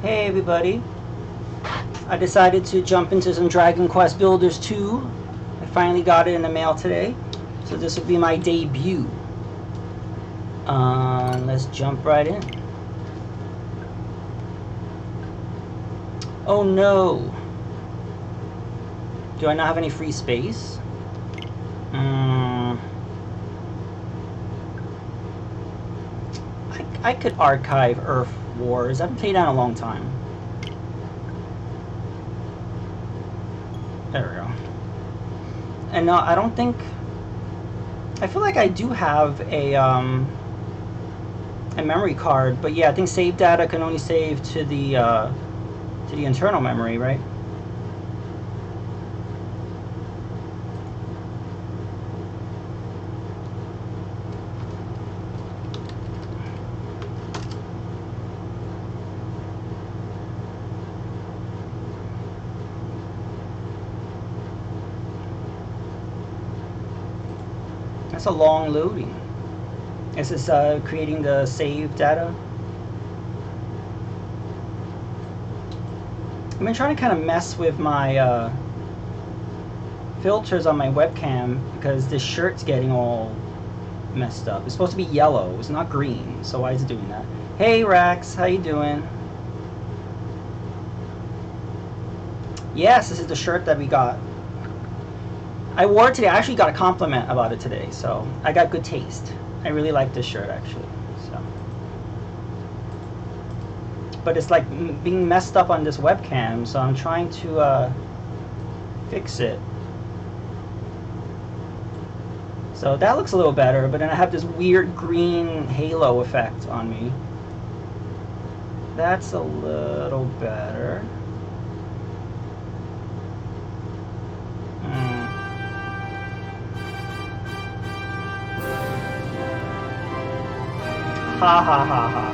Hey everybody, I decided to jump into some Dragon Quest Builders 2. I finally got it in the mail today, so this will be my debut. Let's jump right in. Oh no! Do I not have any free space? I could archive Earth Wars. I haven't played that in a long time. There we go. And no, I don't think... I feel like I do have a memory card, but yeah, I think save data can only save to the internal memory, right? That's a long loading. Is this creating the save data? I've been trying to kind of mess with my filters on my webcam because this shirt's getting all messed up. It's supposed to be yellow, it's not green, so why is it doing that? Hey Rax, how you doing? Yes, this is the shirt that we got. I wore it today. I actually got a compliment about it today, so I got good taste. I really like this shirt actually. So, but it's like being messed up on this webcam, so I'm trying to fix it. So that looks a little better, but then I have this weird green halo effect on me. That's a little better. Ha ha ha ha.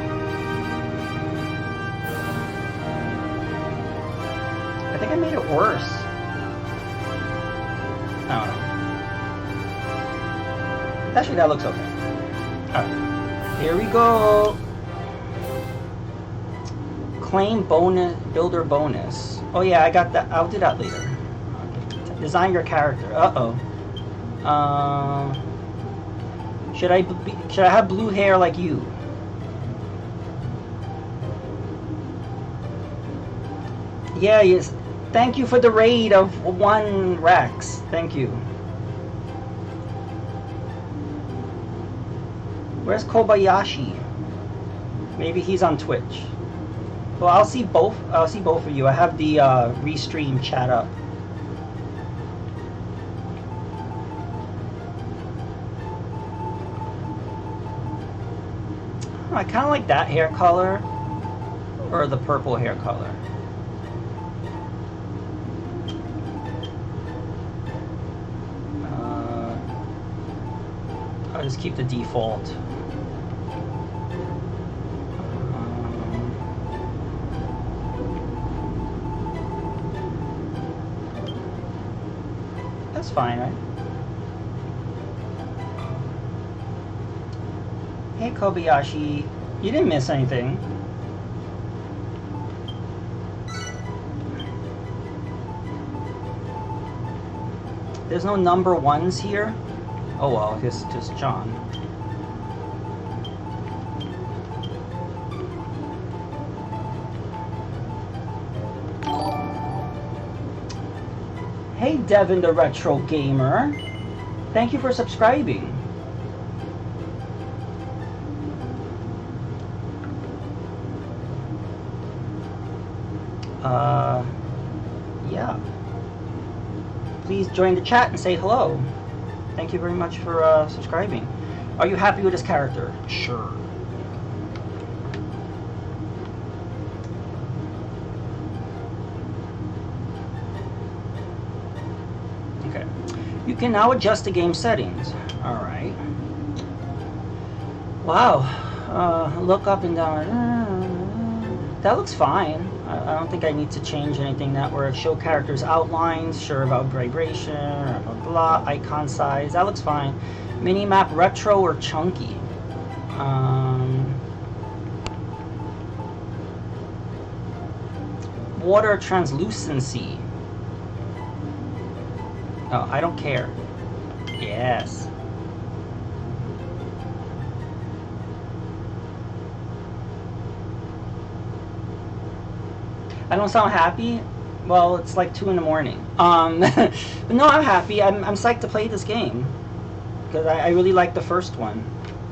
I think I made it worse. I don't know. Actually, that looks okay. Alright. Here we go. Claim bonus, builder bonus. Oh yeah, I got that. I'll do that later. Okay. Design your character. Uh-oh. Should I have blue hair like you? Yeah, yes. Thank you for the raid of 1 Rex. Thank you. Where's Kobayashi? Maybe he's on Twitch. Well, I'll see both. I'll see both of you. I have the restream chat up. I kind of like that hair color, or the purple hair color. I'll just keep the default. That's fine, right? Hey Kobayashi, you didn't miss anything. There's no number 1s here. Oh well, it's just John. Hey Devin the Retro Gamer. Thank you for subscribing. Yeah. Please join the chat and say hello. Thank you very much for subscribing. Are you happy with this character? Sure. Okay. You can now adjust the game settings. Alright. Wow. Look up and down. That looks fine. I don't think I need to change anything that where show characters outlines, sure about vibration, blah, blah, blah, icon size, that looks fine. Minimap retro or chunky? water translucency. Oh, I don't care. Yes. I don't sound happy? Well, it's like 2 in the morning. But no, I'm happy. I'm psyched to play this game. Because I really like the first one.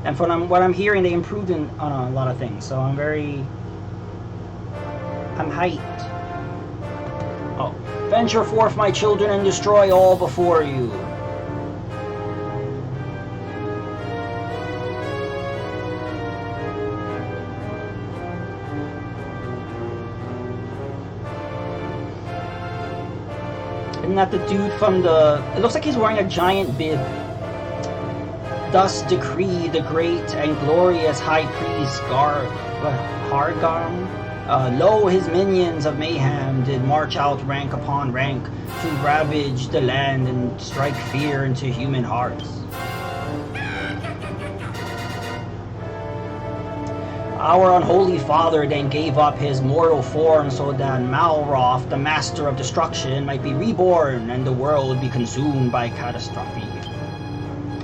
And from what I'm hearing, they improved on a lot of things. So I'm hyped. Oh. Venture forth, my children, and destroy all before you. Isn't that the dude from the... It looks like he's wearing a giant bib. Thus decree the great and glorious high priest Hargon. Lo, his minions of mayhem did march out rank upon rank to ravage the land and strike fear into human hearts. Our unholy father then gave up his mortal form so that Malroth, the master of destruction, might be reborn and the world would be consumed by catastrophe.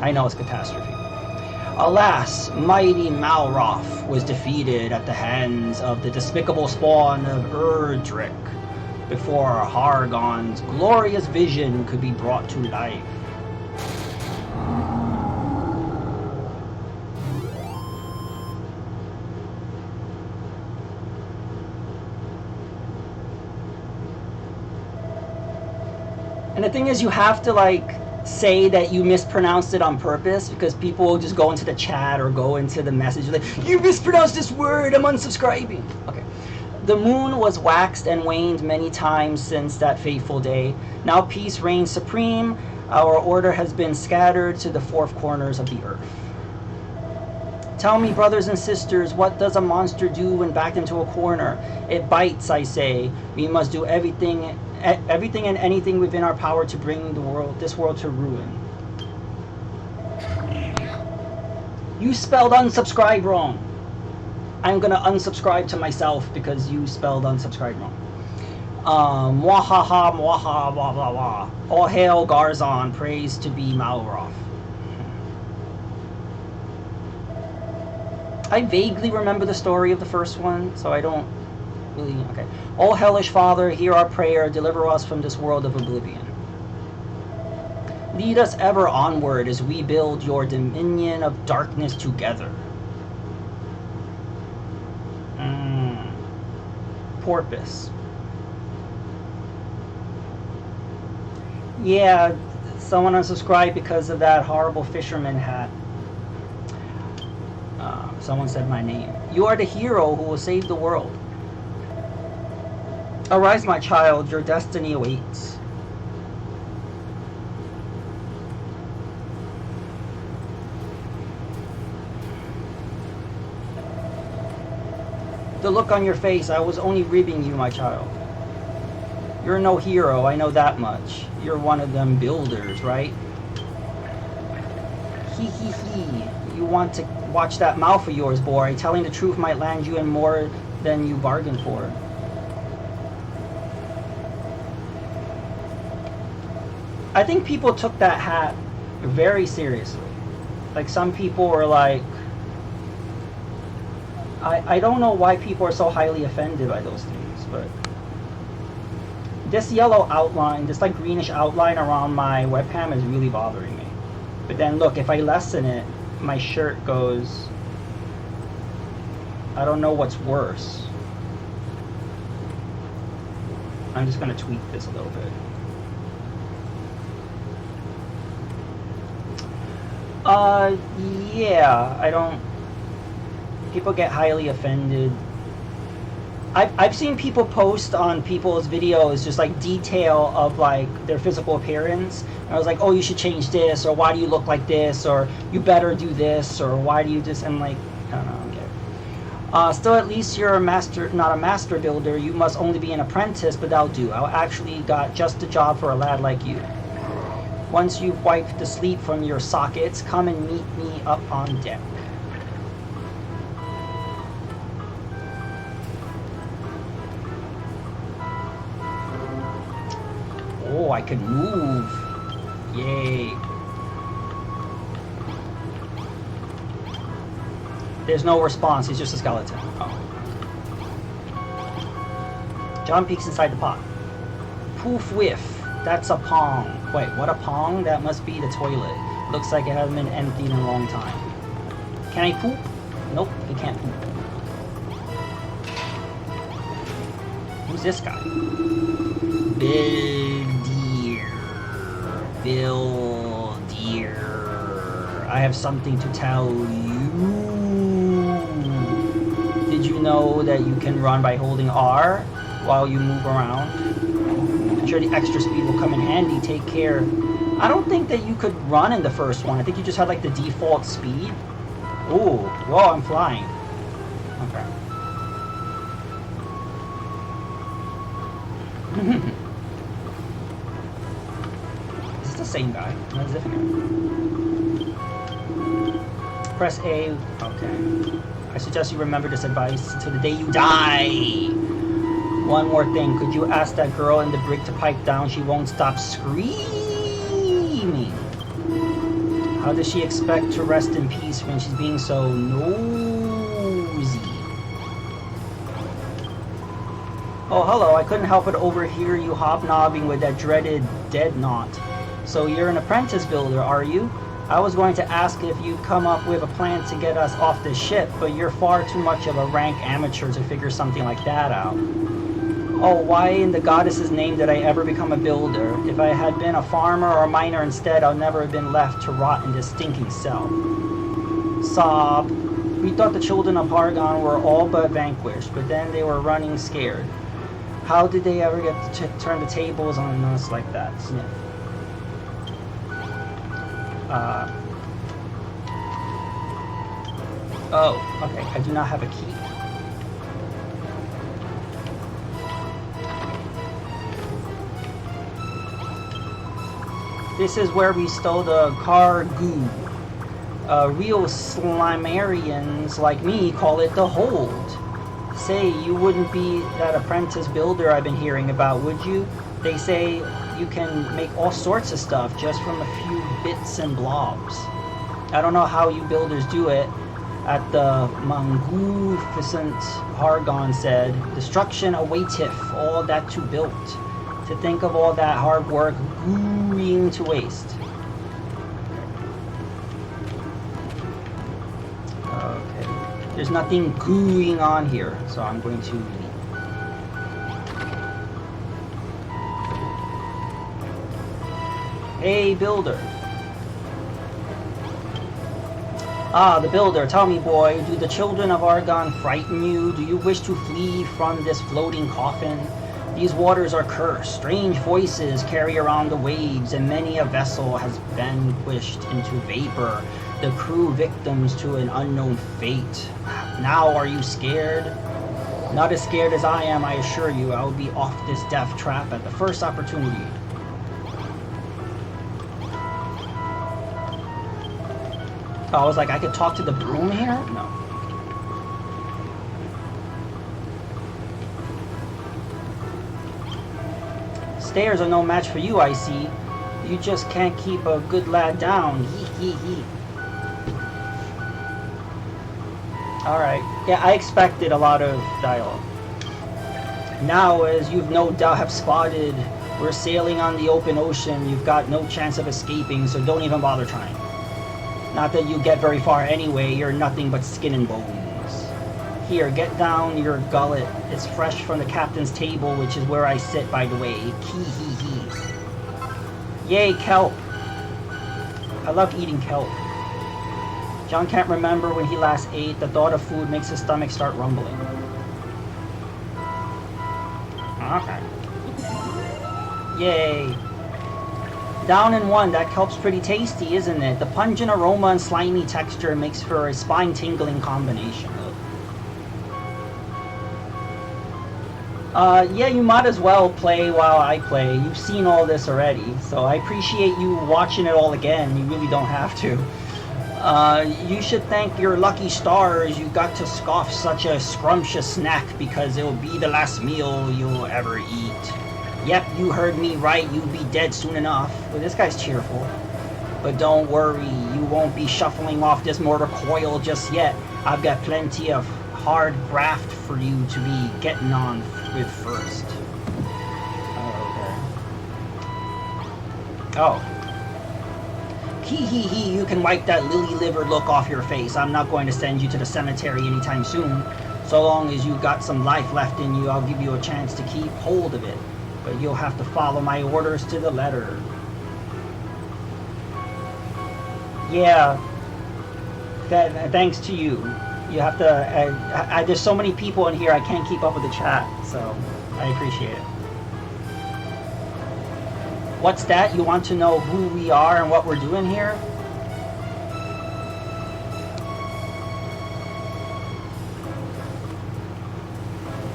I know it's catastrophe. Alas, mighty Malroth was defeated at the hands of the despicable spawn of Erdrick before Hargon's glorious vision could be brought to life. And the thing is, you have to like say that you mispronounced it on purpose, because people will just go into the chat or go into the message like, you mispronounced this word, I'm unsubscribing. Okay. The moon was waxed and waned many times since that fateful day. Now peace reigns supreme. Our order has been scattered to the 4 corners of the earth. Tell me, brothers and sisters, what does a monster do when backed into a corner? It bites, I say. We must do everything and anything within our power to bring this world to ruin. You spelled unsubscribe wrong. I'm gonna unsubscribe to myself because you spelled unsubscribe wrong. Mwahaha, mwaha, blah, blah, blah. All hail Garzon, praise to be Malroth. I vaguely remember the story of the first one, so I don't really... Okay. O hellish Father, hear our prayer, deliver us from this world of oblivion. Lead us ever onward as we build your dominion of darkness together. Porpoise. Yeah, someone unsubscribed because of that horrible fisherman hat. Someone said my name. You are the hero who will save the world. Arise, my child, your destiny awaits. The look on your face, I was only ribbing you, my child. You're no hero, I know that much. You're one of them builders, right? Hee hee hee. You want to watch that mouth of yours, boy. Telling the truth might land you in more than you bargained for. I think people took that hat very seriously. Like, some people were like... I don't know why people are so highly offended by those things, but... This yellow outline, this like greenish outline around my webcam is really bothering me. But then look, if I lessen it, my shirt goes... I don't know what's worse. I'm just gonna tweak this a little bit. Yeah, I don't... People get highly offended. I've seen people post on people's videos just like detail of like their physical appearance. And I was like, oh, you should change this, or why do you look like this, or you better do this, or why do you just... And like, I don't know, okay. Still, at least you're a master, not a master builder. You must only be an apprentice, but that'll do. I actually got just a job for a lad like you. Once you've wiped the sleep from your sockets, come and meet me up on deck. I can move. Yay. There's no response, he's just a skeleton. Oh. John peeks inside the pot. Poof whiff. That's a pong. Wait, what a pong? That must be the toilet. Looks like it hasn't been emptied in a long time. Can I poop? Nope, he can't poop. Who's this guy? Big deer. Bill deer. I have something to tell you. Did you know that you can run by holding R while you move around? I'm sure the extra speed will come in handy. Take care. I don't think that you could run in the first one. I think you just had like the default speed. Ooh, whoa, I'm flying. Okay. Is this the same guy? What is it? Press A. Okay. I suggest you remember this advice until the day you die. One more thing. Could you ask that girl in the brig to pipe down? She won't stop screaming. How does she expect to rest in peace when she's being so nosy? Oh, hello. I couldn't help but overhear you hobnobbing with that dreaded dead knot. So you're an apprentice builder, are you? I was going to ask if you'd come up with a plan to get us off the ship, but you're far too much of a rank amateur to figure something like that out. Oh, why in the goddess's name did I ever become a builder? If I had been a farmer or a miner instead, I'd never have been left to rot in this stinking cell. Sob. We thought the children of Hargon were all but vanquished, but then they were running scared. How did they ever get to turn the tables on us like that? Sniff. Oh, okay. I do not have a key. This is where we stole the car goo. Real slimarians like me call it the hold. Say, you wouldn't be that apprentice builder I've been hearing about, would you? They say you can make all sorts of stuff just from a few bits and blobs. I don't know how you builders do it. At the magnificent Hargon said, destruction awaiteth all that to built. To think of all that hard work going to waste. Okay. There's nothing going on here, so I'm going to leave. Hey, builder. Ah, the builder. Tell me, boy, do the children of Argon frighten you? Do you wish to flee from this floating coffin? These waters are cursed. Strange voices carry around the waves, and many a vessel has vanquished into vapor, the crew victims to an unknown fate. Now are you scared? Not as scared as I am, I assure you. I will be off this death trap at the first opportunity. Oh, I was like, I could talk to the broom here? No. Stairs are no match for you, I see. You just can't keep a good lad down. Hee hee hee. Alright. Yeah, I expected a lot of dialogue. Now, as you've no doubt have spotted, we're sailing on the open ocean. You've got no chance of escaping, so don't even bother trying. Not that you get very far anyway. You're nothing but skin and bones. Here, get down your gullet. It's fresh from the captain's table, which is where I sit, by the way. Hee hee hee. Yay, kelp. I love eating kelp. John can't remember when he last ate. The thought of food makes his stomach start rumbling. Okay. Yay. Down in one. That kelp's pretty tasty, isn't it? The pungent aroma and slimy texture makes for a spine-tingling combination. Yeah, you might as well play while I play. You've seen all this already, so I appreciate you watching it all again. You really don't have to. You should thank your lucky stars you got to scoff such a scrumptious snack, because it'll be the last meal you'll ever eat. Yep, you heard me right. You'll be dead soon enough. Well, this guy's cheerful. But don't worry, you won't be shuffling off this mortar coil just yet. I've got plenty of hard graft for you to be getting on with first. Oh. Hee, you can wipe that lily-livered look off your face. I'm not going to send you to the cemetery anytime soon. So long as you got some life left in you, I'll give you a chance to keep hold of it. But you'll have to follow my orders to the letter. Yeah. Thanks to you. You have to... there's so many people in here, I can't keep up with the chat. So, I appreciate it. What's that? You want to know who we are and what we're doing here?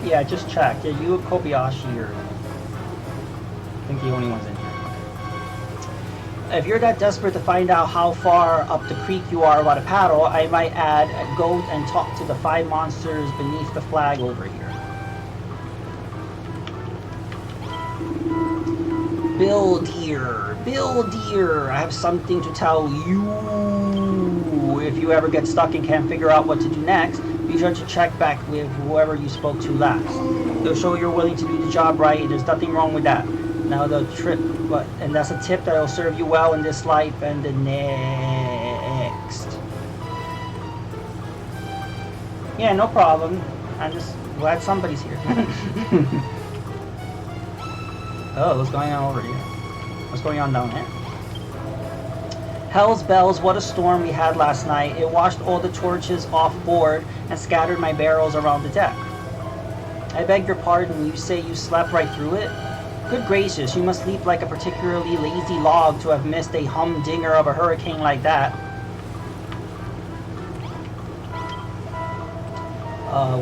Yeah, just checked. Yeah, you and Kobayashi are... I think the only ones in here. If you're that desperate to find out how far up the creek you are about a paddle, I might add, go and talk to the 5 monsters beneath the flag over here. Bill dear, I have something to tell you. If you ever get stuck and can't figure out what to do next, be sure to check back with whoever you spoke to last. They'll show you're willing to do the job right, and there's nothing wrong with that. Now the trip, and that's a tip that'll serve you well in this life and the next. Yeah, no problem. I'm just glad somebody's here. Oh, what's going on over here? What's going on down there? Hell's bells, what a storm we had last night. It washed all the torches off board and scattered my barrels around the deck. I beg your pardon, you say you slept right through it? Good gracious, you must sleep like a particularly lazy log to have missed a humdinger of a hurricane like that.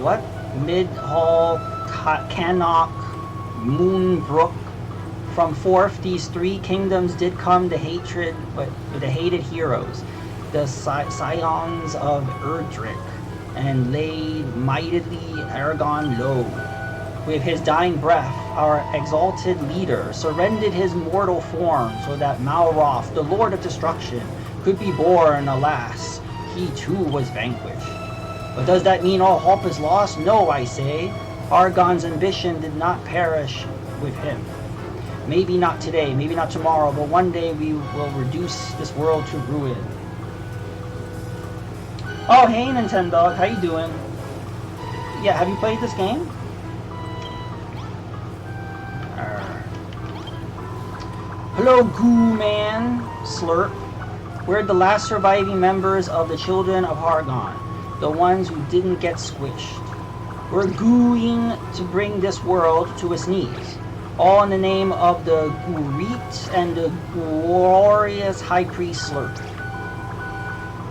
What? Mid-Hall, Cannock, Moonbrook. From forth these 3 kingdoms did come the hated heroes, the scions of Erdrick, and laid mightily Aragon low. With his dying breath, our exalted leader surrendered his mortal form so that Malroth, the Lord of Destruction, could be born. Alas, he too was vanquished. But does that mean all hope is lost? No, I say. Argon's ambition did not perish with him. Maybe not today, maybe not tomorrow, but one day we will reduce this world to ruin. Oh, hey Nintendo, how you doing? Yeah, have you played this game? Hello, Goo Man, Slurp. We're the last surviving members of the Children of Hargon, the ones who didn't get squished. We're gooing to bring this world to its knees. All in the name of the Gurit and the glorious High Priest Slurp.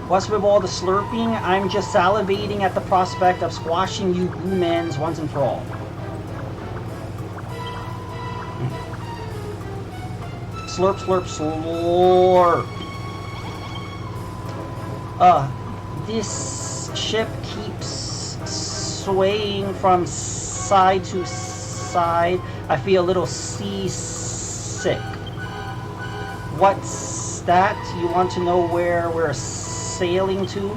What's with all the slurping? I'm just salivating at the prospect of squashing you Goomans once and for all. Slurp, slurp, slurp. This ship keeps swaying from side to side. I feel a little seasick. What's that? You want to know where we're sailing to?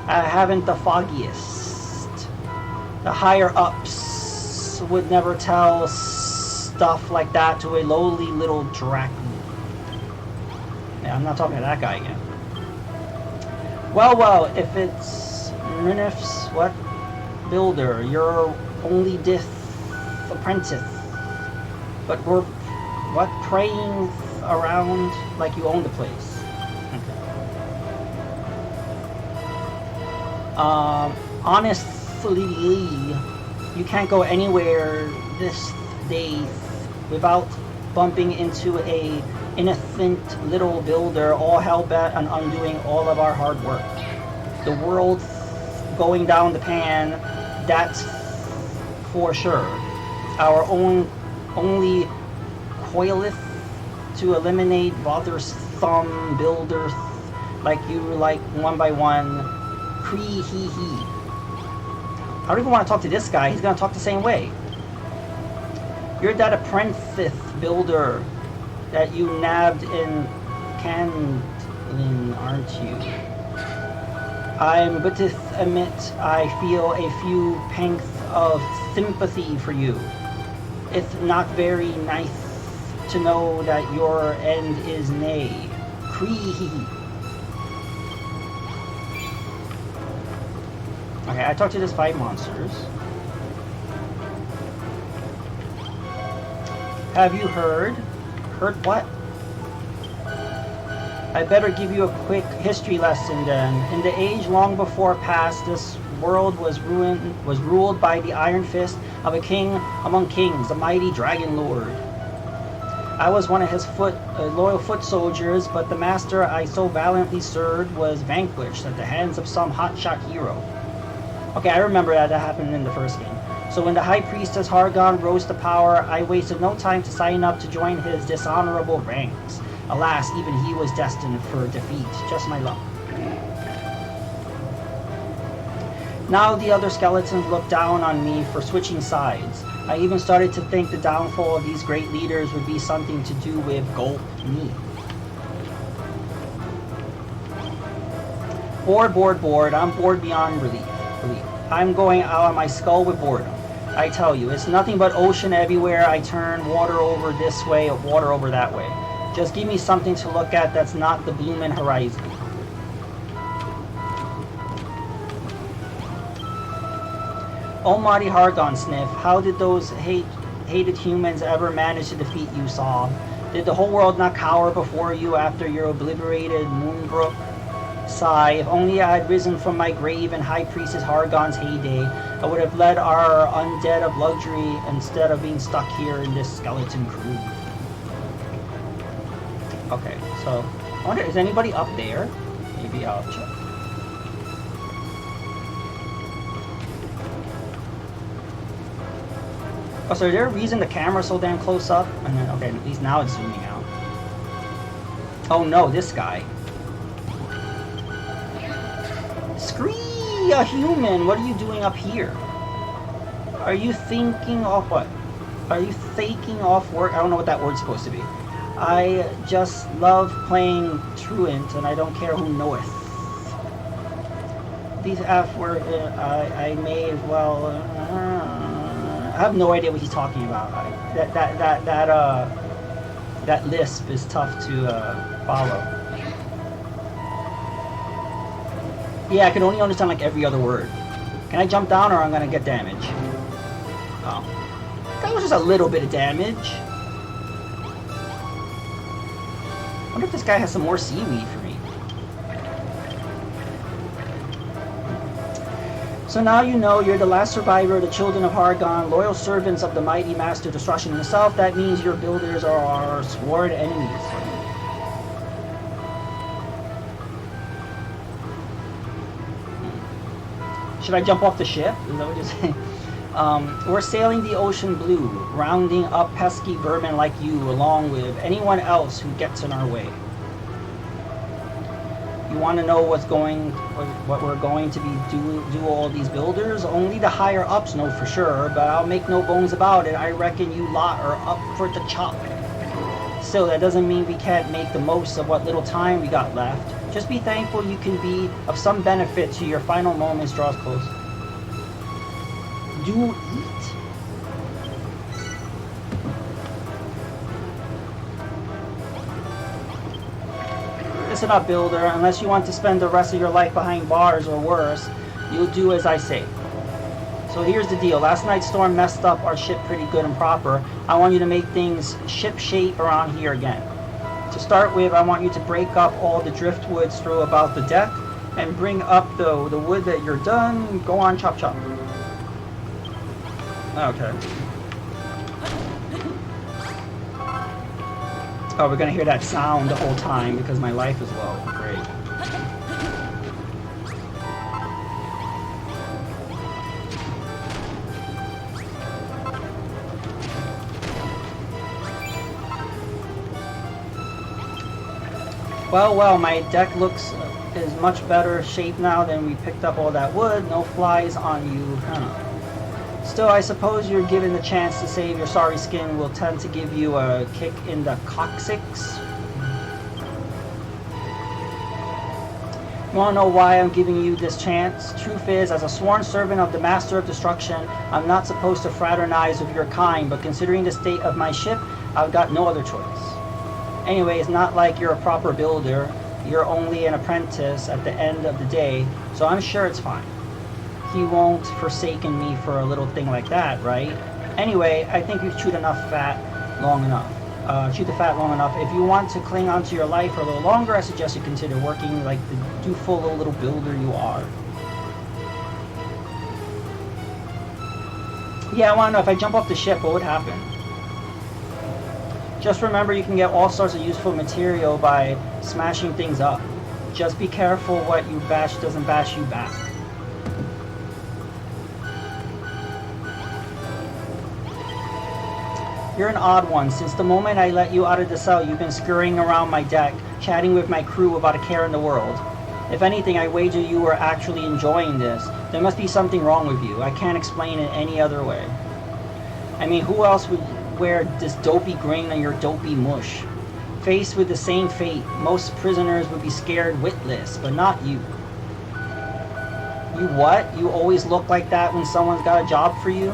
I haven't the foggiest. The higher ups would never tell stuff like that to a lowly little drac. Yeah, I'm not talking to that guy again. Well, if it's Rinif's what builder, you're only Dith apprentice, but we're what praying around like you own the place. Okay. Honestly, you can't go anywhere this day without bumping into a innocent little builder all hell bent on undoing all of our hard work. The world's going down the pan, that's for sure. Our only coileth to eliminate bothersome builders like you, like one by one. Cree hee hee. I don't even want to talk to this guy. He's gonna talk the same way. You're that apprentice builder that you nabbed in Candlin, aren't you? I'm but to admit I feel a few pangs of sympathy for you. It's not very nice to know that your end is nay. Cree. Okay, I talked to this 5 monsters. Have you heard? Heard what? I better give you a quick history lesson then. In the age long before past, this world was ruled by the iron fist of a king among kings, the mighty dragon lord. I was one of his loyal foot soldiers, but the master I so valiantly served was vanquished at the hands of some hotshot hero. Okay, I remember that happened in the first game. So when the High Priestess Hargon rose to power, I wasted no time to sign up to join his dishonorable ranks. Alas, even he was destined for defeat. Just my luck. Now the other skeletons looked down on me for switching sides. I even started to think the downfall of these great leaders would be something to do with Gulp me. Bored. I'm bored beyond belief. I'm going out of my skull with boredom. I tell you, it's nothing but ocean everywhere I turn, water over this way, water over that way. Just give me something to look at that's not the blooming horizon. Almighty Hargon Sniff, how did those hated humans ever manage to defeat you, Saw? Did the whole world not cower before you after your obliterated Moonbrook? Sigh, if only I had risen from my grave in High Priestess Hargon's heyday, I would have led our undead of luxury instead of being stuck here in this skeleton crew. Okay, so I wonder, is anybody up there? Maybe I'll check. Oh, so is there a reason the camera's so damn close up? And then, okay, at least now it's zooming out. Oh no, this guy. Scree, a human! What are you doing up here? Are you thinking of what? Are you faking off work? I don't know what that word's supposed to be. I just love playing truant, and I don't care who knoweth. These F word I may as well. I have no idea what he's talking about. That lisp is tough to follow. Yeah, I can only understand like every other word. Can I jump down or I'm gonna get damage? Oh. That was just a little bit of damage. I wonder if this guy has some more seaweed for me. So now you know you're the last survivor of the children of Hargon, loyal servants of the mighty Master Destruction himself. That means your builders are our sworn enemies. Should I jump off the ship? Is that what you're saying? We're sailing the ocean blue, rounding up pesky vermin like you, along with anyone else who gets in our way. You want to know what we're going to be do all these builders? Only the higher ups know for sure, but I'll make no bones about it. I reckon you lot are up for the chop. Still, that doesn't mean we can't make the most of what little time we got left. Just be thankful you can be of some benefit to your final moments draws close. Do eat. Listen up, builder. Unless you want to spend the rest of your life behind bars or worse, you'll do as I say. So here's the deal. Last night's storm messed up our ship pretty good and proper. I want you to make things ship-shape around here again. To start with, I want you to break up all the driftwood strewn about the deck and bring up the wood that you're done. Go on, chop chop. Okay. Oh, we're gonna hear that sound the whole time because my life is low. Great. Well, my deck is much better shape now than we picked up all that wood. No flies on you. Still, I suppose you're given the chance to save your sorry skin will tend to give you a kick in the coccyx. Want to know why I'm giving you this chance? Truth is, as a sworn servant of the Master of Destruction, I'm not supposed to fraternize with your kind, but considering the state of my ship, I've got no other choice. Anyway, it's not like you're a proper builder. You're only an apprentice at the end of the day, so I'm sure it's fine. He won't forsaken me for a little thing like that, right? Anyway, I think we've chewed the fat long enough. If you want to cling on to your life for a little longer, I suggest you consider working like the dooful little builder you are. Yeah, I want to know, if I jump off the ship, what would happen? Just remember, you can get all sorts of useful material by smashing things up. Just be careful what you bash doesn't bash you back. You're an odd one. Since the moment I let you out of the cell, you've been scurrying around my deck, chatting with my crew about a care in the world. If anything, I wager you were actually enjoying this. There must be something wrong with you. I can't explain it any other way. I mean, who else would wear this dopey grin on your dopey mush? Faced with the same fate, most prisoners would be scared witless, but not you. You what? You always look like that when someone's got a job for you?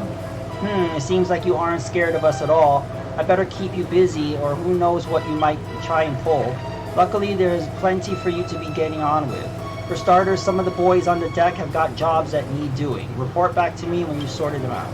It seems like you aren't scared of us at all. I better keep you busy, or who knows what you might try and pull. Luckily, there's plenty for you to be getting on with. For starters, some of the boys on the deck have got jobs that need doing. Report back to me when you sorted them out.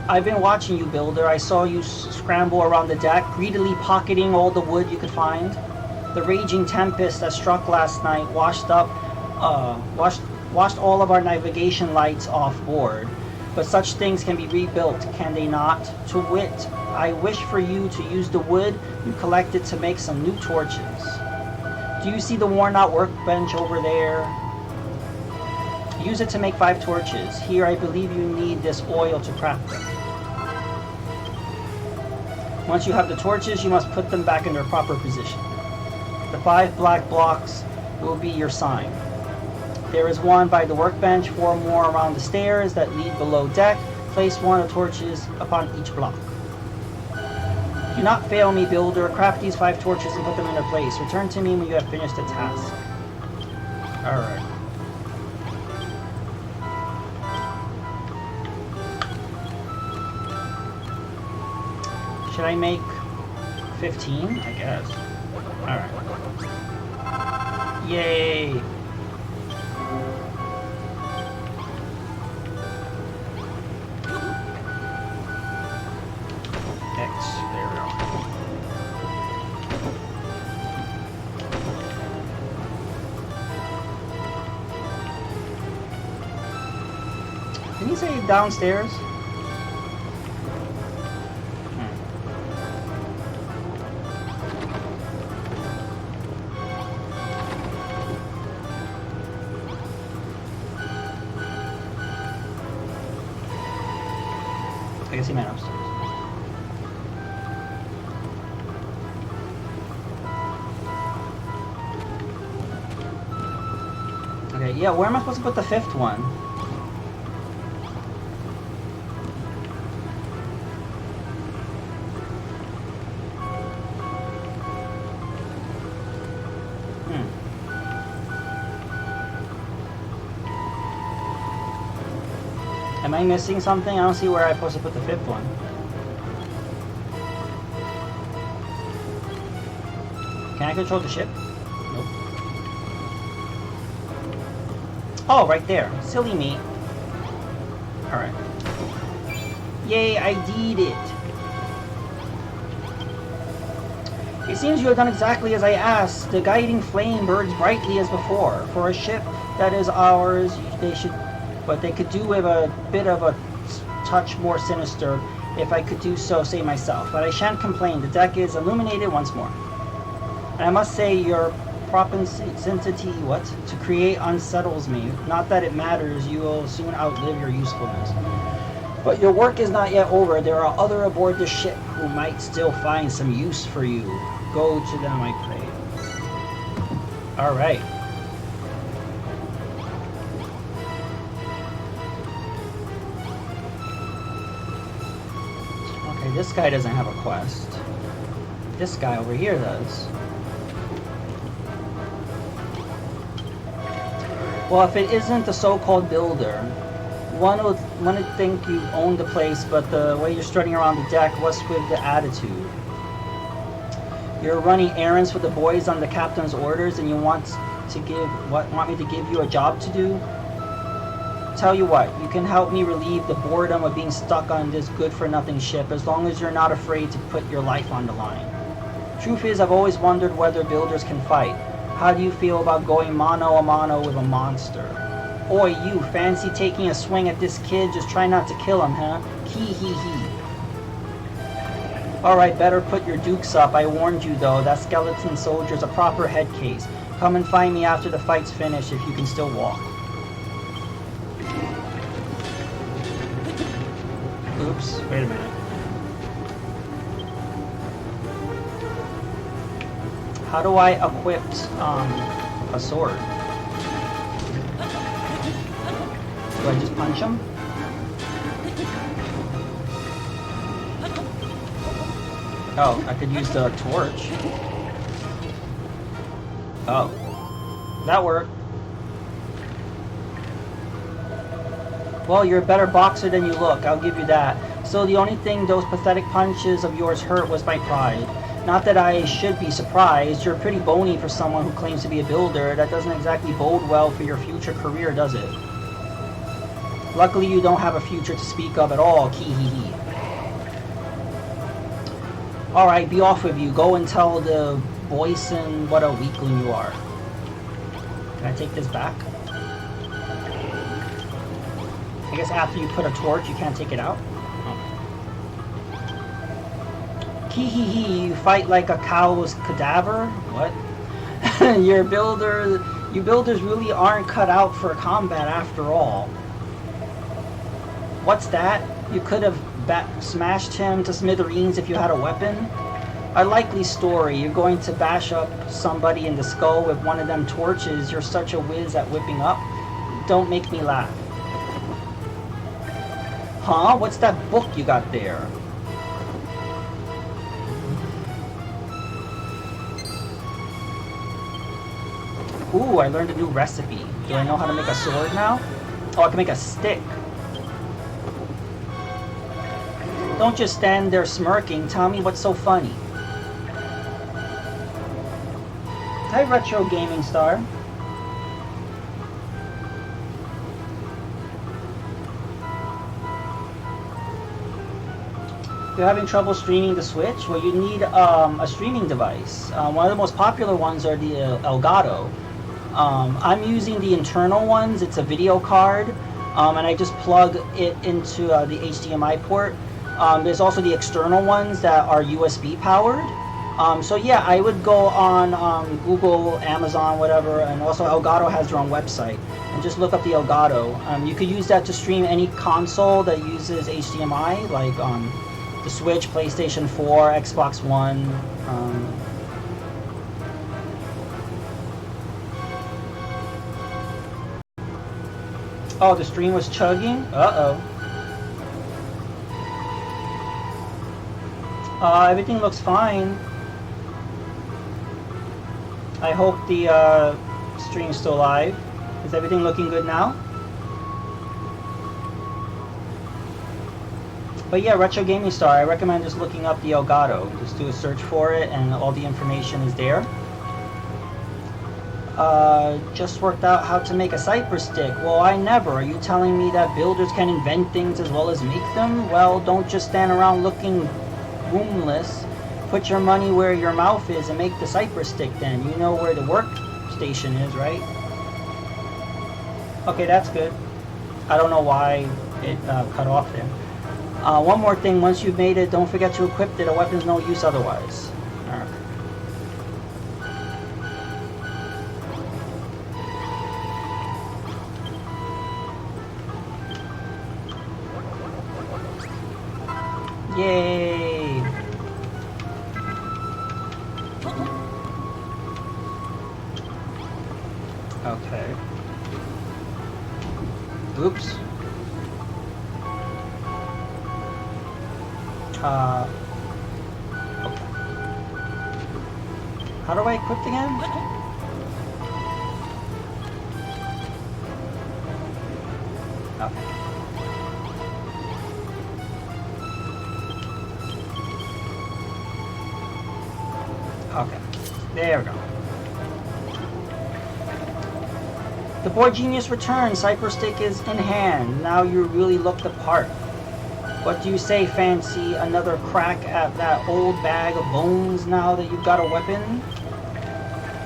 I've been watching you, Builder. I saw you scramble around the deck, greedily pocketing all the wood you could find. The raging tempest that struck last night washed all of our navigation lights off board. But such things can be rebuilt, can they not? To wit, I wish for you to use the wood you collected to make some new torches. Do you see the worn-out workbench over there? Use it to make 5 torches. Here, I believe you need this oil to craft them. Once you have the torches, you must put them back in their proper position. The 5 black blocks will be your sign. There is one by the workbench, 4 more around the stairs that lead below deck. Place 1 of the torches upon each block. Do not fail me, Builder. Craft these 5 torches and put them in their place. Return to me when you have finished the task. Alright. Should I make 15? I guess. Alright. Yay! X. There we go. Did he say downstairs? I guess he meant upstairs. Okay, yeah, where am I supposed to put the 5th one? Am I missing something? I don't see where I'm supposed to put the 5th one. Can I control the ship? Nope. Oh, right there. Silly me. Alright. Yay, I did it. It seems you have done exactly as I asked. The guiding flame burns brightly as before. For a ship that is ours, they could do with a bit of a touch more sinister if I could do so, say myself. But I shan't complain. The deck is illuminated once more. And I must say your propensity, to create unsettles me. Not that it matters, you will soon outlive your usefulness. But your work is not yet over. There are other aboard the ship who might still find some use for you. Go to them, I pray. Alright. Okay, this guy doesn't have a quest. This guy over here does. Well, if it isn't the so-called builder, one would think you own the place, but the way you're strutting around the deck, what's with the attitude? You're running errands for the boys on the captain's orders, and you want me to give you a job to do? Tell you what, you can help me relieve the boredom of being stuck on this good-for-nothing ship, as long as you're not afraid to put your life on the line. Truth is, I've always wondered whether builders can fight. How do you feel about going mano a mano with a monster? Oi, you, fancy taking a swing at this kid? Just try not to kill him, huh? Hee hee hee. Alright, better put your dukes up. I warned you, though. That skeleton soldier's a proper head case. Come and find me after the fight's finished if you can still walk. Oops, wait a minute. How do I equip a sword? Do I just punch him? Oh, I could use the torch. Oh, that worked. Well, you're a better boxer than you look, I'll give you that. So the only thing those pathetic punches of yours hurt was my pride. Not that I should be surprised. You're pretty bony for someone who claims to be a builder. That doesn't exactly bode well for your future career, does it? Luckily, you don't have a future to speak of at all, kee-hee-hee. Alright, be off with you. Go and tell the boysen what a weakling you are. Can I take this back? I guess after you put a torch, you can't take it out? Kee-hee-hee, you fight like a cow's cadaver? What? You builders really aren't cut out for combat after all. What's that? You could have smashed him to smithereens if you had a weapon? A likely story. You're going to bash up somebody in the skull with one of them torches. You're such a whiz at whipping up. Don't make me laugh. Huh? What's that book you got there? Ooh, I learned a new recipe. Do I know how to make a sword now? Oh, I can make a stick. Don't just stand there smirking. Tell me what's so funny. Hi, Retro Gaming Star. You're having trouble streaming the Switch? Well, you need a streaming device. One of the most popular ones are the Elgato. I'm using the internal ones. It's a video card, and I just plug it into the HDMI port. There's also the external ones that are USB powered. So yeah, I would go on Google, Amazon, whatever, and also Elgato has their own website. And just look up the Elgato. You could use that to stream any console that uses HDMI, like the Switch, PlayStation 4, Xbox One. Oh, the stream was chugging? Uh-oh. Everything looks fine. I hope the stream's still live. Is everything looking good now? But yeah, Retro Gaming Star, I recommend just looking up the Elgato. Just do a search for it and all the information is there. Just worked out how to make a cypress stick. Well, I never. Are you telling me that builders can invent things as well as make them? Well, don't just stand around looking roomless. Put your money where your mouth is and make the cypress stick then. You know where the workstation is, right? Okay, that's good. I don't know why it cut off there. One more thing, once you've made it, don't forget to equip it. A weapon's no use otherwise. Alright. Okay. Oops. Okay. How do I equip again? Okay. Okay. There we go. The boy genius returns. Cypress stick is in hand. Now you really look the part. What do you say, Fancy? Another crack at that old bag of bones now that you've got a weapon?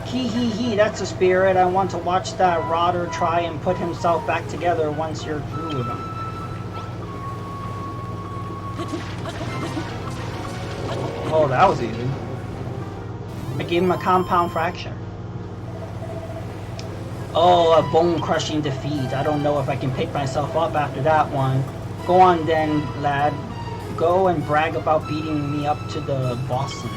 Hee hee hee, that's a spirit. I want to watch that rotter try and put himself back together once you're through with him. Oh, that was easy. I gave him a compound fracture. Oh, a bone-crushing defeat. I don't know if I can pick myself up after that one. Go on then, lad. Go and brag about beating me up to the Boston.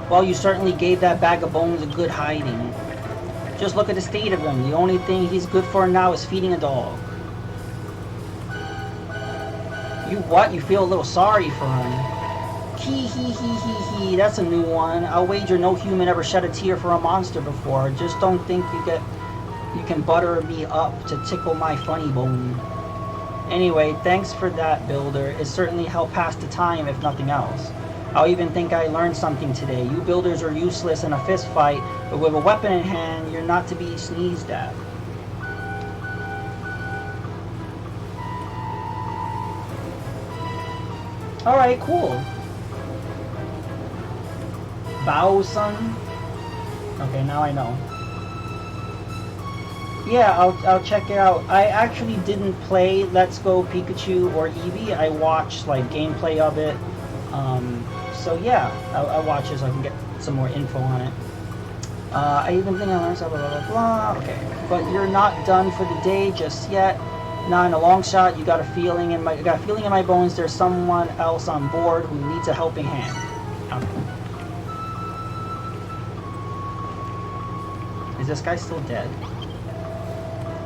Well, you certainly gave that bag of bones a good hiding. Just look at the state of him. The only thing he's good for now is feeding a dog. You what? You feel a little sorry for him. Hee hee hee hee hee, that's a new one. I'll wager no human ever shed a tear for a monster before. Just don't think you can butter me up to tickle my funny bone. Anyway, thanks for that, Builder. It certainly helped pass the time, if nothing else. I'll even think I learned something today. You builders are useless in a fist fight, but with a weapon in hand, you're not to be sneezed at. Alright, cool. Bao-sun? Okay, now I know. Yeah, I'll check it out. I actually didn't play Let's Go Pikachu or Eevee. I watched like gameplay of it. So yeah, I'll watch it so I can get some more info on it. I even think I learned blah blah blah blah. Okay, but you're not done for the day just yet. Not in a long shot. You got a feeling in my bones. There's someone else on board who needs a helping hand. Okay. Is this guy still dead?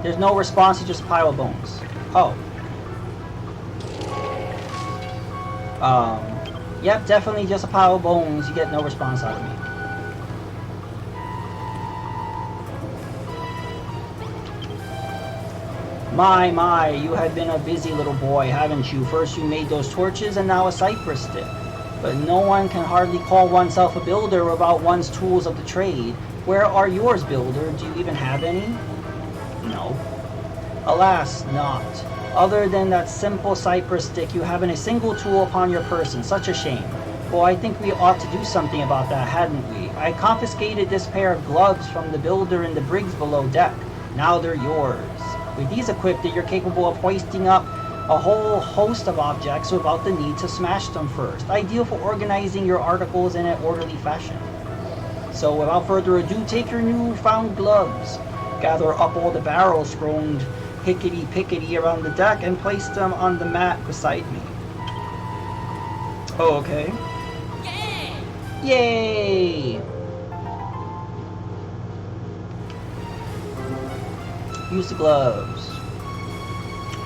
There's no response, he's just a pile of bones. Oh. Yep, definitely just a pile of bones. You get no response out of me. My, you have been a busy little boy, haven't you? First you made those torches and now a cypress stick. But no one can hardly call oneself a builder without one's tools of the trade. Where are yours, Builder? Do you even have any? No. Alas, not. Other than that simple cypress stick, you haven't a single tool upon your person. Such a shame. Well, I think we ought to do something about that, hadn't we? I confiscated this pair of gloves from the builder in the brigs below deck. Now they're yours. With these equipped, you're capable of hoisting up a whole host of objects without the need to smash them first. Ideal for organizing your articles in an orderly fashion. So without further ado, take your newfound gloves. Gather up all the barrels grown hickety-pickety around the deck and place them on the mat beside me. Oh, okay. Yay! Use the gloves.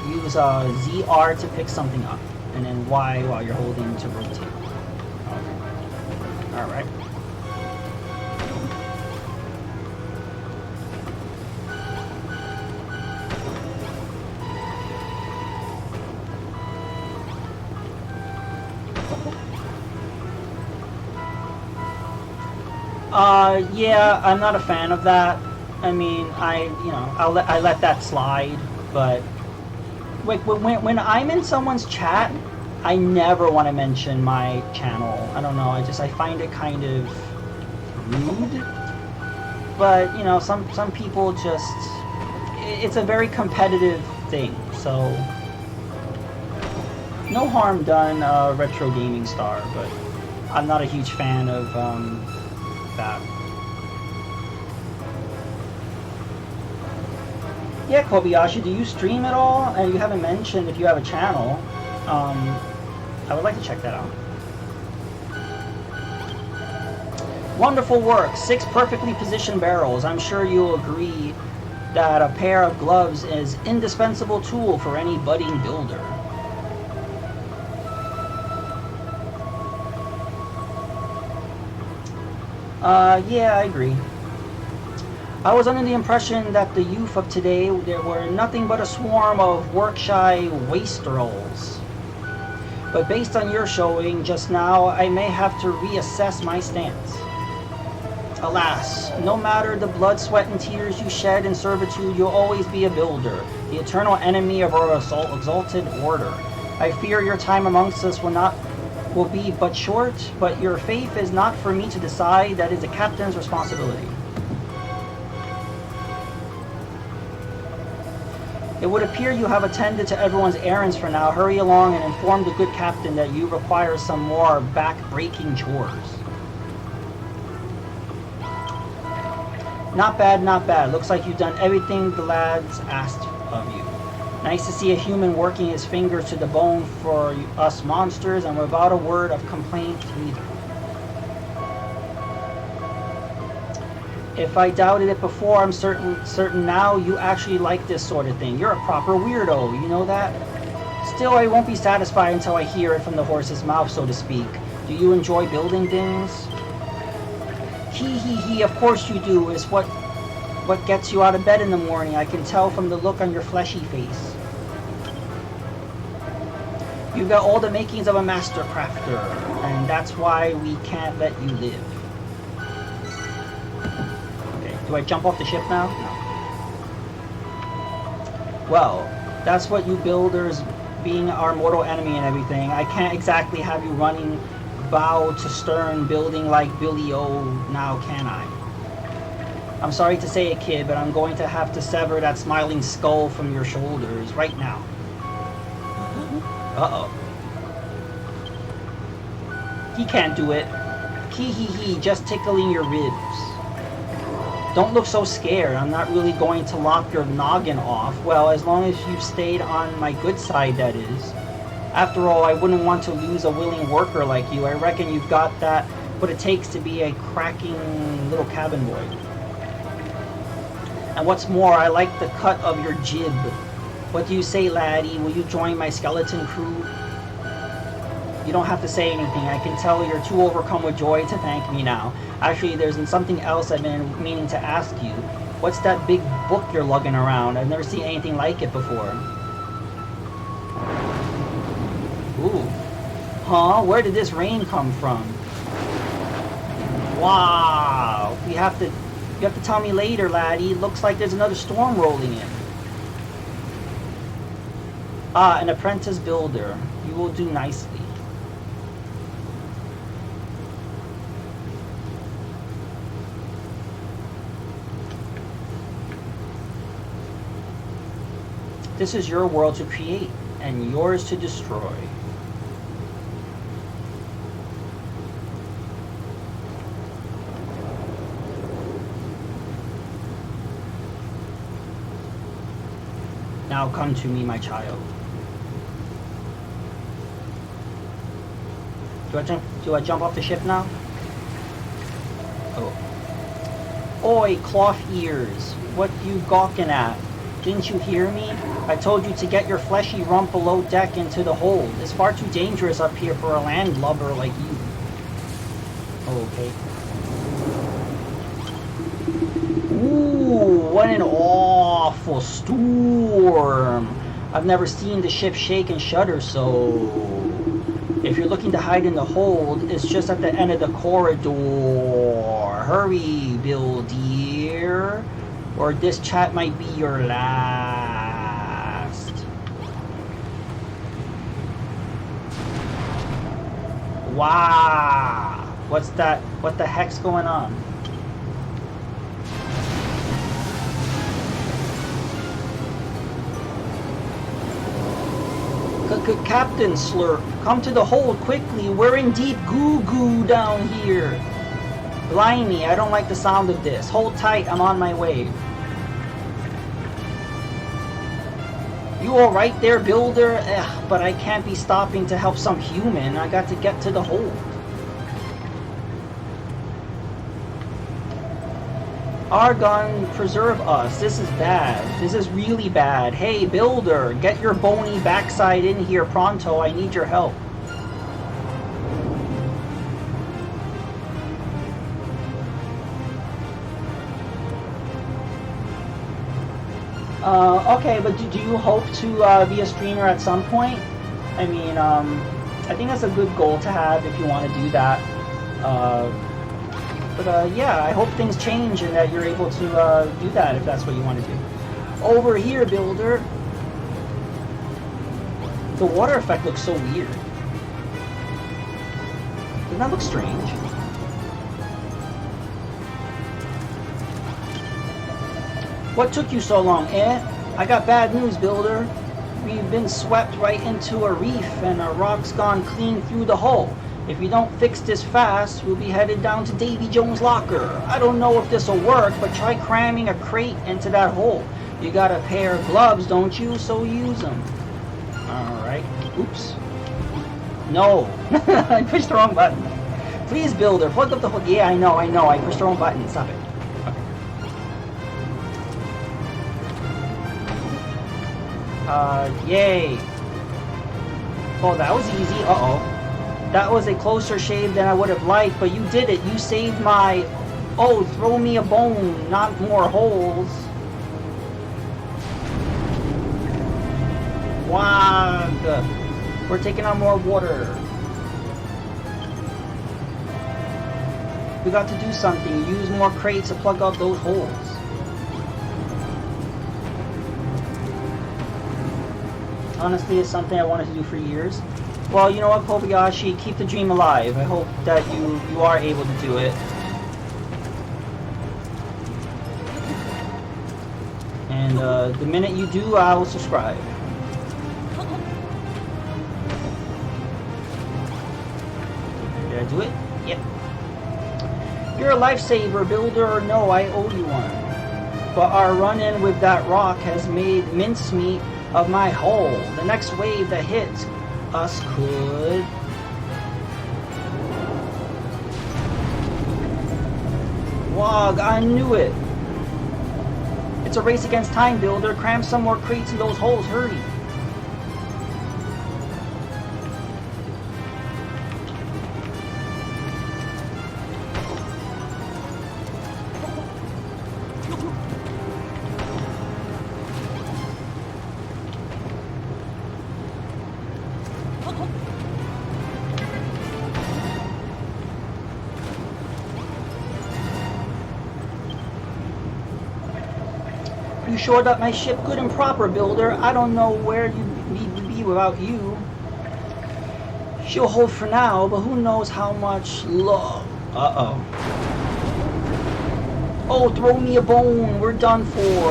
Use ZR to pick something up, and then Y while you're holding to rotate. Okay. Alright. Yeah, I'm not a fan of that. I mean, I let that slide, but when I'm in someone's chat, I never want to mention my channel. I don't know, I find it kind of rude. But, you know, some people just, it's a very competitive thing, so no harm done, Retro Gaming Star, but I'm not a huge fan of that. Yeah, Kobayashi, do you stream at all? And you haven't mentioned if you have a channel. I would like to check that out. Wonderful work. 6 perfectly positioned barrels. I'm sure you'll agree that a pair of gloves is an indispensable tool for any budding builder. Yeah, I agree. I was under the impression that the youth of today there were nothing but a swarm of work-shy wastrels. But based on your showing just now, I may have to reassess my stance. Alas, no matter the blood, sweat, and tears you shed in servitude, you'll always be a builder, the eternal enemy of our exalted order. I fear your time amongst us will be but short, but your faith is not for me to decide. That is the captain's responsibility. It would appear you have attended to everyone's errands for now. Hurry along and inform the good captain that you require some more back-breaking chores. Not bad, not bad. Looks like you've done everything the lads asked of you. Nice to see a human working his fingers to the bone for us monsters, and without a word of complaint either. If I doubted it before, I'm certain now you actually like this sort of thing. You're a proper weirdo, you know that? Still, I won't be satisfied until I hear it from the horse's mouth, so to speak. Do you enjoy building things? He, of course you do. Is what gets you out of bed in the morning. I can tell from the look on your fleshy face. You've got all the makings of a master crafter, and that's why we can't let you live. Okay, do I jump off the ship now? No. Well, that's what you builders, being our mortal enemy and everything. I can't exactly have you running bow to stern building like Billy O now, can I? I'm sorry to say it, kid, but I'm going to have to sever that smiling skull from your shoulders right now. Uh-oh. He can't do it. He, just tickling your ribs. Don't look so scared. I'm not really going to lop your noggin off. Well, as long as you've stayed on my good side, that is. After all, I wouldn't want to lose a willing worker like you. I reckon you've got that, what it takes to be a cracking little cabin boy. And what's more, I like the cut of your jib. What do you say, laddie? Will you join my skeleton crew? You don't have to say anything. I can tell you're too overcome with joy to thank me now. Actually, there's something else I've been meaning to ask you. What's that big book you're lugging around? I've never seen anything like it before. Ooh. Huh? Where did this rain come from? Wow. You have to tell me later, laddie. Looks like there's another storm rolling in. Ah, an apprentice builder. You will do nicely. This is your world to create, and yours to destroy. Now come to me, my child. Do I jump off the ship now? Oh. Oi, cloth ears. What you gawking at? Didn't you hear me? I told you to get your fleshy rump below deck into the hold. It's far too dangerous up here for a landlubber like you. Okay. Ooh, what an awful storm. I've never seen the ship shake and shudder so. If you're looking to hide in the hold, it's just at the end of the corridor. Hurry, Bill dear, or this chat might be your last. Wow. What's that? What the heck's going on? Captain Slurp, come to the hold quickly. We're in deep goo-goo down here. Blimey, I don't like the sound of this. Hold tight, I'm on my way. You alright there, builder? But I can't be stopping to help some human. I got to get to the hold. Argon, preserve us. This is bad. This is really bad. Hey, builder, get your bony backside in here pronto. I need your help. Okay, but do you hope to be a streamer at some point? I mean, I think that's a good goal to have if you want to do that. But yeah, I hope things change and that you're able to do that if that's what you want to do. Over here, builder. The water effect looks so weird. Doesn't that look strange? What took you so long, eh? I got bad news, builder. We've been swept right into a reef and a rock's gone clean through the hull. If we don't fix this fast, we'll be headed down to Davy Jones' locker. I don't know if this'll work, but try cramming a crate into that hole. You got a pair of gloves, don't you? So use them. Alright. Oops. No. I pushed the wrong button. Please, builder, plug up the hole. Yeah, I know. I pushed the wrong button. Stop it. Yay. Oh, that was easy. Uh-oh. That was a closer shave than I would have liked, but you did it. You saved my... Oh, throw me a bone, not more holes. Wag. We're taking on more water. We got to do something. Use more crates to plug up those holes. Honestly, it's something I wanted to do for years. Well, you know what, Kobayashi, keep the dream alive. I hope that you are able to do it. And the minute you do, I will subscribe. Did I do it? Yep. You're a lifesaver, builder, or no, I owe you one. But our run-in with that rock has made mincemeat of my hull. The next wave that hits us could... Wog, I knew it. It's a race against time, builder. Cram some more crates in those holes, hurry. You shored up my ship good and proper, builder. I don't know where you'd need to be without you. She'll hold for now, but who knows how much love. Uh-oh. Oh, throw me a bone. We're done for.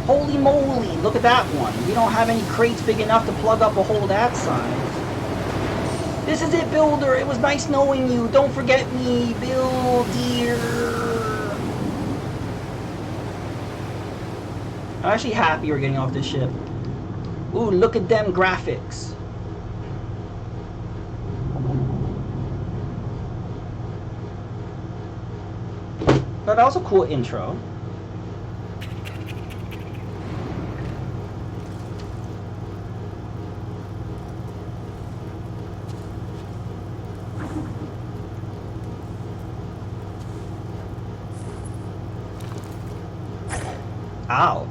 Holy moly, look at that one. We don't have any crates big enough to plug up a hole that size. This is it, builder. It was nice knowing you. Don't forget me, Bill, dear. I'm actually happy we're getting off this ship. Ooh, look at them graphics. But that was a cool intro. Ow.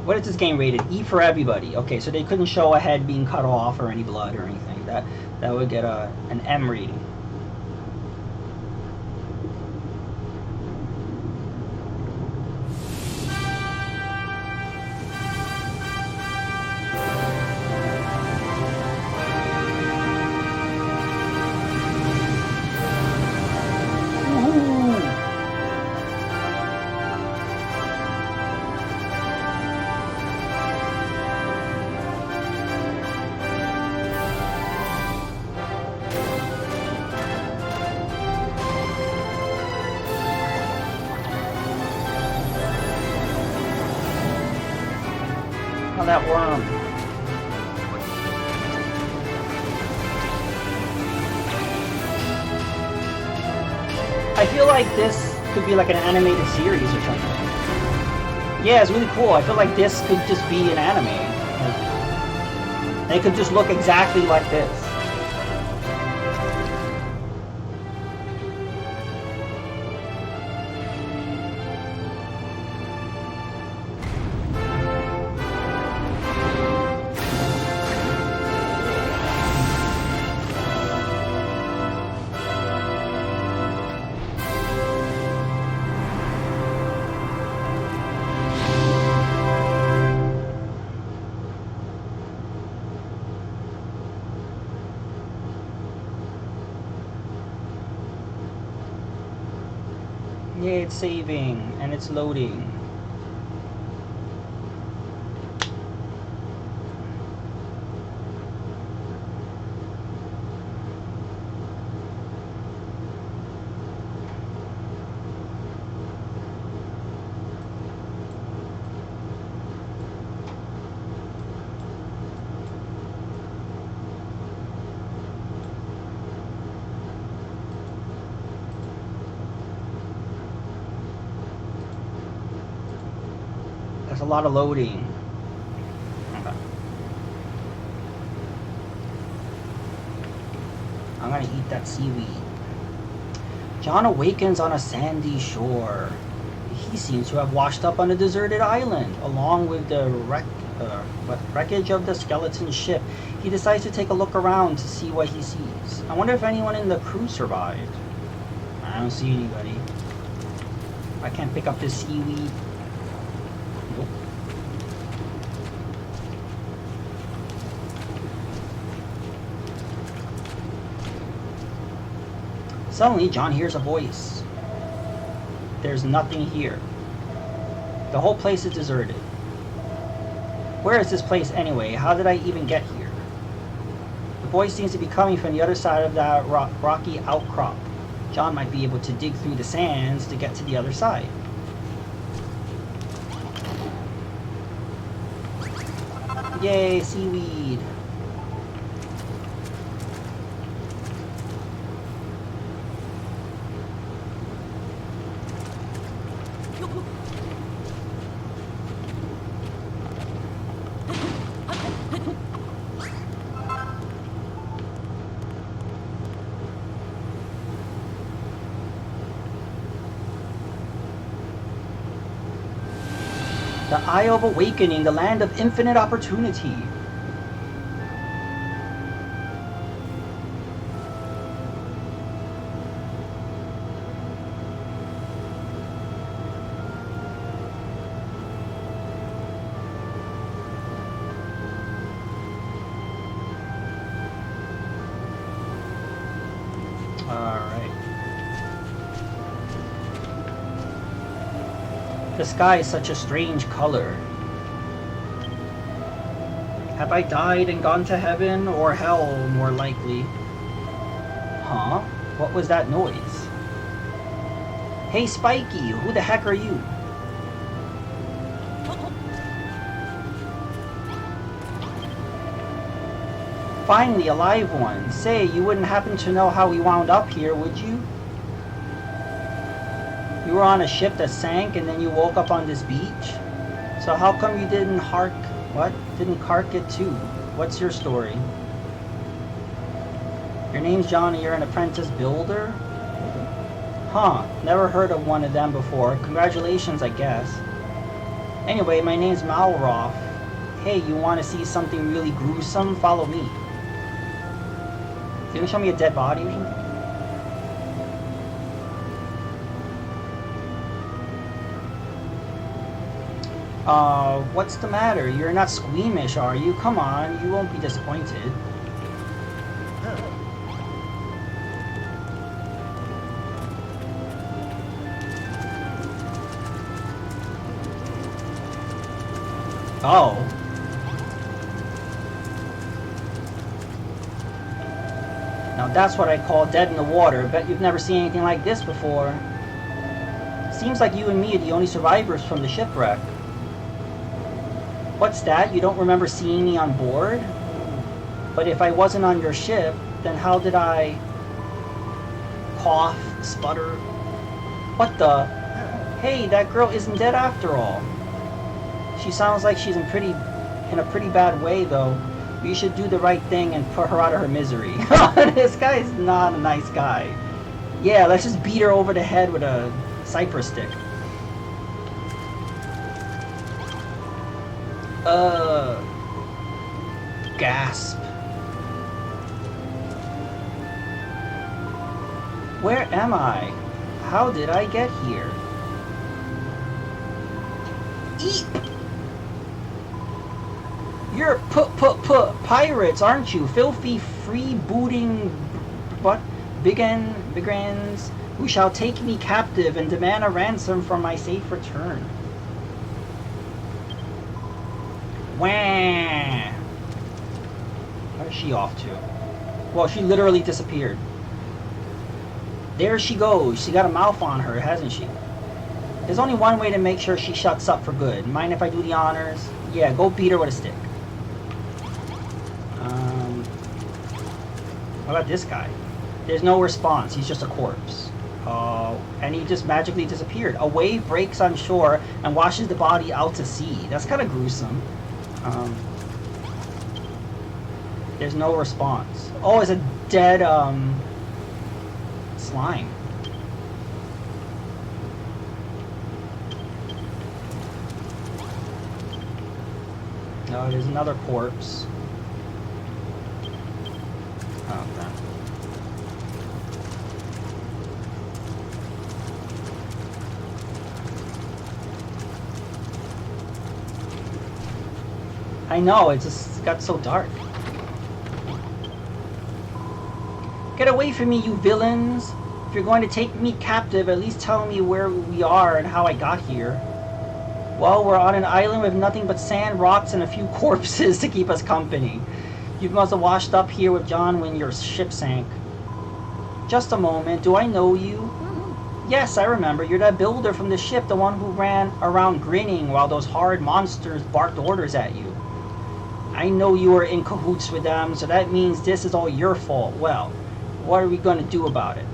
What is this game rated? E for everybody. Okay, so they couldn't show a head being cut off or any blood or anything. That would get an M rating. That worm. I feel like this could be like an animated series or something. Yeah, it's really cool. I feel like this could just be an anime. They could just look exactly like this. Yeah, it's saving and it's loading. There's a lot of loading. Okay. I'm gonna eat that seaweed. John awakens on a sandy shore. He seems to have washed up on a deserted island, along with the wreckage of the skeleton ship. He decides to take a look around to see what he sees. I wonder if anyone in the crew survived. I don't see anybody. I can't pick up this seaweed. Nope. Suddenly, John hears a voice. There's nothing here. The whole place is deserted. Where is this place anyway? How did I even get here? The voice seems to be coming from the other side of that rocky outcrop. John might be able to dig through the sands to get to the other side. Yay, seaweed! The Eye of Awakening, the land of infinite opportunity. The sky is such a strange color. Have I died and gone to heaven or hell, more likely? Huh? What was that noise? Hey, Spiky, who the heck are you? Finally, a live one. Say, you wouldn't happen to know how we wound up here, would you? You were on a ship that sank and then you woke up on this beach? So how come you didn't cark it too? What's your story? Your name's John and you're an apprentice builder? Huh, never heard of one of them before. Congratulations, I guess. Anyway, my name's Malroth. Hey, you want to see something really gruesome? Follow me. You gonna show me a dead body or something? What's the matter? You're not squeamish, are you? Come on, you won't be disappointed. Oh. Now that's what I call dead in the water. Bet you've never seen anything like this before. Seems like you and me are the only survivors from the shipwreck. What's that? You don't remember seeing me on board? But if I wasn't on your ship, then how did I cough, sputter? What the? Hey, that girl isn't dead after all. She sounds like she's in a pretty bad way, though. We should do the right thing and put her out of her misery. This guy's not a nice guy. Yeah, let's just beat her over the head with a cypress stick. Gasp. Where am I? How did I get here? Eep! You're pirates, aren't you? Filthy, freebooting, what? Biggins, who shall take me captive and demand a ransom for my safe return. Wah! Where's she off to? Well, she literally disappeared. There she goes. She got a mouth on her, hasn't she? There's only one way to make sure she shuts up for good. Mind if I do the honors? Yeah, go beat her with a stick. What about this guy? There's no response. He's just a corpse. And he just magically disappeared. A wave breaks on shore and washes the body out to sea. That's kind of gruesome. There's no response. Oh, it's a dead slime. No, there's another corpse. Okay. I know, it just got so dark. Get away from me, you villains! If you're going to take me captive, at least tell me where we are and how I got here. Well, we're on an island with nothing but sand, rocks, and a few corpses to keep us company. You must have washed up here with John when your ship sank. Just a moment, do I know you? Yes, I remember. You're that builder from the ship, the one who ran around grinning while those horrid monsters barked orders at you. I know you were in cahoots with them, so that means this is all your fault. Well, what are we going to do about it?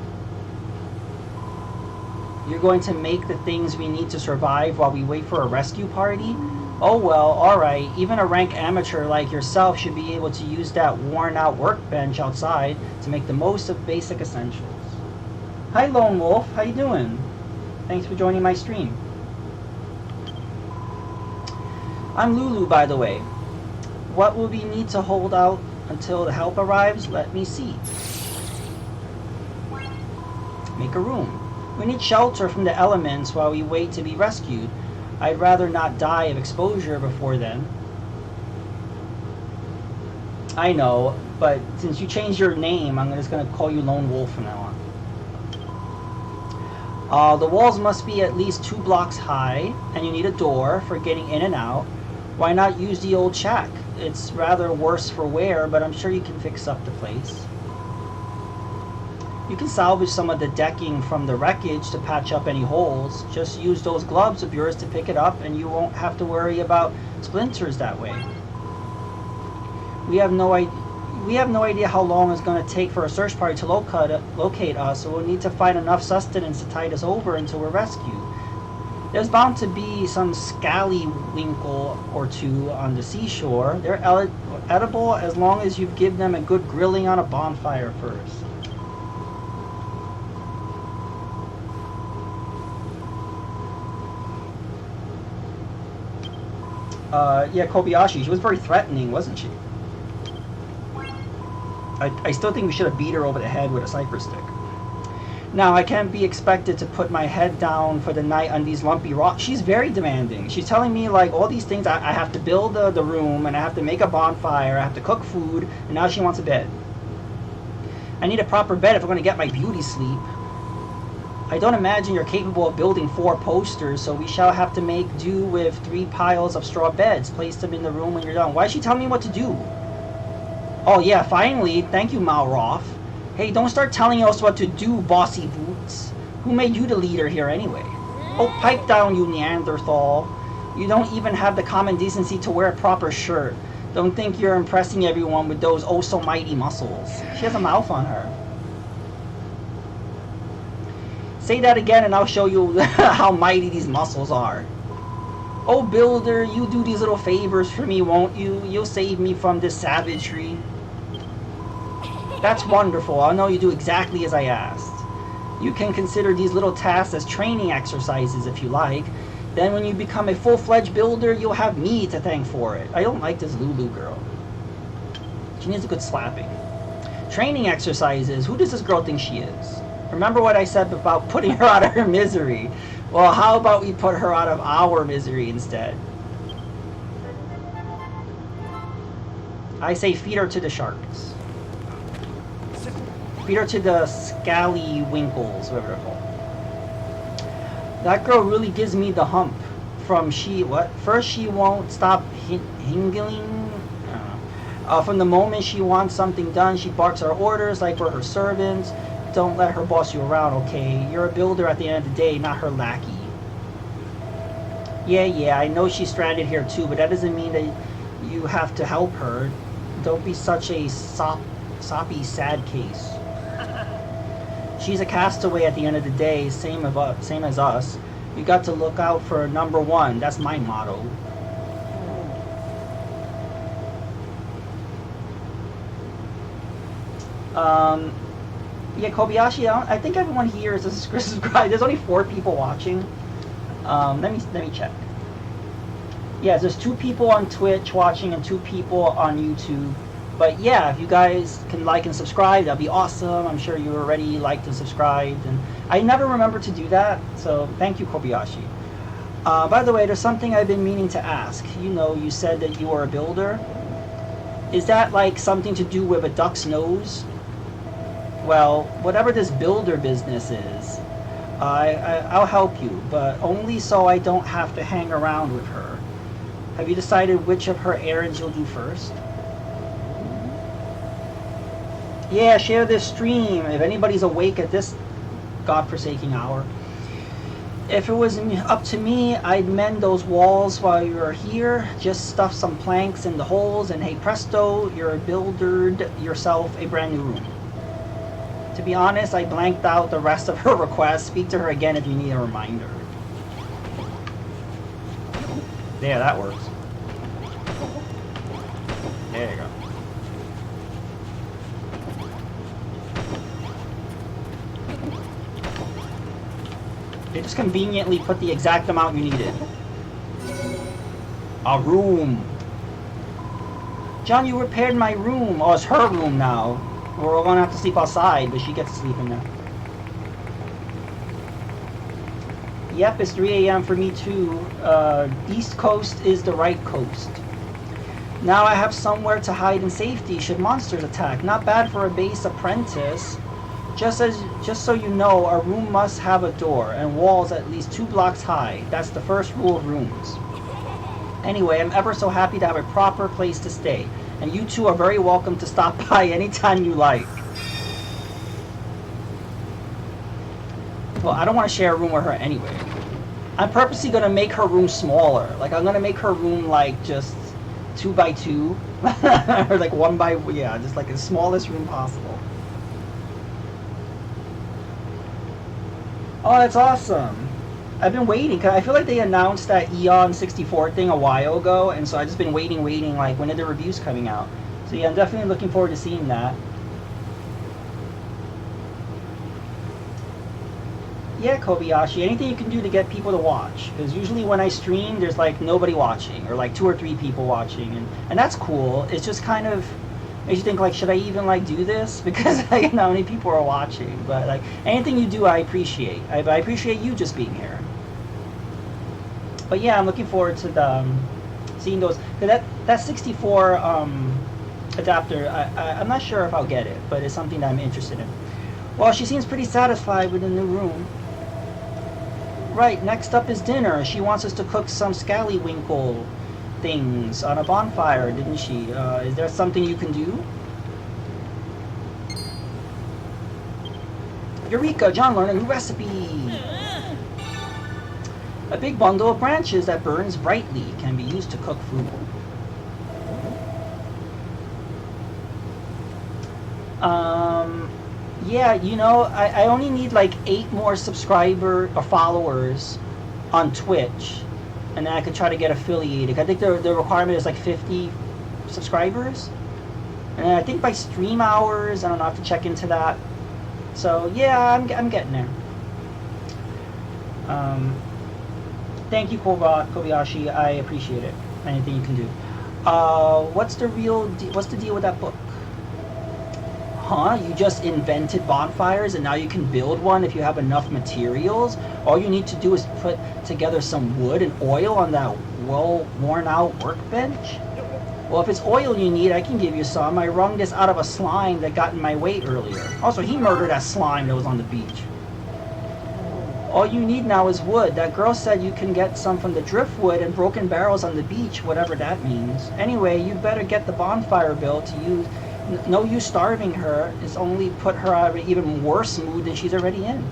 You're going to make the things we need to survive while we wait for a rescue party? Oh well, alright. Even a rank amateur like yourself should be able to use that worn-out workbench outside to make the most of basic essentials. Hi Lone Wolf, how you doing? Thanks for joining my stream. I'm Lulu, by the way. What will we need to hold out until the help arrives? Let me see. Make a room. We need shelter from the elements while we wait to be rescued. I'd rather not die of exposure before then. I know, but since you changed your name, I'm just going to call you Lone Wolf from now on. The walls must be at least 2 blocks high, and you need a door for getting in and out. Why not use the old shack? It's rather worse for wear, but I'm sure you can fix up the place. You can salvage some of the decking from the wreckage to patch up any holes. Just use those gloves of yours to pick it up and you won't have to worry about splinters that way. We have no idea how long it's going to take for a search party to locate us, so we'll need to find enough sustenance to tide us over until we're rescued. There's bound to be some scallywinkle or two on the seashore. They're edible as long as you give them a good grilling on a bonfire first. Yeah, Kobayashi, she was very threatening, wasn't she? I still think we should have beat her over the head with a cypress stick. Now, I can't be expected to put my head down for the night on these lumpy rocks. She's very demanding. She's telling me, like, all these things. I have to build the room, and I have to make a bonfire, I have to cook food, and now she wants a bed. I need a proper bed if I'm going to get my beauty sleep. I don't imagine you're capable of building 4 posters, so we shall have to make do with 3 piles of straw beds. Place them in the room when you're done. Why is she telling me what to do? Oh yeah, finally. Thank you, Malroth. Hey, don't start telling us what to do, bossy boots. Who made you the leader here anyway? Oh, pipe down, you Neanderthal. You don't even have the common decency to wear a proper shirt. Don't think you're impressing everyone with those oh-so-mighty muscles. She has a mouth on her. Say that again and I'll show you how mighty these muscles are. Oh, builder, you do these little favors for me, won't you? You'll save me from this savagery. That's wonderful. I know you do exactly as I asked. You can consider these little tasks as training exercises if you like. Then when you become a full-fledged builder, you'll have me to thank for it. I don't like this Lulu girl. She needs a good slapping. Training exercises. Who does this girl think she is? Remember what I said about putting her out of her misery? Well, how about we put her out of our misery instead? I say feed her to the sharks. Feed her to the scallywinkles, whatever they're called. That girl really gives me the hump. From first she won't stop hingling. From the moment she wants something done, she barks our orders like we're her servants. Don't let her boss you around, okay? You're a builder at the end of the day, not her lackey. Yeah, I know she's stranded here too, but that doesn't mean that you have to help her. Don't be such a soppy, sad case. She's a castaway at the end of the day, same as us. You got to look out for number one. That's my motto. Yeah, Kobayashi, I think everyone here is subscribed. There's only 4 people watching. Let me check. Yeah, there's 2 people on Twitch watching and 2 people on YouTube. But yeah, if you guys can like and subscribe, that'd be awesome. I'm sure you already liked and subscribed, and I never remember to do that, so thank you, Kobayashi. By the way, there's something I've been meaning to ask. You know, you said that you are a builder. Is that like something to do with a duck's nose? Well, whatever this builder business is, I'll help you, but only so I don't have to hang around with her. Have you decided which of her errands you'll do first? Yeah, share this stream if anybody's awake at this godforsaken hour. If it was up to me, I'd mend those walls while you're here. Just stuff some planks in the holes, and hey presto, you're buildered yourself a brand new room. To be honest, I blanked out the rest of her request. Speak to her again if you need a reminder. Yeah, that works. There you go. They just conveniently put the exact amount you needed. A room. John, you repaired my room. Oh, it's her room now. We're all gonna have to sleep outside, but she gets to sleep in there. Yep, it's 3 a.m. for me too. East Coast is the right coast. Now I have somewhere to hide in safety should monsters attack. Not bad for a base apprentice. Just so you know, a room must have a door and walls at least 2 blocks high. That's the first rule of rooms. Anyway, I'm ever so happy to have a proper place to stay. And you two are very welcome to stop by anytime you like. Well, I don't want to share a room with her anyway. I'm purposely going to make her room smaller. Like, I'm going to make her room, like, just 2 by 2. Or, like, 1 by... Yeah, just, like, the smallest room possible. Oh, that's awesome. I've been waiting, because I feel like they announced that Eon 64 thing a while ago, and so I've just been waiting, like, when are the reviews coming out? So yeah, I'm definitely looking forward to seeing that. Yeah, Kobayashi, anything you can do to get people to watch. Because usually when I stream, there's, like, nobody watching, or, like, 2 or 3 people watching, and that's cool. It's just kind of... makes you think, like, should I even, like, do this? Because I don't know how many people are watching. But, like, anything you do, I appreciate. I appreciate you just being here. But, yeah, I'm looking forward to the, seeing those. That 64 adapter, I'm not sure if I'll get it, but it's something that I'm interested in. Well, she seems pretty satisfied with the new room. Right, next up is dinner. She wants us to cook some scallywinkle things on a bonfire, didn't she? Is there something you can do? Eureka! John learned a new recipe! A big bundle of branches that burns brightly can be used to cook food. Yeah, you know, I only need like 8 more subscriber or followers on Twitch, and then I could try to get affiliated. I think the requirement is like 50 subscribers, and I think by stream hours, I don't know, I have to check into that. So yeah, I'm getting there. Um, Thank you, Kobayashi. I appreciate it. Anything you can do. What's what's the deal with that book? Huh? You just invented bonfires and now you can build one if you have enough materials? All you need to do is put together some wood and oil on that well worn out workbench? Well, if it's oil you need, I can give you some. I wrung this out of a slime that got in my way earlier. Also, he murdered that slime that was on the beach. All you need now is wood. That girl said you can get some from the driftwood and broken barrels on the beach, whatever that means. Anyway, you better get the bonfire built to use. No use starving her. It's only put her out of an even worse mood than she's already in.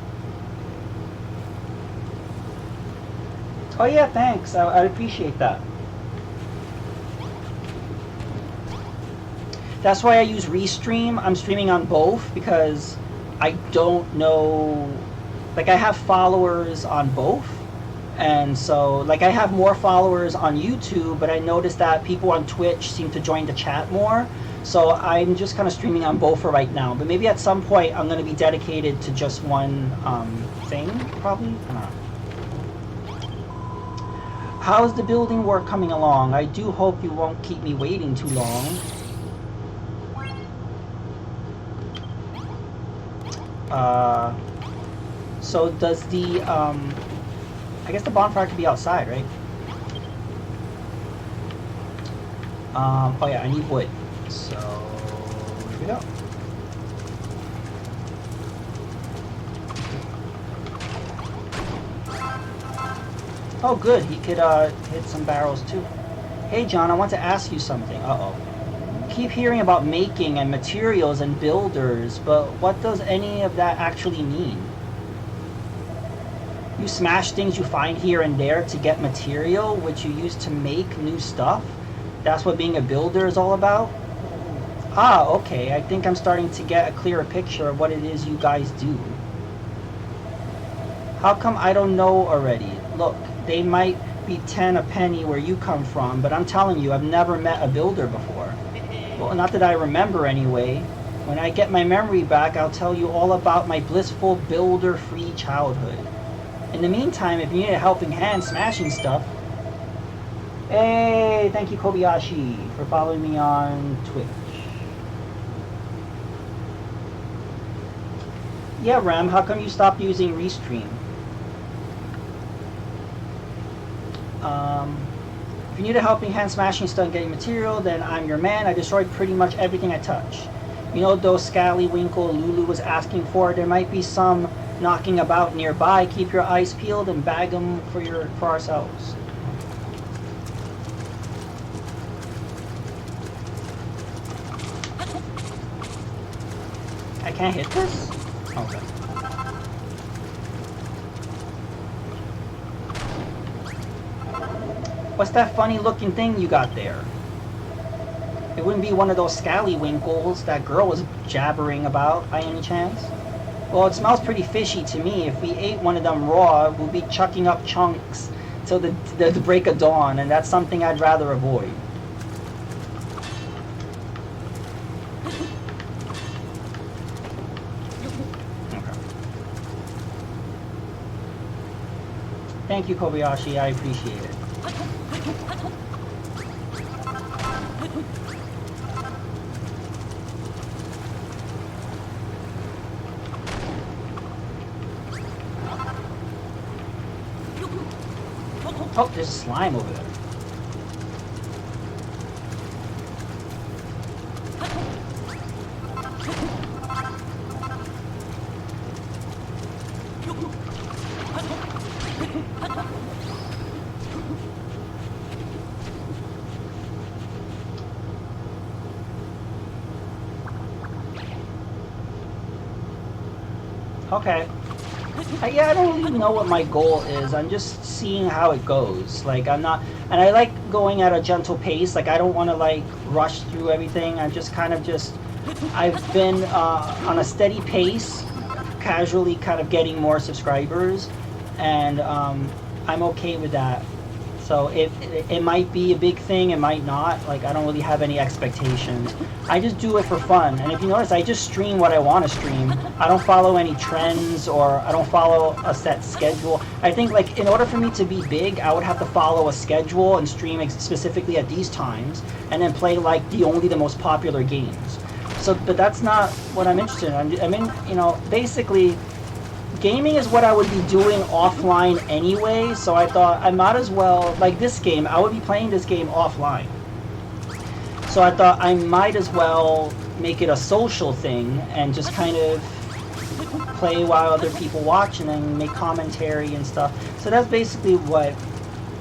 Oh yeah, thanks. I appreciate that. That's why I use Restream. I'm streaming on both because I don't know. Like, I have followers on both, and so like I have more followers on YouTube, but I noticed that people on Twitch seem to join the chat more, so I'm just kind of streaming on both for right now. But maybe at some point I'm going to be dedicated to just one thing, probably. I don't know. How's the building work coming along? I do hope you won't keep me waiting too long. So does the, I guess the bonfire could be outside, right? Oh yeah, I need wood. So, here we go. Oh good, he could hit some barrels too. Hey John, I want to ask you something. Uh-oh. Keep hearing about making and materials and builders, but what does any of that actually mean? You smash things you find here and there to get material, which you use to make new stuff? That's what being a builder is all about? Ah, okay, I think I'm starting to get a clearer picture of what it is you guys do. How come I don't know already? Look, they might be 10 a penny where you come from, but I'm telling you, I've never met a builder before. Well, not that I remember anyway. When I get my memory back, I'll tell you all about my blissful builder-free childhood. In the meantime, if you need a helping hand smashing stuff... Hey, thank you Kobayashi for following me on Twitch. Yeah, Rem, how come you stopped using Restream? If you need a helping hand smashing stuff and getting material, then I'm your man. I destroyed pretty much everything I touch. You know those scallywinkle Lulu was asking for? There might be some knocking about nearby. Keep your eyes peeled and bag them for ourselves. I can't hit this? Okay. What's that funny looking thing you got there? It wouldn't be one of those scallywinkles that girl was jabbering about by any chance? Well, it smells pretty fishy to me. If we ate one of them raw, we'll be chucking up chunks till the break of dawn, and that's something I'd rather avoid. Okay. Thank you, Kobayashi. I appreciate it. Oh, there's slime over there. Okay. Yeah, I don't really know what my goal is. I'm just seeing how it goes. Like, I'm not... And I like going at a gentle pace. Like, I don't want to, like, rush through everything. I'm just kind of just I've been on a steady pace, casually kind of getting more subscribers, and I'm okay with that. So it might be a big thing, it might not. Like, I don't really have any expectations. I just do it for fun. And if you notice, I just stream what I want to stream. I don't follow any trends, or I don't follow a set schedule. I think, like, in order for me to be big, I would have to follow a schedule and stream specifically at these times, and then play like only the most popular games. So, but that's not what I'm interested in. I mean, you know, basically, gaming is what I would be doing offline anyway, so I thought I might as well, like this game, I would be playing this game offline. So I thought I might as well make it a social thing and just kind of play while other people watch and then make commentary and stuff. So that's basically what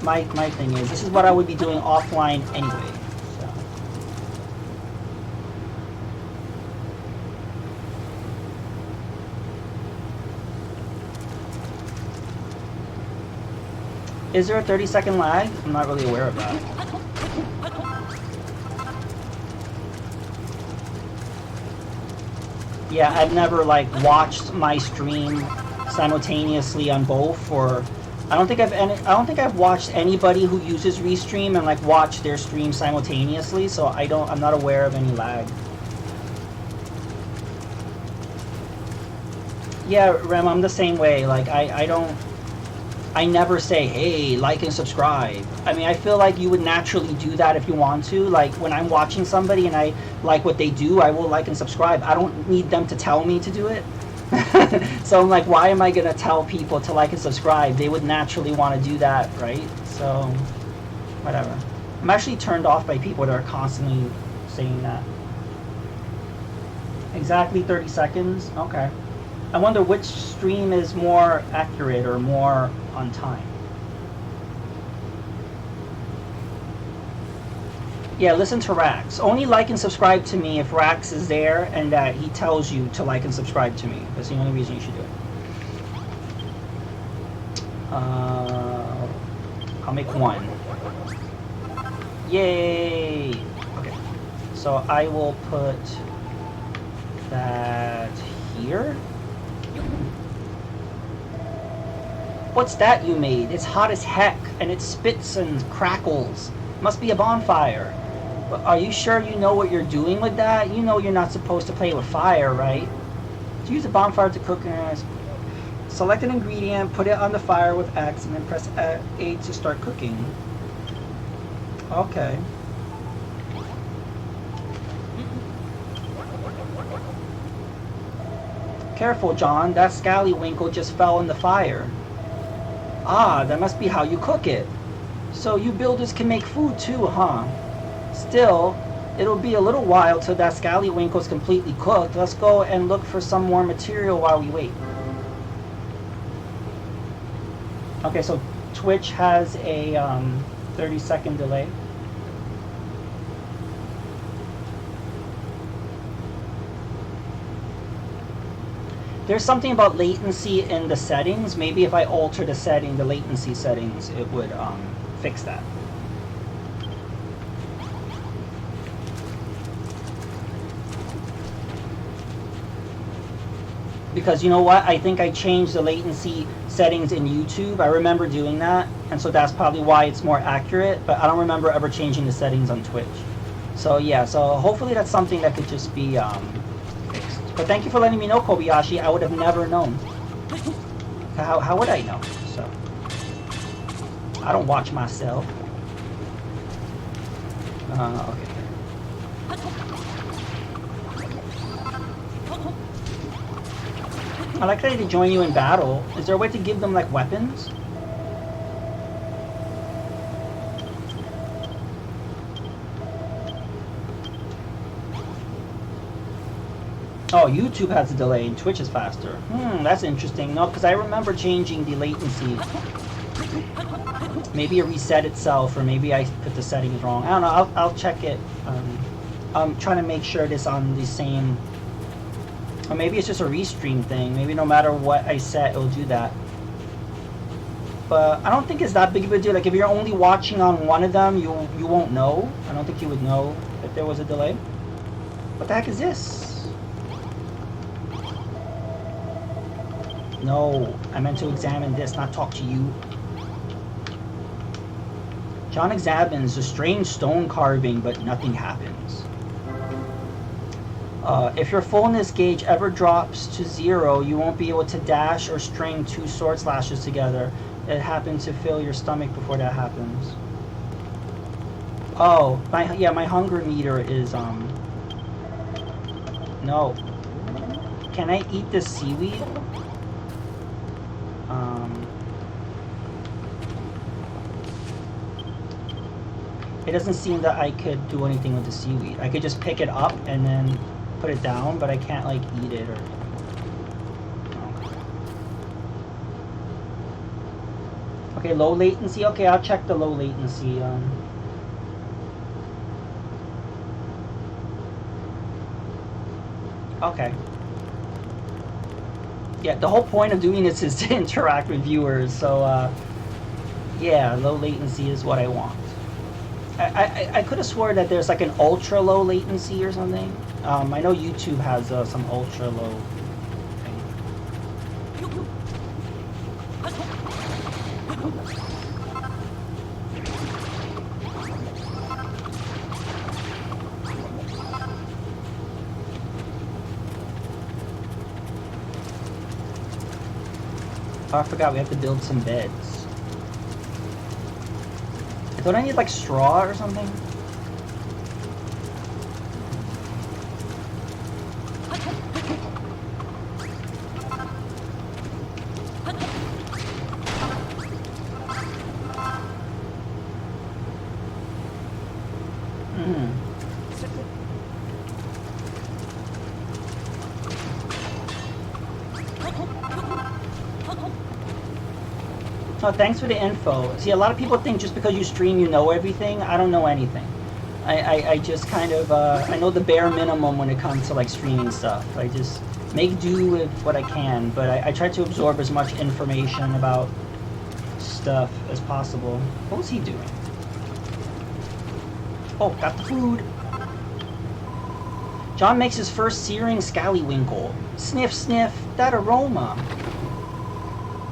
my thing is. This is what I would be doing offline anyway. Is there a 30-second lag? I'm not really aware of that. Yeah, I've never like watched my stream simultaneously on both, or I don't think I've watched anybody who uses Restream and like watch their stream simultaneously, so I'm not aware of any lag. Yeah, Rem, I'm the same way. Like I never say, hey, like and subscribe. I mean, I feel like you would naturally do that if you want to. Like, when I'm watching somebody and I like what they do, I will like and subscribe. I don't need them to tell me to do it. So I'm like, why am I going to tell people to like and subscribe? They would naturally want to do that, right? So, whatever. I'm actually turned off by people that are constantly saying that. Exactly 30 seconds? Okay. I wonder which stream is more accurate or more on time. Yeah, listen to Rax. Only like and subscribe to me if Rax is there and that he tells you to like and subscribe to me. That's the only reason you should do it. I'll make one. Yay! Okay. So I will put that here. What's that you made? It's hot as heck, and it spits and crackles. Must be a bonfire. But are you sure you know what you're doing with that? You know you're not supposed to play with fire, right? To use a bonfire to cook, select an ingredient, put it on the fire with X, and then press A to start cooking. Okay. Careful, John. That scallywinkle just fell in the fire. Ah, that must be how you cook it. So you builders can make food too, huh? Still, it'll be a little while till that scallywinkle's completely cooked. Let's go and look for some more material while we wait. Okay, so Twitch has a 30-second delay. There's something about latency in the settings. Maybe if I alter the setting, the latency settings, it would fix that. Because you know what? I think I changed the latency settings in YouTube. I remember doing that, and so that's probably why it's more accurate, but I don't remember ever changing the settings on Twitch. So yeah, so hopefully that's something that could just be fixed. But thank you for letting me know, Kobayashi. I would have never known. How would I know? So I don't watch myself. Okay. I like that they join you in battle. Is there a way to give them like weapons? Oh, YouTube has a delay and Twitch is faster. That's interesting. No, because I remember changing the latency. Maybe it reset itself, or maybe I put the settings wrong. I don't know. I'll check it. I'm trying to make sure it's on the same. Or maybe it's just a restream thing. Maybe no matter what I set, it'll do that. But I don't think it's that big of a deal. Like if you're only watching on one of them, you won't know. I don't think you would know if there was a delay. What the heck is this? No, I meant to examine this, not talk to you. John examines the strange stone carving, but nothing happens. If your fullness gauge ever drops to 0, you won't be able to dash or string 2 sword slashes together. It happens to fill your stomach before that happens. Oh, my hunger meter is, no. Can I eat this seaweed? It doesn't seem that I could do anything with the seaweed. I could just pick it up and then put it down, but I can't like eat it or... Okay, low latency. Okay, I'll check the low latency. Okay. Yeah, the whole point of doing this is to interact with viewers, so yeah, low latency is what I want. I could have sworn that there's like an ultra low latency or something. I know YouTube has some ultra low thing. Oh, I forgot we have to build some beds. Don't I need like straw or something? Oh, thanks for the info. See, a lot of people think just because you stream you know everything. I don't know anything. I just kind of, I know the bare minimum when it comes to like streaming stuff. I just make do with what I can, but I try to absorb as much information about stuff as possible. What was he doing? Oh, got the food. John makes his first searing scallywinkle. Sniff, sniff, that aroma.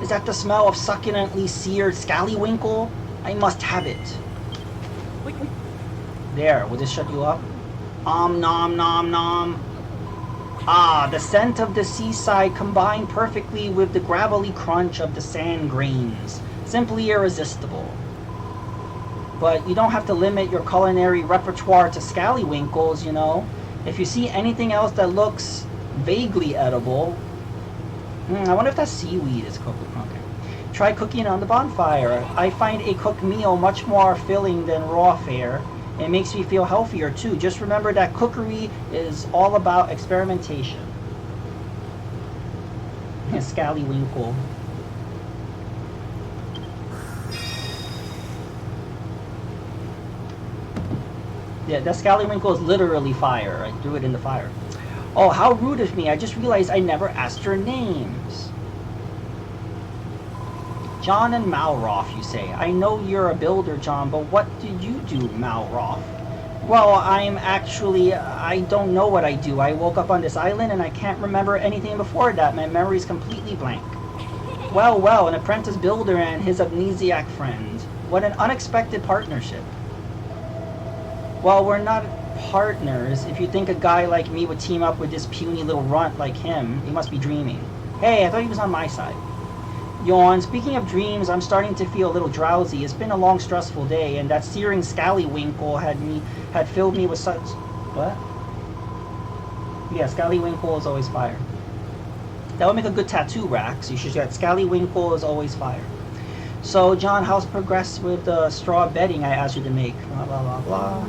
Is that the smell of succulently seared scallywinkle? I must have it. Wait. There, will this shut you up? Nom nom nom. Ah, the scent of the seaside combined perfectly with the gravelly crunch of the sand grains. Simply irresistible. But you don't have to limit your culinary repertoire to scallywinkles, you know. If you see anything else that looks vaguely edible... I wonder if that seaweed is cooked. Okay. Try cooking on the bonfire. I find a cooked meal much more filling than raw fare. It makes me feel healthier too. Just remember that cookery is all about experimentation. Scallywinkle. Yeah, that scallywinkle is literally fire. I threw it in the fire. Oh, how rude of me. I just realized I never asked your names. John and Malroth, you say. I know you're a builder, John, but what did you do, Malroth? Well, I don't know what I do. I woke up on this island and I can't remember anything before that. My memory's completely blank. Well, an apprentice builder and his amnesiac friend. What an unexpected partnership. Well, we're not partners. If you think a guy like me would team up with this puny little runt like him, you must be dreaming. Hey, I thought he was on my side. Yawn. Speaking of dreams, I'm starting to feel a little drowsy. It's been a long, stressful day, and that searing scallywinkle had filled me with such... What? Yeah, scallywinkle is always fire. That would make a good tattoo rack, so you should get scallywinkle is always fire. So, John, how's progress with the straw bedding I asked you to make? Blah, blah, blah, blah.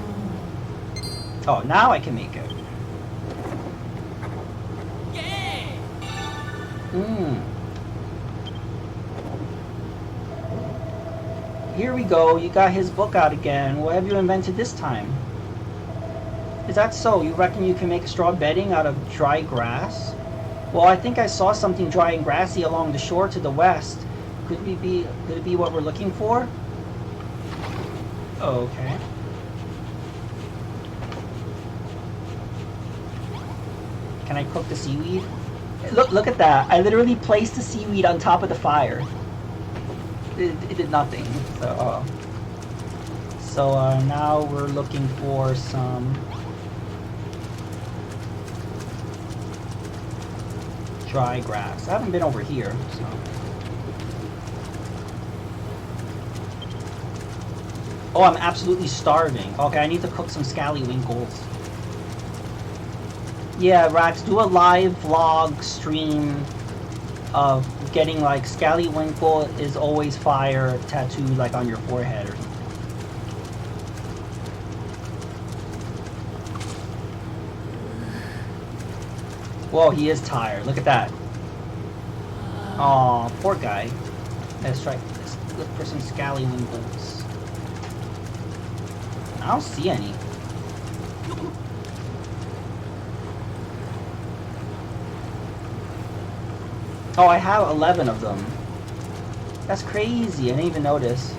Oh, now I can make it. Yeah. Here we go. You got his book out again. What have you invented this time? Is that so? You reckon you can make straw bedding out of dry grass? Well, I think I saw something dry and grassy along the shore to the west. Could it be what we're looking for? Okay. Can I cook the seaweed? Look at that. I literally placed the seaweed on top of the fire. It did nothing. So, now we're looking for some dry grass. I haven't been over here, so. Oh, I'm absolutely starving. Okay, I need to cook some scallywinkles. Yeah, Rax, do a live vlog stream of getting like scallywinkle is always fire tattooed like on your forehead or something. Whoa, he is tired. Look at that. Aw, poor guy. Let's try. Let's look for some scallywinkles. I don't see any. Oh, I have 11 of them. That's crazy. I didn't even notice.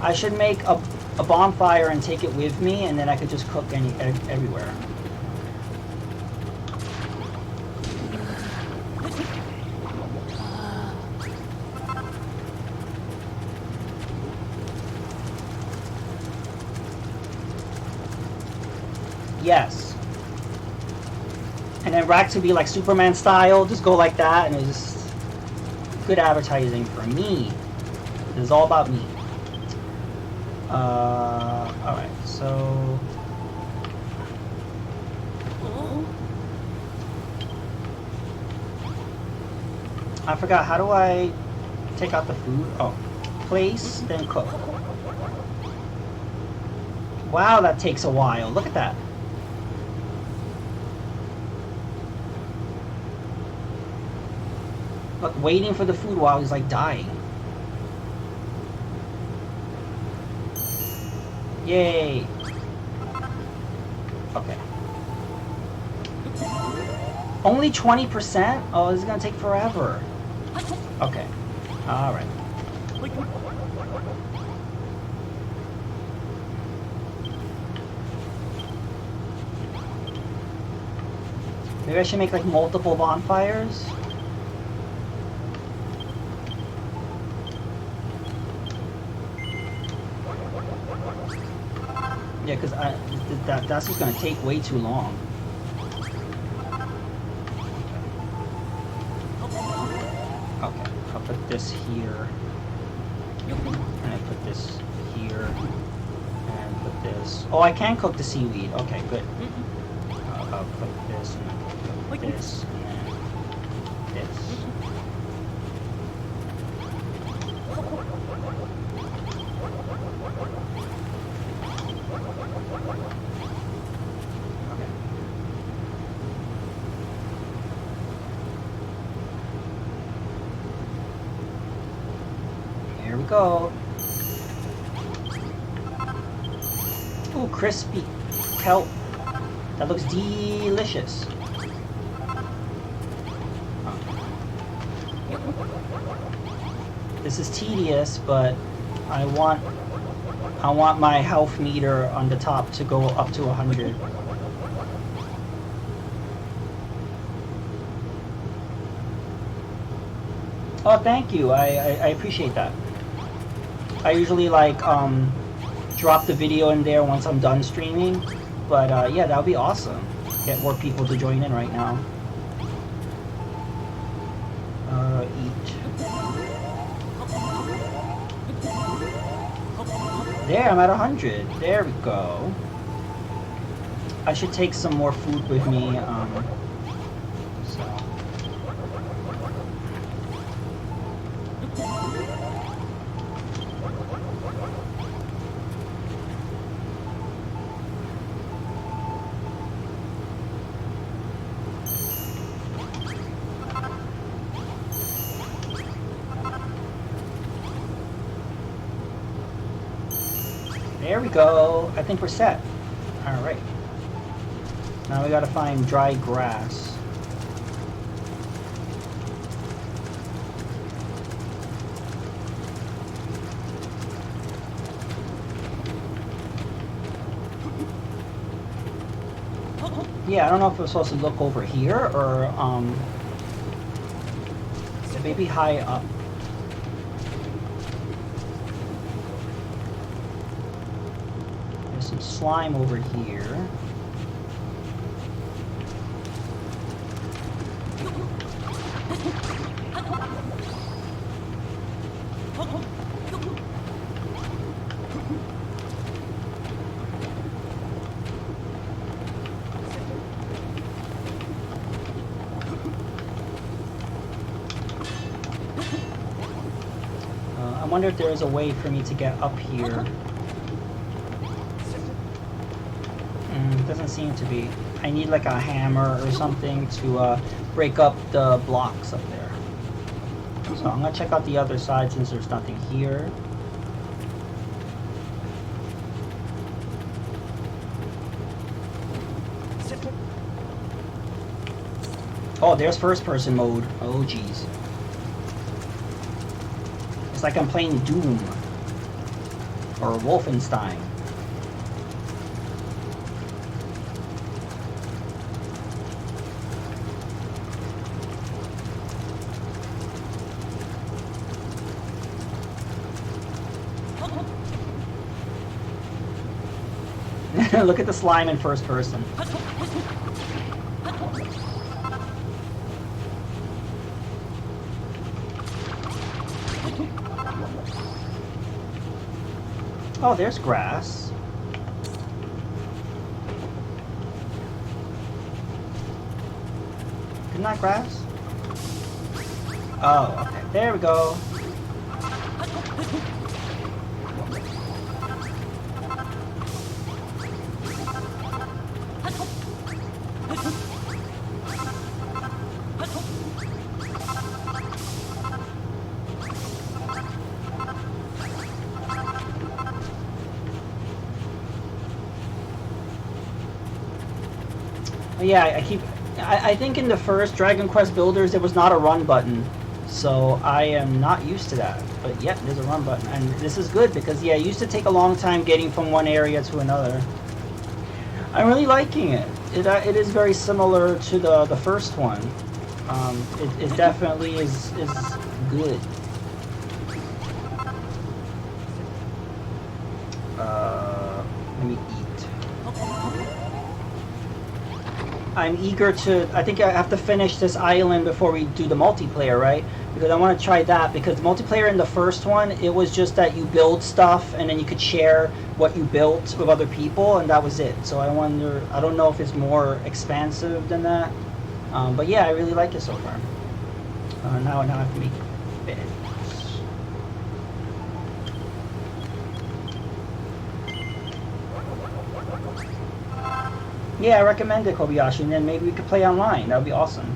I should make a bonfire and take it with me, and then I could just cook everywhere. Yes. And then Rax would be like Superman style, just go like that, and it's just good advertising for me. This is all about me. Alright, so... I forgot, how do I take out the food? Oh, place, then cook. Wow, that takes a while. Look at that. Look, waiting for the food while he's like dying. Yay. Okay. Only 20%? Oh, this is gonna take forever. Okay. Alright. Maybe I should make like multiple bonfires? Yeah, because that's just going to take way too long. Okay, I'll put this here. And I put this here. And put this. Oh, I can cook the seaweed. Okay, good. I'll put this and then put this and then this. Here we go. Ooh, crispy kelp. That looks delicious. This is tedious, but I want my health meter on the top to go up to 100. Oh, thank you. I appreciate that. I usually like drop the video in there once I'm done streaming, but yeah, that would be awesome. Get more people to join in right now. Eat. There, I'm at 100. There we go. I should take some more food with me. There we go. I think we're set. Alright. Now we gotta find dry grass. Yeah, I don't know if we're supposed to look over here or maybe high up. There's some slime over here. I wonder if there is a way for me to get up here. Doesn't seem to be. I need like a hammer or something to break up the blocks up there. So I'm gonna check out the other side since there's nothing here. Oh, there's first person mode. Oh geez. It's like I'm playing Doom or Wolfenstein. Look at the slime in first person. Oh, there's grass. Isn't that grass? Oh, okay. There we go. Yeah, I think in the first Dragon Quest Builders there was not a run button, so I am not used to that. But yeah, there's a run button, and this is good because yeah, it used to take a long time getting from one area to another. I'm really liking it. It is very similar to the first one. It definitely is good. Let me eat. I'm eager to. I think I have to finish this island before we do the multiplayer, right? Because I want to try that. Because multiplayer in the first one, it was just that you build stuff and then you could share what you built with other people, and that was it. So I wonder. I don't know if it's more expansive than that. But yeah, I really like it so far. Now I have to make beds. Yeah, I recommend it, Kobayashi, and then maybe we could play online. That would be awesome.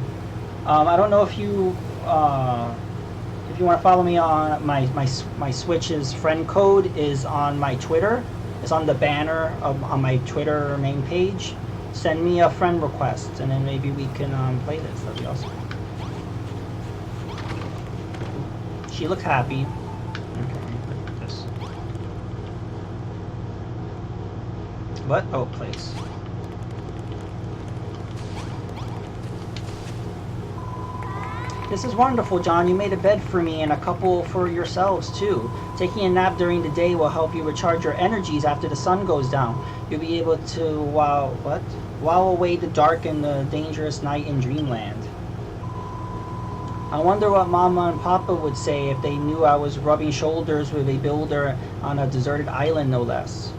I don't know if you want to follow me on my Switch's friend code is on my Twitter. It's on the banner on my Twitter main page. Send me a friend request, and then maybe we can play this. That'd be awesome. She looks happy. Okay, look at this. What? Oh, place. This is wonderful, John. You made a bed for me and a couple for yourselves, too. Taking a nap during the day will help you recharge your energies after the sun goes down. You'll be able to while away the dark and the dangerous night in Dreamland. I wonder what Mama and Papa would say if they knew I was rubbing shoulders with a builder on a deserted island, no less.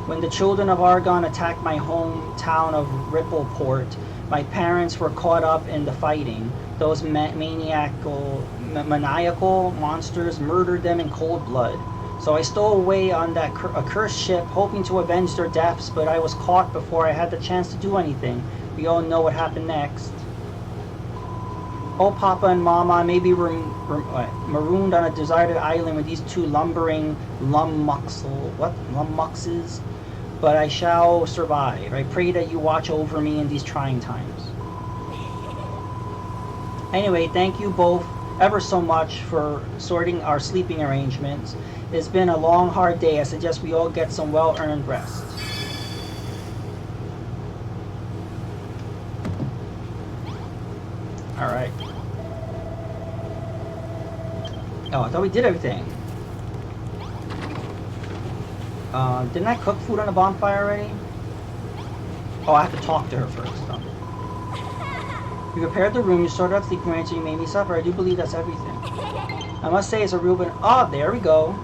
When the children of Argon attacked my hometown of Rippleport, my parents were caught up in the fighting. Those maniacal monsters murdered them in cold blood. So I stole away on that accursed ship, hoping to avenge their deaths, but I was caught before I had the chance to do anything. We all know what happened next. Oh, Papa and Mama may be marooned on a deserted island with these two lumbering lummoxes, but I shall survive. I pray that you watch over me in these trying times. Anyway, thank you both ever so much for sorting our sleeping arrangements. It's been a long, hard day. I suggest we all get some well-earned rest. Alright. Oh, I thought we did everything. Didn't I cook food on the bonfire already? Oh, I have to talk to her first. Oh. You prepared the room, you sorted out the sleeping range, and you made me supper. I do believe that's everything. I must say it's a real... Oh, there we go.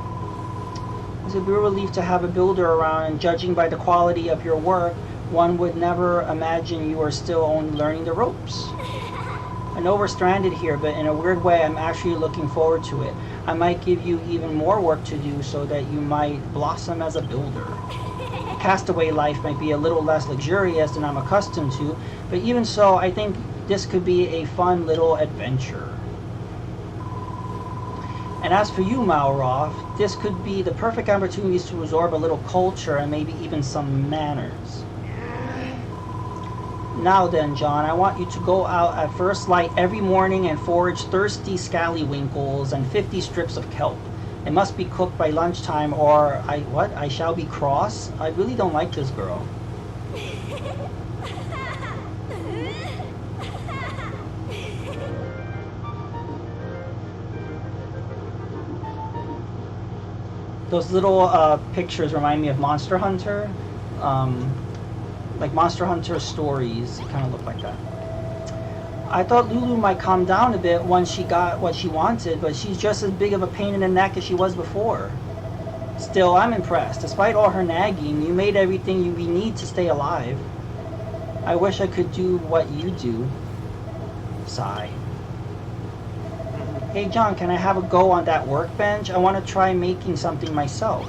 It's a real relief to have a builder around, and judging by the quality of your work, one would never imagine you are still only learning the ropes. I know we're stranded here, but in a weird way, I'm actually looking forward to it. I might give you even more work to do so that you might blossom as a builder. Castaway life might be a little less luxurious than I'm accustomed to, but even so, I think this could be a fun little adventure. And as for you, Malroth, this could be the perfect opportunity to absorb a little culture and maybe even some manners. Now then, John, I want you to go out at first light every morning and forage thirsty scallywinkles and 50 strips of kelp. It must be cooked by lunchtime or I shall be cross? I really don't like this girl. Those little pictures remind me of Monster Hunter. Like Monster Hunter stories, it kind of looked like that. I thought Lulu might calm down a bit once she got what she wanted, but she's just as big of a pain in the neck as she was before. Still, I'm impressed. Despite all her nagging, you made everything we need to stay alive. I wish I could do what you do. Sigh. Hey John, can I have a go on that workbench? I want to try making something myself.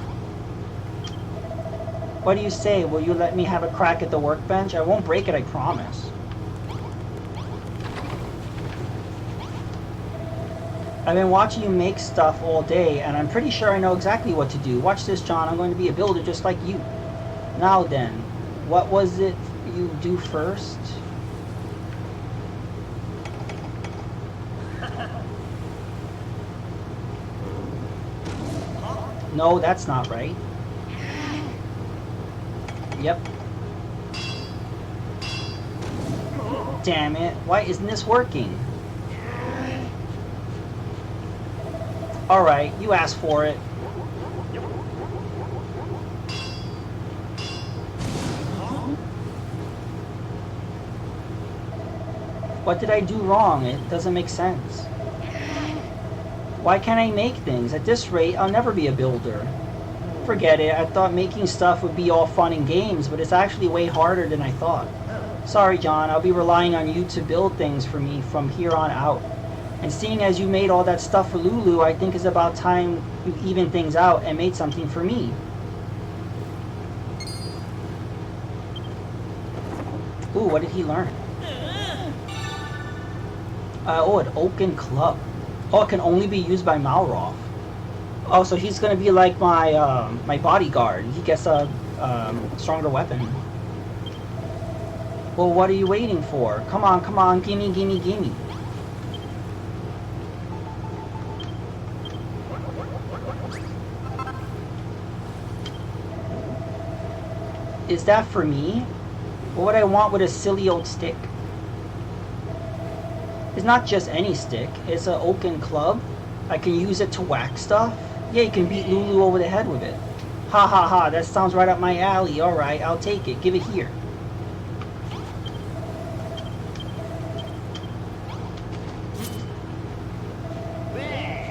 What do you say? Will you let me have a crack at the workbench? I won't break it, I promise. I've been watching you make stuff all day, and I'm pretty sure I know exactly what to do. Watch this, John. I'm going to be a builder just like you. Now then, what was it you do first? No, that's not right. Yep. Damn it. Why isn't this working? Alright, you asked for it. What did I do wrong? It doesn't make sense. Why can't I make things? At this rate, I'll never be a builder. Forget it. I thought making stuff would be all fun and games, but it's actually way harder than I thought. Sorry, John. I'll be relying on you to build things for me from here on out. And seeing as you made all that stuff for Lulu, I think it's about time you even things out and made something for me. Ooh, what did he learn? Oh, an oaken club. Oh, it can only be used by Malroth. Oh, so he's gonna be like my my bodyguard. He gets a stronger weapon. Well, what are you waiting for? Come on, gimme, gimme, gimme. Is that for me? What would I want with a silly old stick? It's not just any stick. It's an oaken club. I can use it to whack stuff. Yeah, you can beat Lulu over the head with it. Ha ha ha, that sounds right up my alley. Alright, I'll take it. Give it here.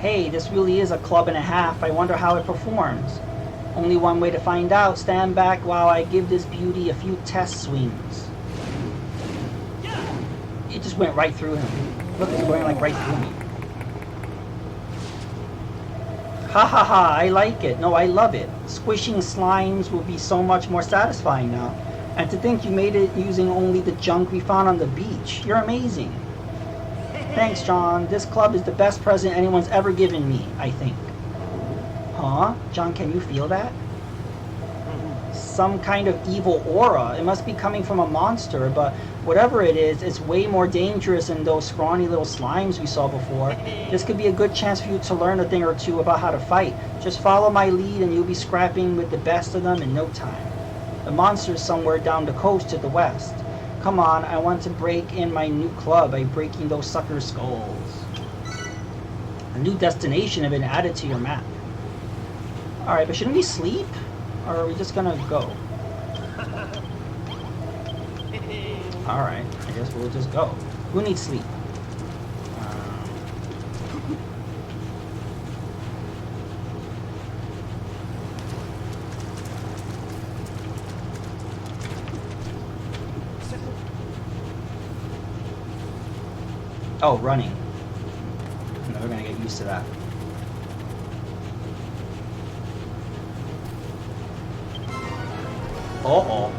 Hey, this really is a club and a half. I wonder how it performs. Only one way to find out. Stand back while I give this beauty a few test swings. It just went right through him. Look, it's going like right through me. Ha ha ha, I like it. No, I love it. Squishing slimes will be so much more satisfying now. And to think you made it using only the junk we found on the beach. You're amazing. Thanks, John. This club is the best present anyone's ever given me, I think. Huh? John, can you feel that? Some kind of evil aura. It must be coming from a monster, but whatever it is, it's way more dangerous than those scrawny little slimes we saw before. This could be a good chance for you to learn a thing or two about how to fight. Just follow my lead and you'll be scrapping with the best of them in no time. The monster's somewhere down the coast to the west. Come on, I want to break in my new club by breaking those sucker skulls. A new destination has been added to your map. Alright, but shouldn't we sleep? Or are we just gonna go? Alright, I guess we'll just go. Who needs sleep? Oh, running. No, we're gonna get used to that. Uh-oh.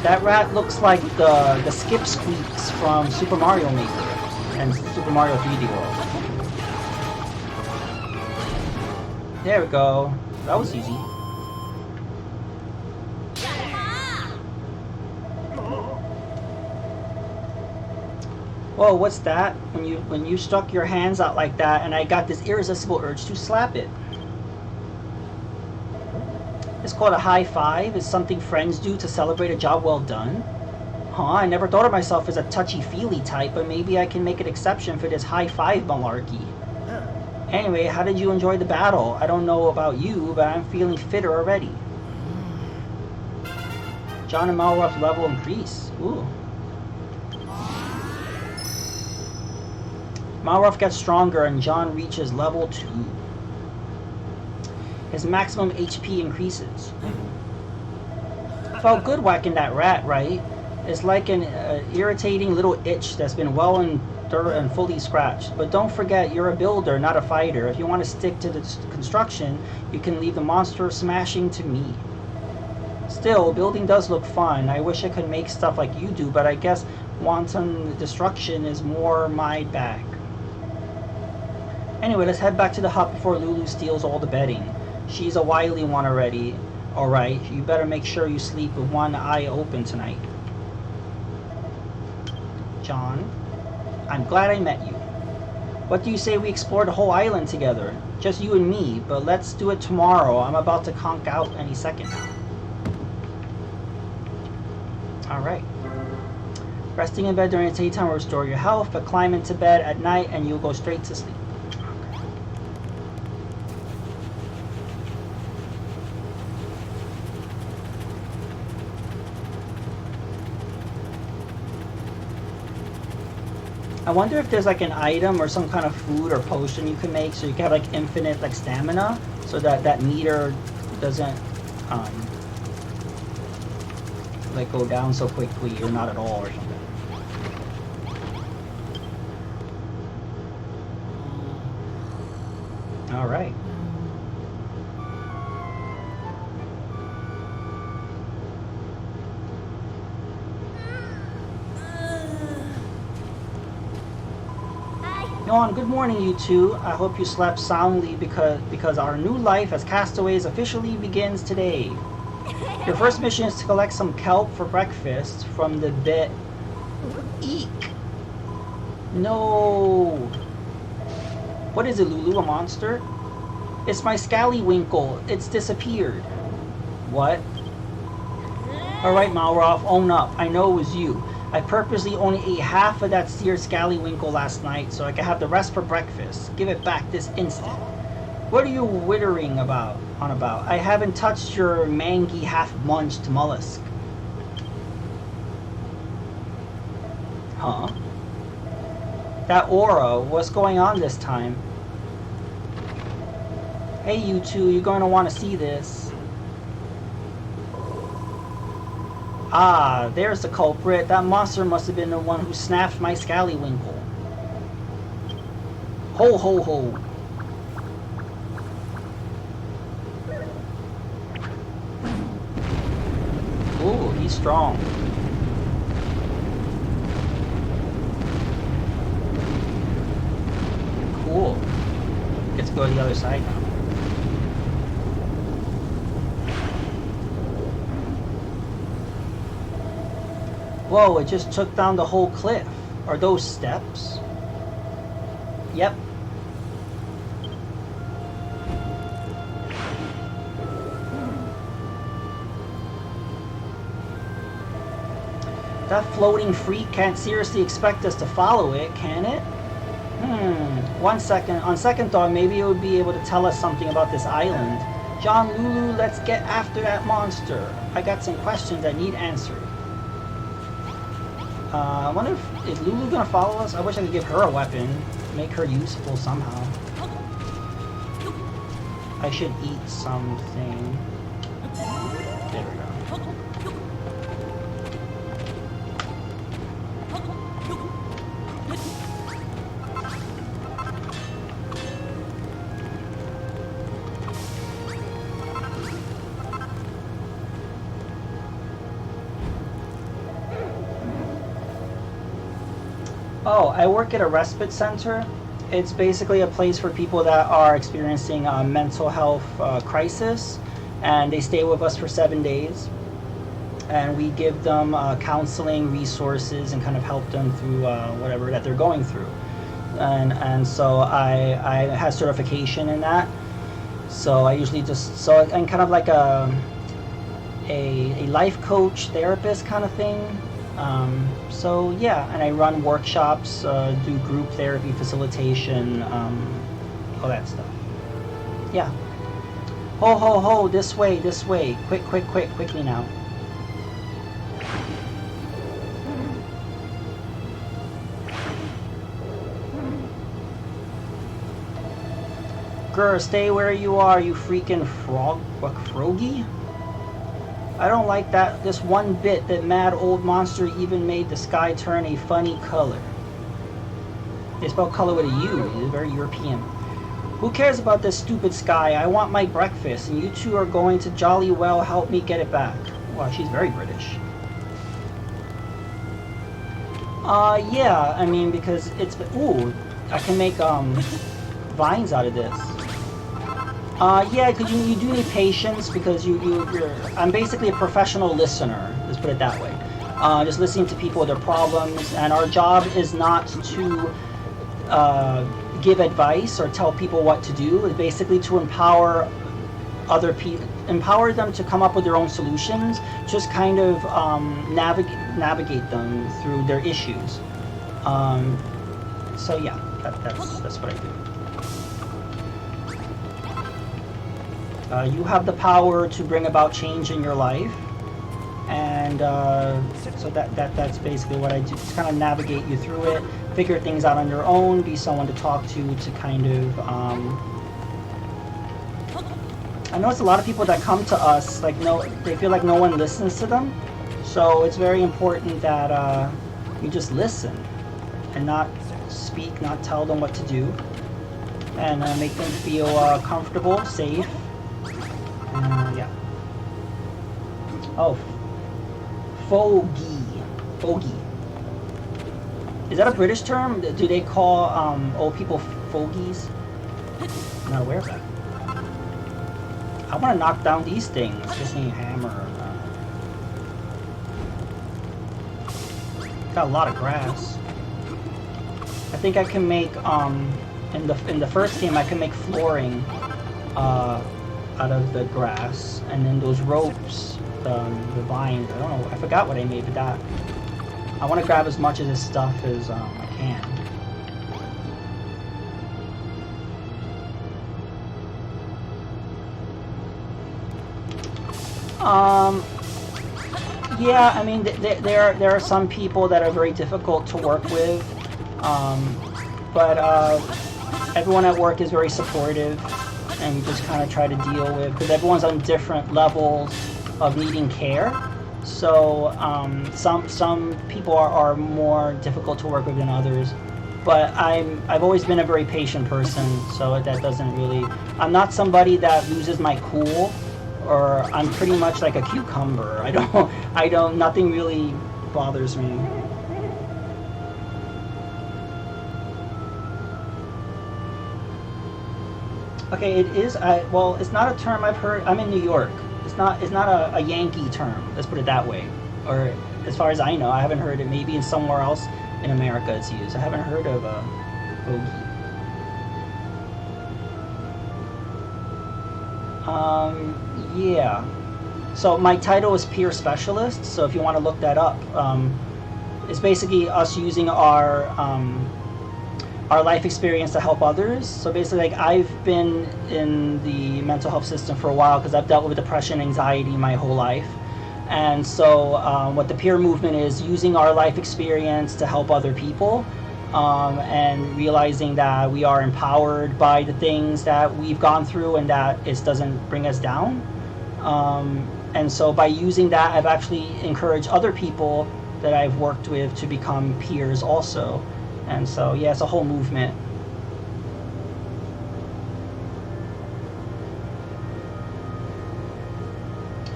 That rat looks like the skip squeaks from Super Mario Maker and Super Mario 3D World. There we go. That was easy. Whoa, what's that? When you stuck your hands out like that, and I got this irresistible urge to slap it. It's called a high five. It's something friends do to celebrate a job well done. Huh, I never thought of myself as a touchy-feely type, but maybe I can make an exception for this high five malarkey. Anyway, how did you enjoy the battle? I don't know about you, but I'm feeling fitter already. John and Malroth's level increase. Ooh. Malroth gets stronger and John reaches level 2. His maximum HP increases. Felt good whacking that rat, right? It's like an irritating little itch that's been well and fully scratched. But don't forget, you're a builder, not a fighter. If you want to stick to the construction, you can leave the monster smashing to me. Still, building does look fun. I wish I could make stuff like you do, but I guess wanton destruction is more my bag. Anyway, let's head back to the hut before Lulu steals all the bedding. She's a wily one already. Alright, you better make sure you sleep with one eye open tonight. John, I'm glad I met you. What do you say we explore the whole island together? Just you and me, but let's do it tomorrow. I'm about to conk out any second now. Alright. Resting in bed during the daytime will restore your health, but climb into bed at night and you'll go straight to sleep. I wonder if there's like an item or some kind of food or potion you can make so you can have like infinite like stamina, so that that meter doesn't like go down so quickly or not at all or something. All right. Yawn, good morning, you two. I hope you slept soundly because our new life as castaways officially begins today. Your first mission is to collect some kelp for breakfast from the bit. Eek! No! What is it, Lulu? A monster? It's my scallywinkle. It's disappeared. What? Alright, Malroth, own up. I know it was you. I purposely only ate half of that seared scallywinkle last night so I could have the rest for breakfast. Give it back this instant. What are you wittering on about? I haven't touched your mangy half-munched mollusk. Huh? That aura, what's going on this time? Hey you two, you're going to want to see this. Ah, there's the culprit. That monster must have been the one who snapped my scallywinkle. Ho ho ho. Ooh, he's strong. Cool. Get to go to the other side now. Whoa, it just took down the whole cliff. Are those steps? Yep. That floating freak can't seriously expect us to follow it, can it? 1 second. On second thought, maybe it would be able to tell us something about this island. John, Lulu, let's get after that monster. I got some questions that need answered. I wonder if Lulu gonna follow us? I wish I could give her a weapon. Make her useful somehow. I should eat something. There we go. Oh, I work at a respite center. It's basically a place for people that are experiencing a mental health crisis, and they stay with us for 7 days. And we give them counseling, resources, and kind of help them through whatever that they're going through. And so I have certification in that. So I usually just, I'm kind of like a life coach, therapist kind of thing. So yeah, and I run workshops, do group therapy facilitation, all that stuff. Yeah. Ho ho ho, this way, quickly now. Grr, stay where you are, you freaking froggy. I don't like this one bit that mad old monster even made the sky turn a funny color. They spell color with a U. It's very European. Who cares about this stupid sky? I want my breakfast, and you two are going to jolly well help me get it back. Wow, she's very British. Yeah, I mean, because it's... Ooh, I can make, vines out of this. Yeah, because you do need patience, because I'm basically a professional listener, let's put it that way. Just listening to people, their problems, and our job is not to give advice or tell people what to do. It's basically to empower other people, empower them to come up with their own solutions, just kind of navigate them through their issues. So yeah, that's what I do. You have the power to bring about change in your life, and so that's basically what I do. Just kind of navigate you through it, figure things out on your own, be someone to talk to kind of. I notice a lot of people that come to us, like, they feel like no one listens to them, so it's very important that you just listen and not speak, not tell them what to do, and make them feel comfortable, safe. Yeah. Oh, fogey. Is that a British term? Do they call old people fogies? I'm not aware of that. I want to knock down these things. Just need a hammer. Got a lot of grass. I think I can make in the first game I can make flooring out of the grass, and then those ropes, the vines. I don't know. I forgot what I made with that. I want to grab as much of this stuff as I can. Yeah, I mean, there are some people that are very difficult to work with, but everyone at work is very supportive, and just kind of try to deal with, because everyone's on different levels of needing care. So some people are more difficult to work with than others. But I've always been a very patient person, so that doesn't really. I'm not somebody that loses my cool, or I'm pretty much like a cucumber. Nothing really bothers me. Okay, it is. Well, it's not a term I've heard. I'm in New York. It's not a Yankee term. Let's put it that way. Or as far as I know, I haven't heard it. Maybe in somewhere else in America it's used. I haven't heard of bogey. Yeah. So my title is peer specialist. So if you want to look that up, It's basically us using our life experience to help others. So basically, like, I've been in the mental health system for a while because I've dealt with depression, anxiety my whole life. And so what the peer movement is using our life experience to help other people, and realizing that we are empowered by the things that we've gone through and that it doesn't bring us down. And so by using that, I've actually encouraged other people that I've worked with to become peers also. And so, yeah, it's a whole movement.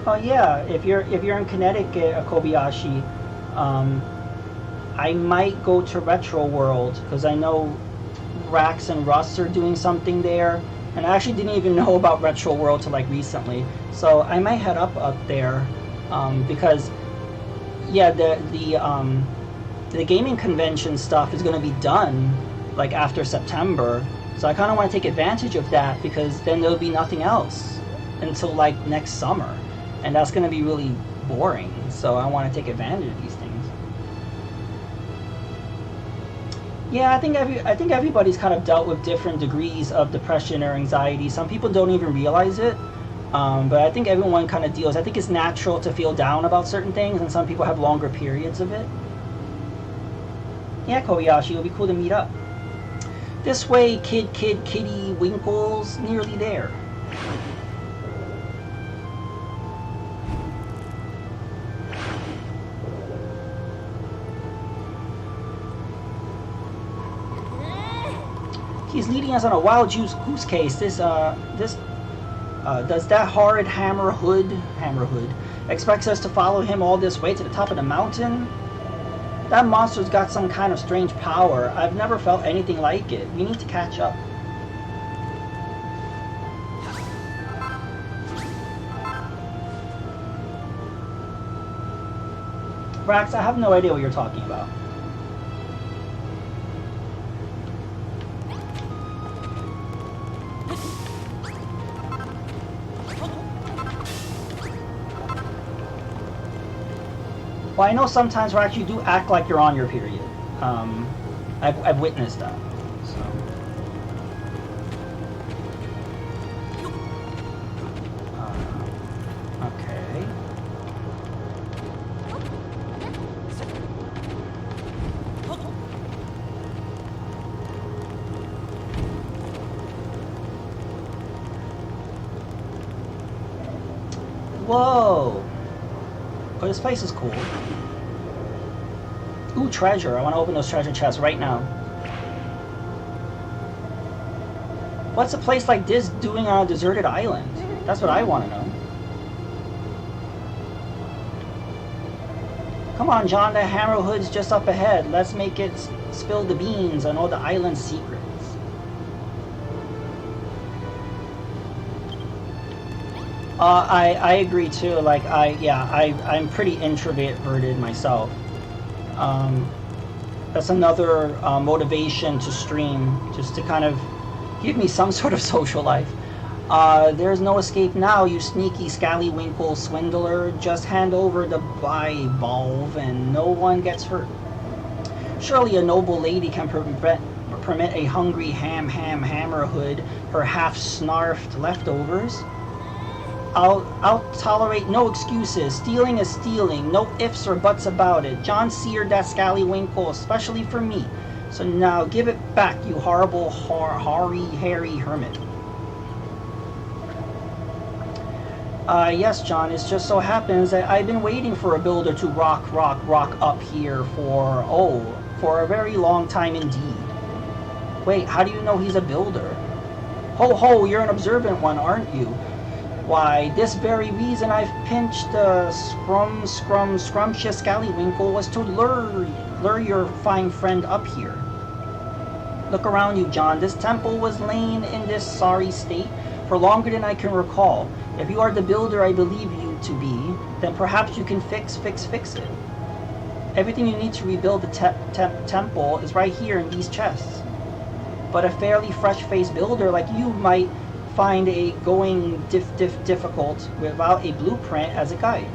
Oh yeah, if you're in Connecticut, Kobayashi, I might go to Retro World because I know Rax and Russ are doing something there, and I actually didn't even know about Retro World till like recently. So I might head up there, because yeah, the gaming convention stuff is going to be done like after September. So I kind of want to take advantage of that because then there'll be nothing else until like next summer, and that's going to be really boring. So I want to take advantage of these things. Yeah, I think everybody's kind of dealt with different degrees of depression or anxiety. Some people don't even realize it, but I think everyone kind of deals. I think it's natural to feel down about certain things, and some people have longer periods of it. Yeah, Kobayashi, it'll be cool to meet up. This way, kitty, Winkle's nearly there. He's leading us on a wild goose case. Does that horrid Hammer Hood expects us to follow him all this way to the top of the mountain? That monster's got some kind of strange power. I've never felt anything like it. We need to catch up. Rax, I have no idea what you're talking about. Well, I know sometimes Rax, you do act like you're on your period. I've witnessed that. So. Okay. Whoa! Oh, this place is cool. Ooh, treasure. I want to open those treasure chests right now. What's a place like this doing on a deserted island? That's what I want to know. Come on, John, the Hammer Hood's just up ahead. Let's make it spill the beans on all the island's secrets. I agree too. Like I'm pretty introverted myself. That's another motivation to stream, just to kind of give me some sort of social life. There's no escape now, you sneaky scallywinkle swindler. Just hand over the bivalve and no one gets hurt. Surely a noble lady can permit a hungry hammerhood her half-snarfed leftovers. I'll tolerate no excuses. Stealing is stealing. No ifs or buts about it. John seared that scallywinkle especially for me. So now give it back, you horrible, hairy hermit. Yes, John, it just so happens that I've been waiting for a builder to rock up here for a very long time indeed. Wait, how do you know he's a builder? Ho, you're an observant one, aren't you? Why, this very reason I've pinched the scrumptious scallywinkle was to lure your fine friend up here. Look around you, John. This temple was laying in this sorry state for longer than I can recall. If you are the builder I believe you to be, then perhaps you can fix it. Everything you need to rebuild the temple is right here in these chests. But a fairly fresh-faced builder like you might find a going difficult without a blueprint as a guide.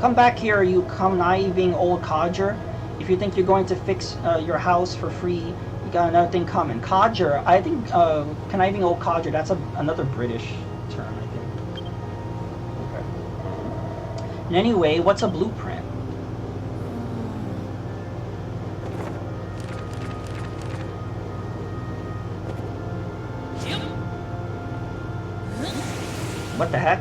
Come back here, you conniving old codger. If you think you're going to fix your house for free, you got another thing coming. Codger, I think conniving old codger, that's another British term, I think. Okay. And anyway, what's a blueprint? What the heck?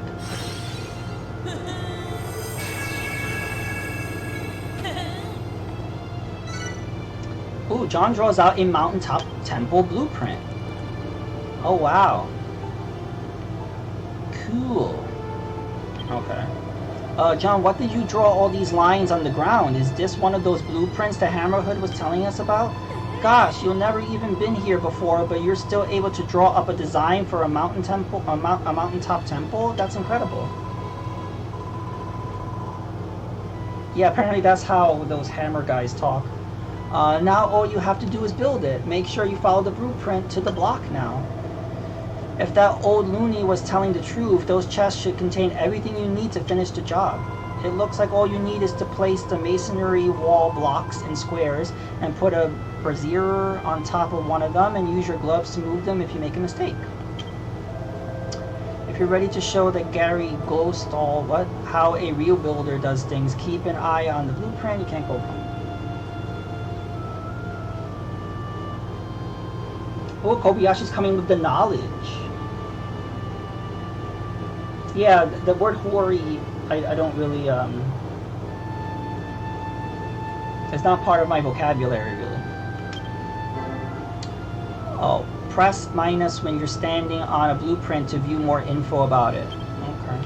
Ooh, John draws out a mountaintop temple blueprint. Oh, wow. Cool. Okay. John, what did you draw all these lines on the ground? Is this one of those blueprints the Hammerhood was telling us about? Gosh, you've never even been here before, but you're still able to draw up a design for a mountain temple, a mountaintop temple? That's incredible. Yeah, apparently that's how those hammer guys talk. Now all you have to do is build it. Make sure you follow the blueprint to the block now. If that old loony was telling the truth, those chests should contain everything you need to finish the job. It looks like all you need is to place the masonry wall blocks in squares and put a brazier on top of one of them and use your gloves to move them if you make a mistake. If you're ready to show the Gary Glowstall how a real builder does things, keep an eye on the blueprint. You can't go wrong. Oh, Kobayashi's coming with the knowledge. Yeah, the word hori, I don't really, it's not part of my vocabulary, really. Oh, press minus when you're standing on a blueprint to view more info about it. Okay.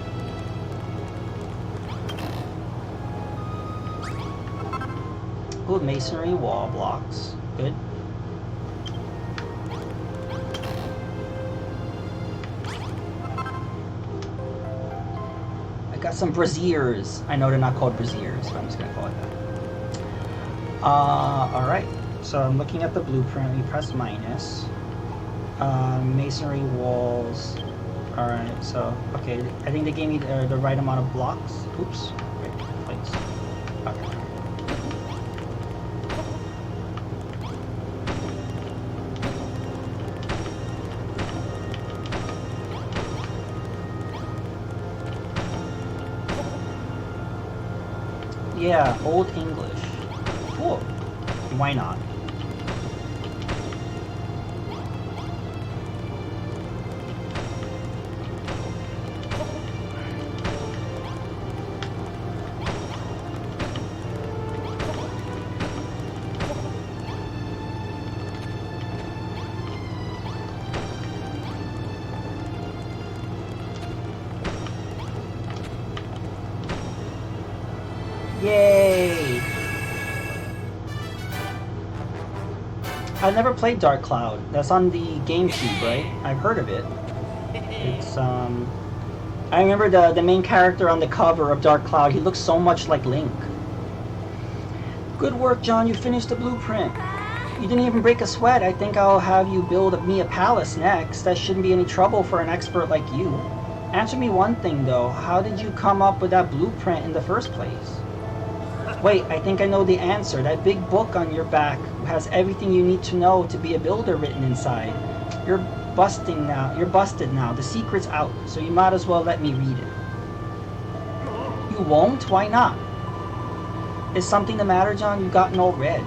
Ooh, masonry wall blocks. Good. I got some braziers. I know they're not called braziers, but I'm just gonna call it that. Alright. So I'm looking at the blueprint. We press minus. Masonry walls. Alright, so, okay. I think they gave me the right amount of blocks. Oops. Wait, plates. Okay. Yeah, Old English. Cool. Why not? Yay! I've never played Dark Cloud. That's on the GameCube, right? I've heard of it. It's, I remember the main character on the cover of Dark Cloud. He looks so much like Link. Good work, John. You finished the blueprint. You didn't even break a sweat. I think I'll have you build me a palace next. That shouldn't be any trouble for an expert like you. Answer me one thing, though. How did you come up with that blueprint in the first place? Wait, I think I know the answer. That big book on your back has everything you need to know to be a builder written inside. You're busted now. The secret's out, so you might as well let me read it. You won't? Why not? Is something the matter, John? You've gotten all red.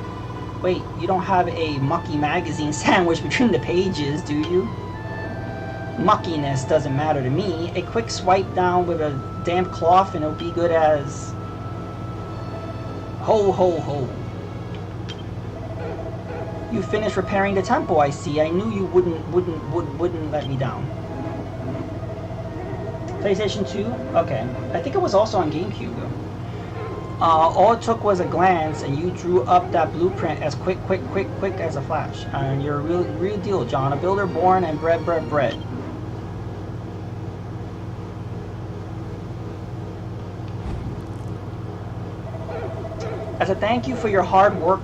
Wait, you don't have a mucky magazine sandwiched between the pages, do you? Muckiness doesn't matter to me. A quick swipe down with a damp cloth and it'll be good as... Ho, ho, ho. You finished repairing the temple, I see. I knew you wouldn't let me down. PlayStation 2? Okay. I think it was also on GameCube, though. All it took was a glance, and you drew up that blueprint as quick as a flash. And you're a real deal, John. A builder born and bred. As a thank you for your hard work,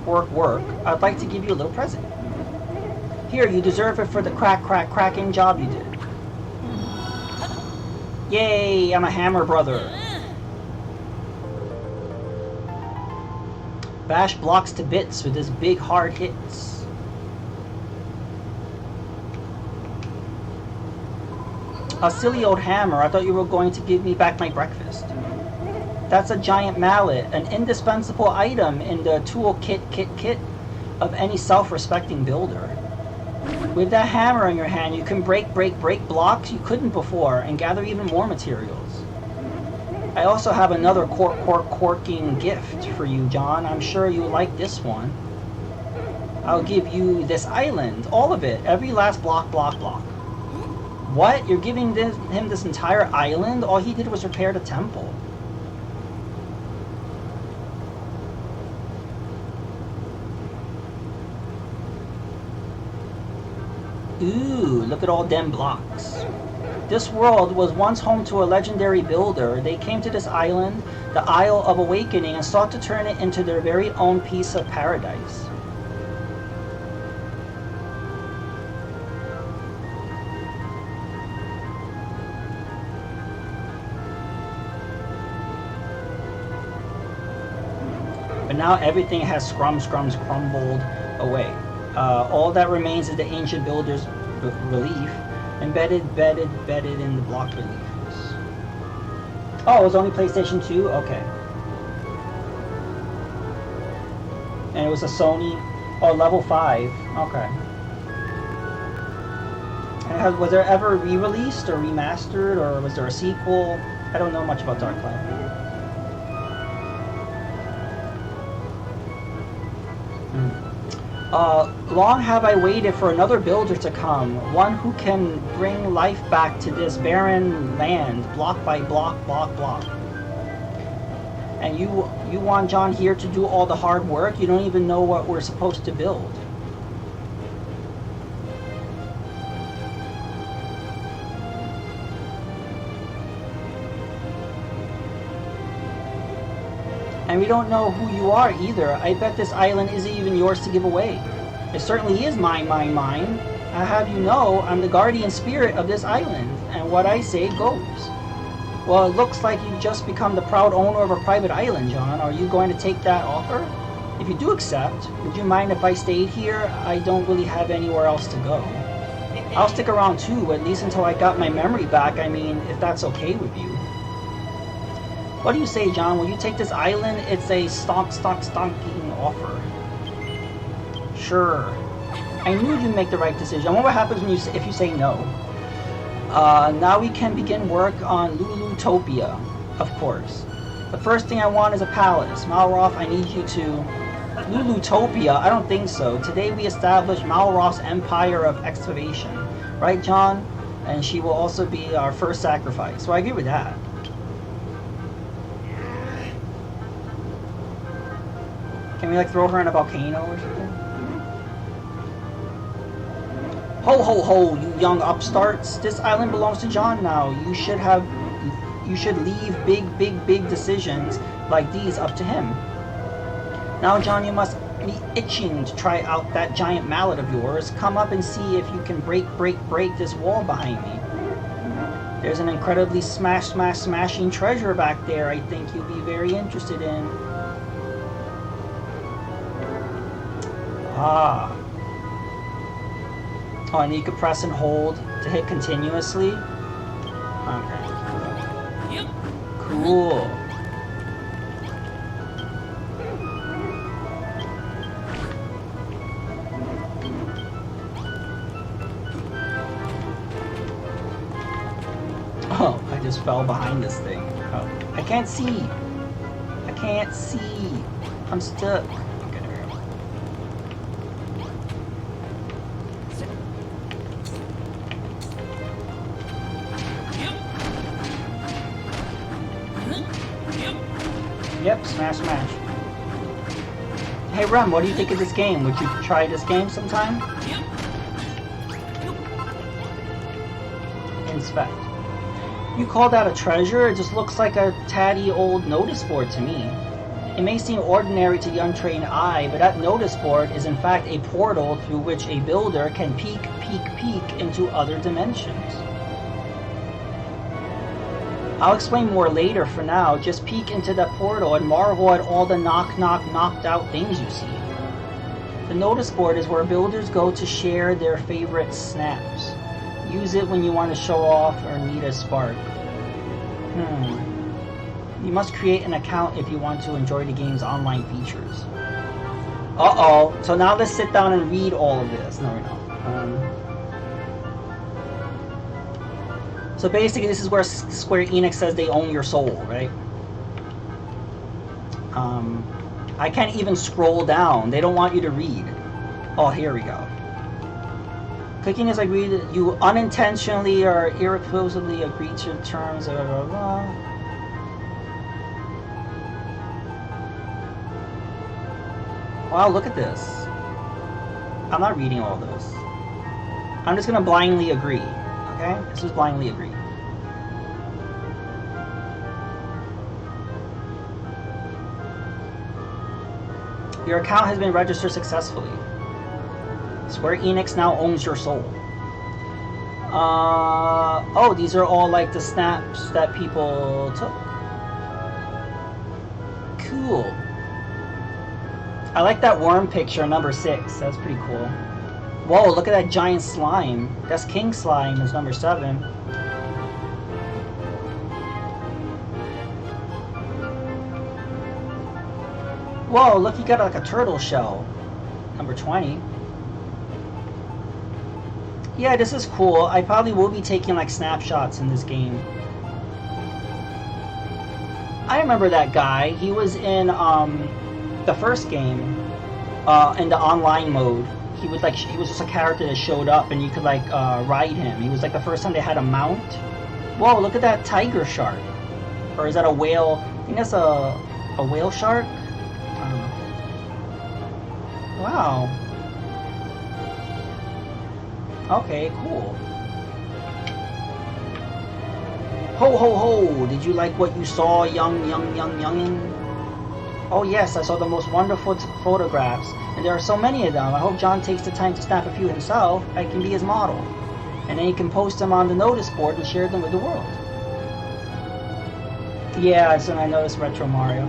I'd like to give you a little present. Here, you deserve it for the cracking job you did. Yay, I'm a hammer brother. Bash blocks to bits with his big hard hits. A silly old hammer. I thought you were going to give me back my breakfast. That's a giant mallet, an indispensable item in the toolkit of any self-respecting builder. With that hammer in your hand, you can break blocks you couldn't before and gather even more materials. I also have another corking gift for you, John. I'm sure you'll like this one. I'll give you this island, all of it, every last block. What? You're giving him this entire island? All he did was repair the temple. Ooh, look at all them blocks. This world was once home to a legendary builder. They came to this island, the Isle of Awakening, and sought to turn it into their very own piece of paradise. But now everything has crumbled away. All that remains is the ancient builder's relief, embedded in the block reliefs. Oh, it was only PlayStation 2? Okay. And it was a Sony, level 5. Okay. And was there ever re-released or remastered, or was there a sequel? I don't know much about Dark Cloud. Long have I waited for another builder to come, one who can bring life back to this barren land, block by block. And you want John here to do all the hard work? You don't even know what we're supposed to build. And we don't know who you are either. I bet this island isn't even yours to give away. It certainly is mine. I have you know, I'm the guardian spirit of this island, and what I say goes. Well, it looks like you've just become the proud owner of a private island, John. Are you going to take that offer? If you do accept, would you mind if I stayed here? I don't really have anywhere else to go. I'll stick around too, at least until I got my memory back. I mean, if that's okay with you. What do you say, John? Will you take this island? It's a stonking offer. Sure. I knew you'd make the right decision. I wonder what happens when if you say no. Now we can begin work on Lulutopia, of course. The first thing I want is a palace. Malroth, I need you to... Lulutopia? I don't think so. Today we establish Malroth's empire of excavation. Right, John? And she will also be our first sacrifice. So I agree with that. Can we, like, throw her in a volcano or something? Ho ho ho, you young upstarts. This island belongs to John now. You should leave big decisions like these up to him. Now, John, you must be itching to try out that giant mallet of yours. Come up and see if you can break this wall behind me. There's an incredibly smashing treasure back there I think you'll be very interested in. Ah. Oh, and you can press and hold to hit continuously. Okay. Cool. Oh, I just fell behind this thing. Oh, I can't see. I can't see. I'm stuck. Okay, there we go. Yep, smash. Hey Rem, what do you think of this game? Would you try this game sometime? Inspect. You call that a treasure? It just looks like a tatty old notice board to me. It may seem ordinary to the untrained eye, but that notice board is in fact a portal through which a builder can peek into other dimensions. I'll explain more later. For now, just peek into that portal and marvel at all the knocked out things you see. The notice board is where builders go to share their favorite snaps. Use it when you want to show off or need a spark. You must create an account if you want to enjoy the game's online features. Uh-oh. So now let's sit down and read all of this. No, we're not. So basically this is where Square Enix says they own your soul, right? I can't even scroll down. They don't want you to read. Oh, here we go. Clicking is like read. You unintentionally or irreversibly agree to terms. Blah, blah, blah. Wow, look at this. I'm not reading all this. I'm just gonna blindly agree. Okay? Let's just blindly agree. Your account has been registered successfully. Square Enix now owns your soul. Oh, these are all like the snaps that people took. Cool. I like that worm picture, number 6. That's pretty cool. Whoa, look at that giant slime. That's King Slime, is number 7. Whoa, look, you got like a turtle shell. Number 20. Yeah, this is cool. I probably will be taking like snapshots in this game. I remember that guy. He was in the first game, in the online mode. He was just a character that showed up, and you could like ride him. He was like the first time they had a mount. Whoa, look at that tiger shark, or is that a whale? I think that's a whale shark. I don't know. Wow. Okay, cool. Ho ho ho! Did you like what you saw, youngin? Oh yes, I saw the most wonderful photographs, and there are so many of them. I hope John takes the time to snap a few himself. I can be his model, and then he can post them on the notice board and share them with the world. Yeah, so I noticed Retro Mario.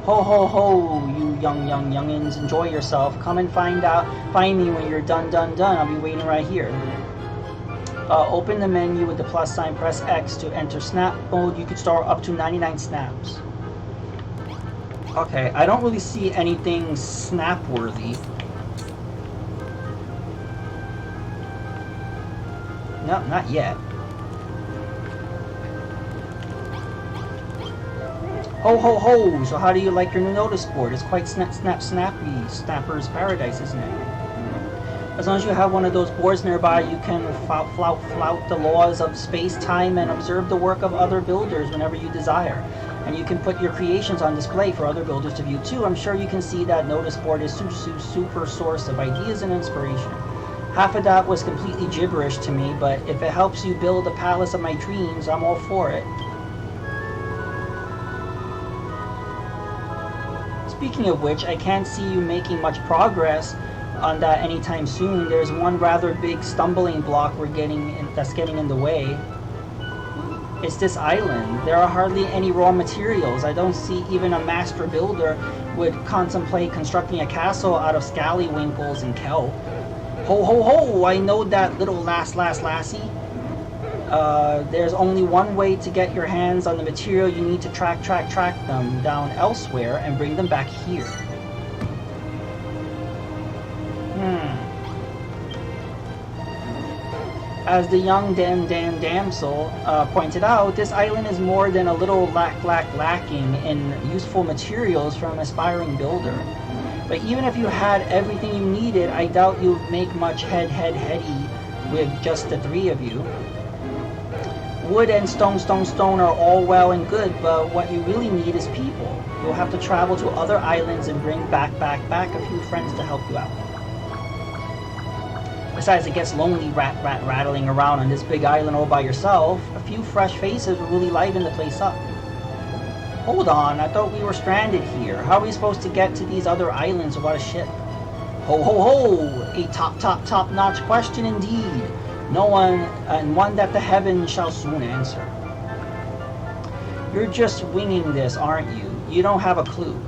Ho ho ho, you youngins, enjoy yourself. Come and find me when you're done. I'll be waiting right here. Open the menu with the plus sign, press X to enter snap mode. You can store up to 99 snaps. Okay, I don't really see anything snap-worthy. No, not yet. Ho ho ho! So how do you like your new notice board? It's quite snappy. Snapper's paradise, isn't it? As long as you have one of those boards nearby, you can flout the laws of space-time and observe the work of other builders whenever you desire. And you can put your creations on display for other builders to view too. I'm sure you can see that notice board is super source of ideas and inspiration. Half of that was completely gibberish to me, but if it helps you build the palace of my dreams, I'm all for it. Speaking of which, I can't see you making much progress on that anytime soon. There's one rather big stumbling block that's getting in the way. It's this island. There are hardly any raw materials. I don't see even a master builder would contemplate constructing a castle out of scallywinkles and kelp. Ho ho ho! I know that little lassie. There's only one way to get your hands on the material. You need to track them down elsewhere and bring them back here. As the young damsel pointed out, this island is more than a little lacking in useful materials for an aspiring builder. But even if you had everything you needed, I doubt you'd make much heady with just the 3 of you. Wood and stone are all well and good, but what you really need is people. You'll have to travel to other islands and bring back a few friends to help you out. Besides, it gets lonely rattling around on this big island all by yourself. A few fresh faces will really liven the place up. Hold on, I thought we were stranded here. How are we supposed to get to these other islands without a ship? Ho ho ho! A top-notch question indeed. No one, and one that the heavens shall soon answer. You're just winging this, aren't you? You don't have a clue.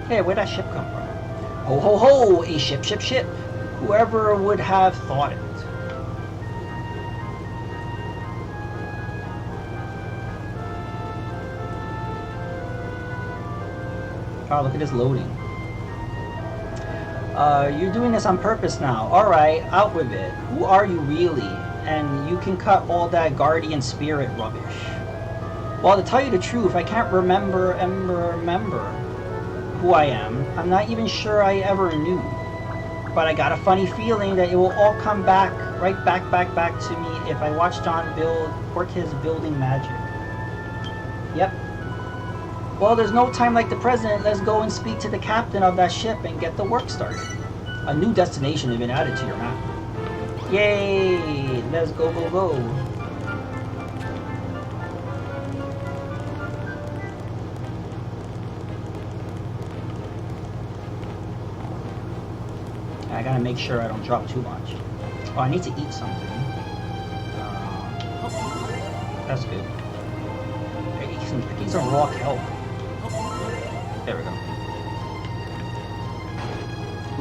Hey, where'd that ship come from? Ho ho ho! A ship, ship, ship! Whoever would have thought it? Oh, look at this loading. You're doing this on purpose now. Alright, out with it. Who are you really? And you can cut all that guardian spirit rubbish. Well, to tell you the truth, I can't remember who I am. I'm not even sure I ever knew. But I got a funny feeling that it will all come back, right back to me if I watch John work his building magic. Yep. Well, there's no time like the present. Let's go and speak to the captain of that ship and get the work started. A new destination has been added to your map. Yay! Let's go, go, go. I gotta make sure I don't drop too much. Oh, I need to eat something. That's good. I need some raw kelp. There we go.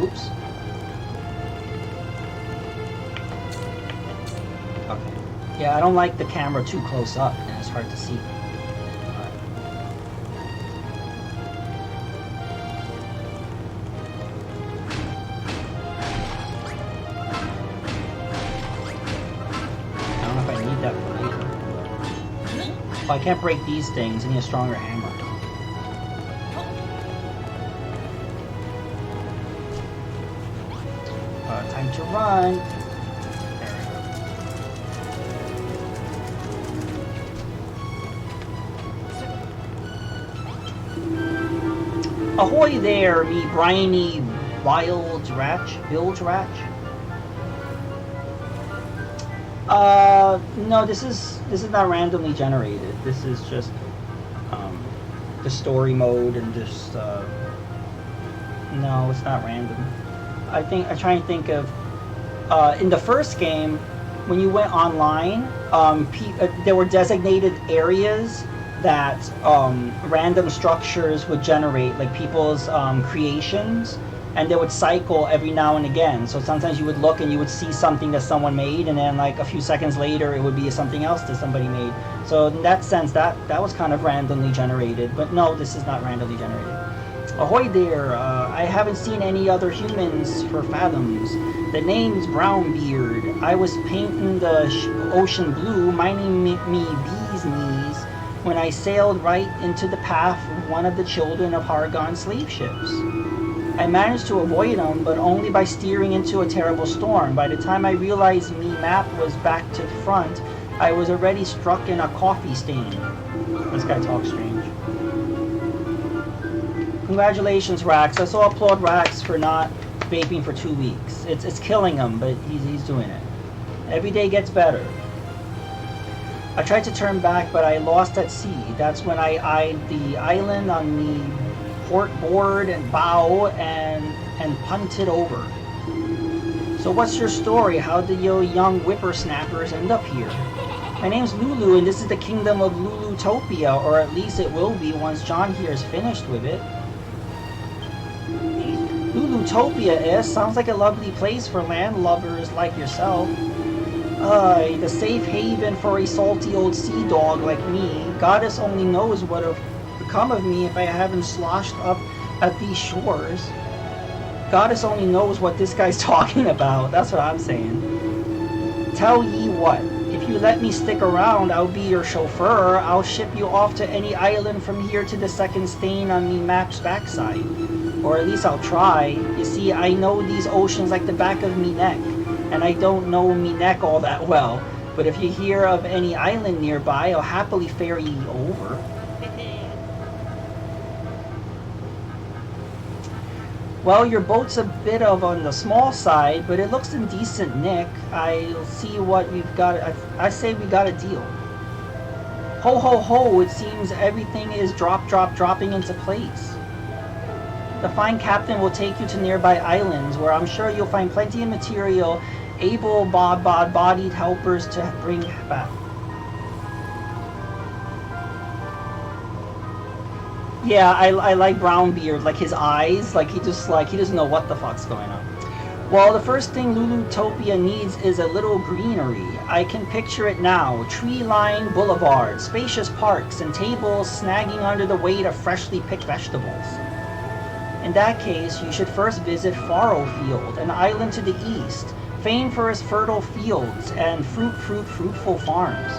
Oops. Okay. Yeah, I don't like the camera too close up, and it's hard to see. Oh, I can't break these things. I need a stronger hammer. Time to run. There we go. Ahoy there, me briny bilge-ratch. No, this is not randomly generated. This is just the story mode and just no, it's not random. I try and think of in the first game when you went online, there were designated areas that random structures would generate, like people's creations. And they would cycle every now and again. So sometimes you would look and you would see something that someone made, and then like a few seconds later it would be something else that somebody made. So in that sense, that was kind of randomly generated. But no, this is not randomly generated. Ahoy there! I haven't seen any other humans for fathoms. The name's Brownbeard. I was painting the ocean blue, minding me bees knees, when I sailed right into the path of one of the children of Hargon's slave ships. I managed to avoid them, but only by steering into a terrible storm. By the time I realized me map was back to front, I was already struck in a coffee stain. This guy talks strange. Congratulations, Rax. I saw applaud Rax for not vaping for 2 weeks. It's killing him, but he's doing it. Every day gets better. I tried to turn back, but I lost at sea. That's when I eyed the island on the port board and bow and punted over. So what's your story? How did your young whippersnappers end up here? My name's Lulu, and this is the kingdom of Lulutopia, or at least it will be once John here is finished with it. Lulutopia sounds like a lovely place for landlubbers like yourself. The safe haven for a salty old sea dog like me. Goddess only knows what have become of me if I haven't sloshed up at these shores. Goddess only knows what this guy's talking about. That's what I'm saying. Tell ye what, if you let me stick around, I'll be your chauffeur. I'll ship you off to any island from here to the second stain on me map's backside. Or at least I'll try. You see, I know these oceans like the back of me neck. And I don't know me neck all that well. But if you hear of any island nearby, I'll happily ferry ye over. Well, your boat's a bit on the small side, but it looks in decent nick. I'll see what we've got. I say we got a deal. Ho ho ho, it seems everything is dropping into place. The fine captain will take you to nearby islands where I'm sure you'll find plenty of material, able-bodied helpers to bring back. Yeah, I like Brownbeard, like his eyes, like he doesn't know what the fuck's going on. Well, the first thing Lulutopia needs is a little greenery. I can picture it now. Tree-lined boulevards, spacious parks, and tables snagging under the weight of freshly picked vegetables. In that case, you should first visit Farrowfield, an island to the east, famed for its fertile fields and fruitful farms.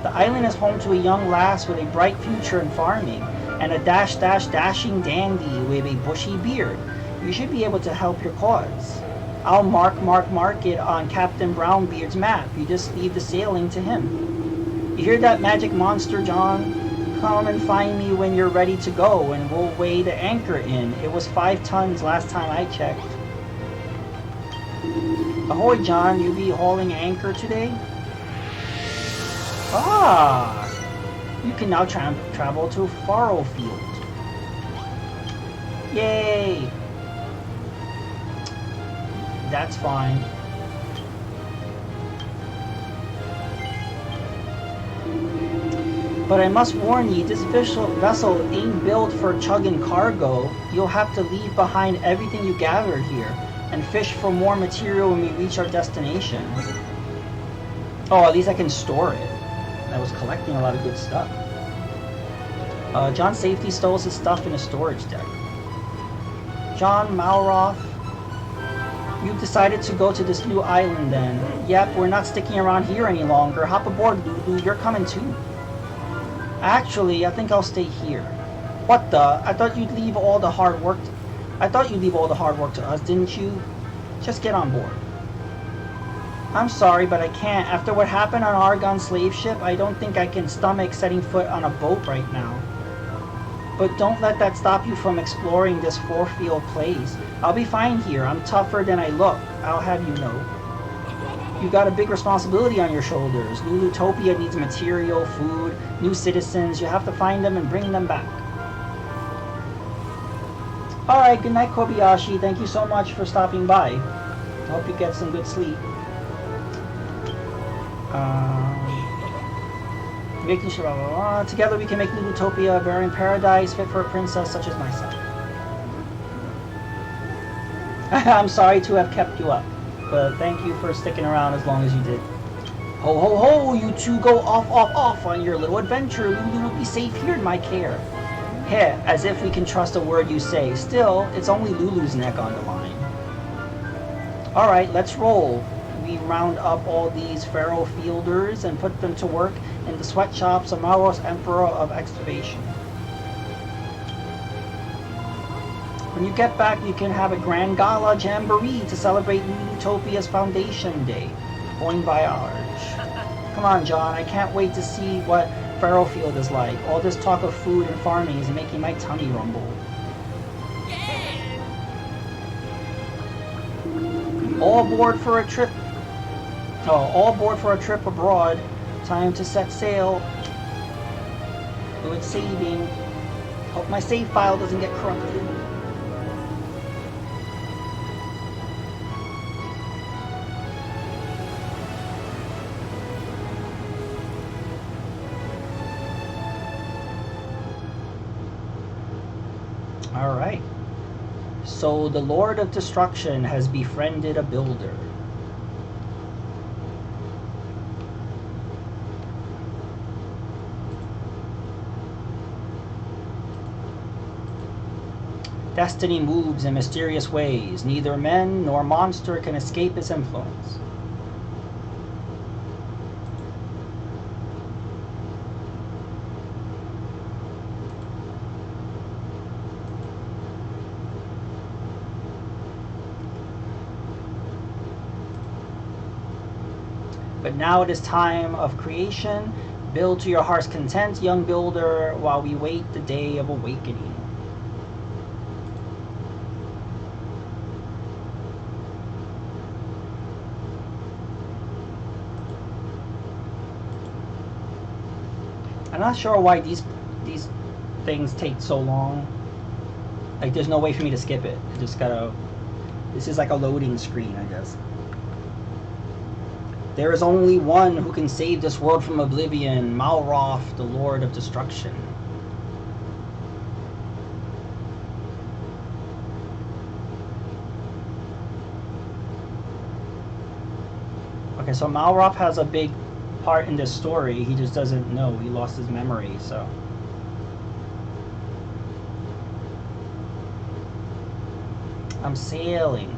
The island is home to a young lass with a bright future in farming, and a dashing dandy with a bushy beard. You should be able to help your cause. I'll mark it on Captain Brownbeard's map. You just leave the sailing to him. You hear that magic monster, John? Come and find me when you're ready to go, and we'll weigh the anchor in. It was 5 tons last time I checked. Ahoy, John. You be hauling anchor today? Ah! You can now travel to Farrowfield. Yay! That's fine. But I must warn ye, this vessel ain't built for chugging cargo. You'll have to leave behind everything you gathered here and fish for more material when we reach our destination. Oh, at least I can store it. I was collecting a lot of good stuff. John Safety stole his stuff in a storage deck. John Malroth, you've decided to go to this new island then. Yep, we're not sticking around here any longer. Hop aboard, Lulu. You're coming too. Actually, I think I'll stay here. What the? I thought you'd leave all the hard work to us, didn't you? Just get on board. I'm sorry, but I can't. After what happened on Argon's slave ship, I don't think I can stomach setting foot on a boat right now. But don't let that stop you from exploring this Farrowfield place. I'll be fine here. I'm tougher than I look. I'll have you know. You got a big responsibility on your shoulders. Lulutopia needs material, food, new citizens. You have to find them and bring them back. Alright, good night, Kobayashi. Thank you so much for stopping by. I hope you get some good sleep. Making sure, blah, blah, blah. Together we can make Lulutopia a barren paradise fit for a princess such as myself. I'm sorry to have kept you up, but thank you for sticking around as long as you did. Ho ho ho, you two go off on your little adventure. Lulu will be safe here in my care. Heh, as if we can trust a word you say. Still, it's only Lulu's neck on the line. Alright, let's roll. We round up all these Farrowfielders and put them to work in the sweatshops of Maros, Emperor of Excavation. When you get back, you can have a grand gala jamboree to celebrate Lutopia's Foundation Day. Bon voyage. Come on, John, I can't wait to see what Farrowfield is like. All this talk of food and farming is making my tummy rumble. All aboard for a trip. All aboard for a trip abroad. Time to set sail. Good saving. Hope my save file doesn't get corrupted. Alright. So the Lord of Destruction has befriended a builder. Destiny moves in mysterious ways. Neither man nor monster can escape its influence. But now it is time of creation. Build to your heart's content, young builder, while we wait the day of awakening. I'm not sure why these things take so long. Like, there's no way for me to skip it. I just gotta... This is like a loading screen, I guess. There is only one who can save this world from oblivion, Malroth, the Lord of Destruction. Okay, so Malroth has a big part in this story. He just doesn't know. He lost his memory, so... I'm sailing.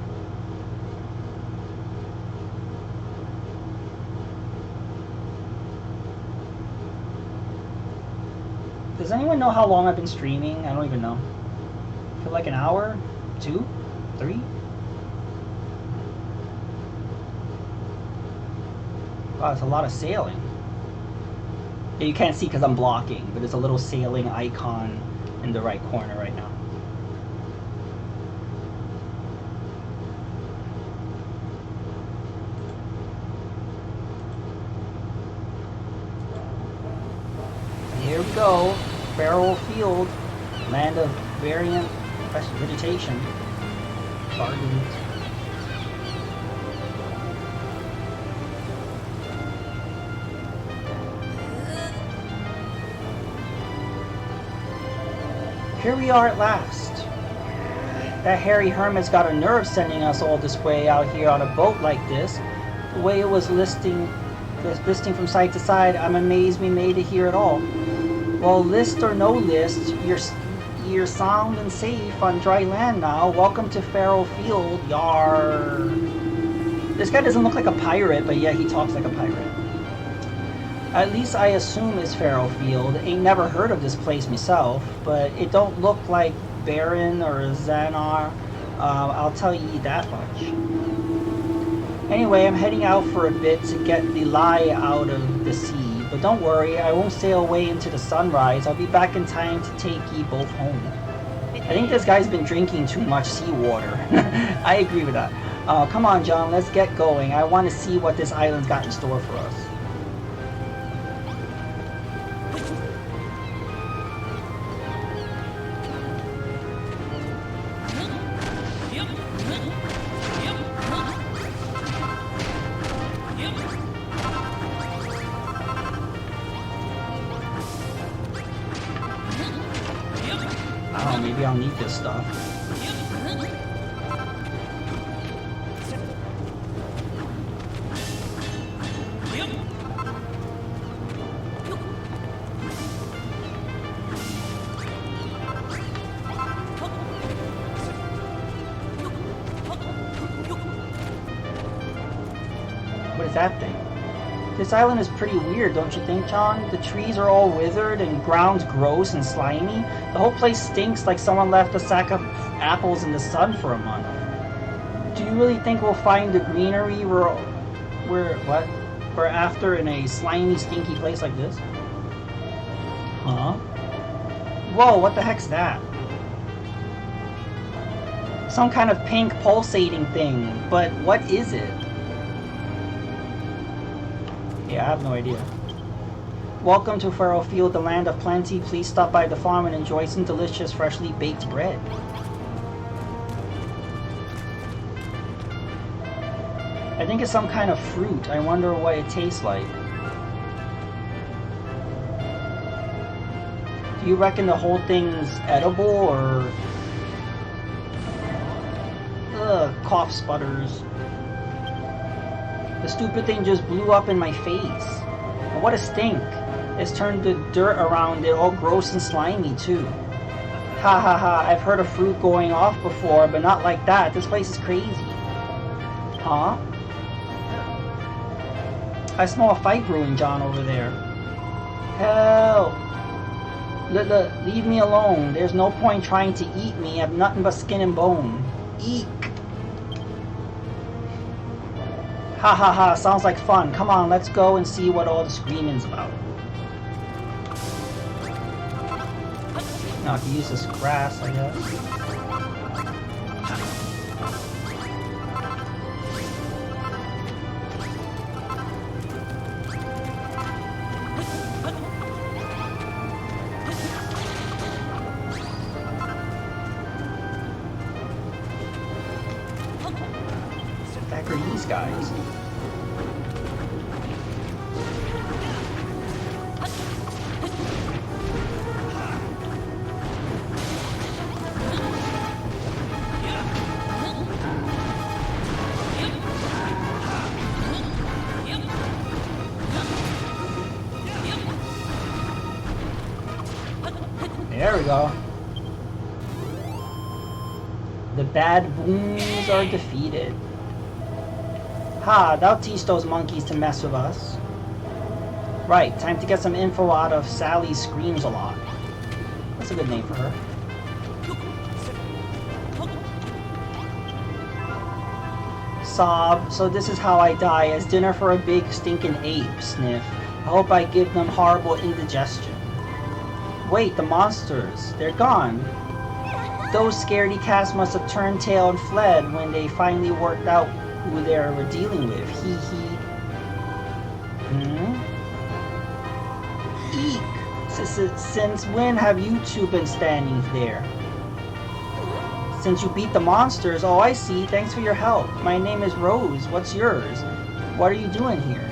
Does anyone know how long I've been streaming? I don't even know. I feel like an hour? 2? 3? Wow, it's a lot of sailing. Yeah, you can't see because I'm blocking, but there's a little sailing icon in the right corner right now. Here we go, Feral Field, land of variant vegetation. Gardens. Here we are at last. That hairy hermit's got a nerve sending us all this way out here on a boat like this. The way it was listing from side to side, I'm amazed we made it here at all. Well, list or no list, you're sound and safe on dry land now. Welcome to Feral Field, yar. This guy doesn't look like a pirate, but yeah, he talks like a pirate. At least I assume it's Feral Field. Ain't never heard of this place myself, but it don't look like Baron or Xanar. I'll tell you that much. Anyway, I'm heading out for a bit to get the lie out of the sea. But don't worry, I won't sail away into the sunrise. I'll be back in time to take ye both home. I think this guy's been drinking too much seawater. I agree with that. Come on, John, let's get going. I want to see what this island's got in store for us. Maybe I'll need this stuff. What is that thing? This island is pretty weird, don't you think, John? The trees are all withered and ground's gross and slimy. The whole place stinks like someone left a sack of apples in the sun for a month. Do you really think we'll find the greenery we're after in a slimy, stinky place like this? Huh? Whoa, what the heck's that? Some kind of pink pulsating thing, but what is it? Yeah, I have no idea. Welcome to Feral Field, the land of plenty. Please stop by the farm and enjoy some delicious, freshly baked bread. I think it's some kind of fruit. I wonder what it tastes like. Do you reckon the whole thing's edible or... Ugh, cough sputters. The stupid thing just blew up in my face. And what a stink. It's turned the dirt around it all gross and slimy too. Ha ha ha, I've heard of fruit going off before, but not like that. This place is crazy. Huh? I smell a fight brewing, John, over there. Help! Leave me alone. There's no point trying to eat me. I'm nothing but skin and bone. Eek! Ha ha ha, sounds like fun. Come on, let's go and see what all the screaming's about. Now I can use this grass, I guess. guys. There we go. The bad booms are defeated. Ha, that'll teach those monkeys to mess with us. Right, time to get some info out of Sally Screams a Lot. That's a good name for her. Sob, so this is how I die, as dinner for a big stinking ape, sniff. I hope I give them horrible indigestion. Wait, the monsters, they're gone. Those scaredy cats must have turned tail and fled when they finally worked out who they were dealing with. Hee hee. Eek. Since when have you two been standing there? Since you beat the monsters. Oh, I see. Thanks for your help. My name is Rose. What's yours? What are you doing here?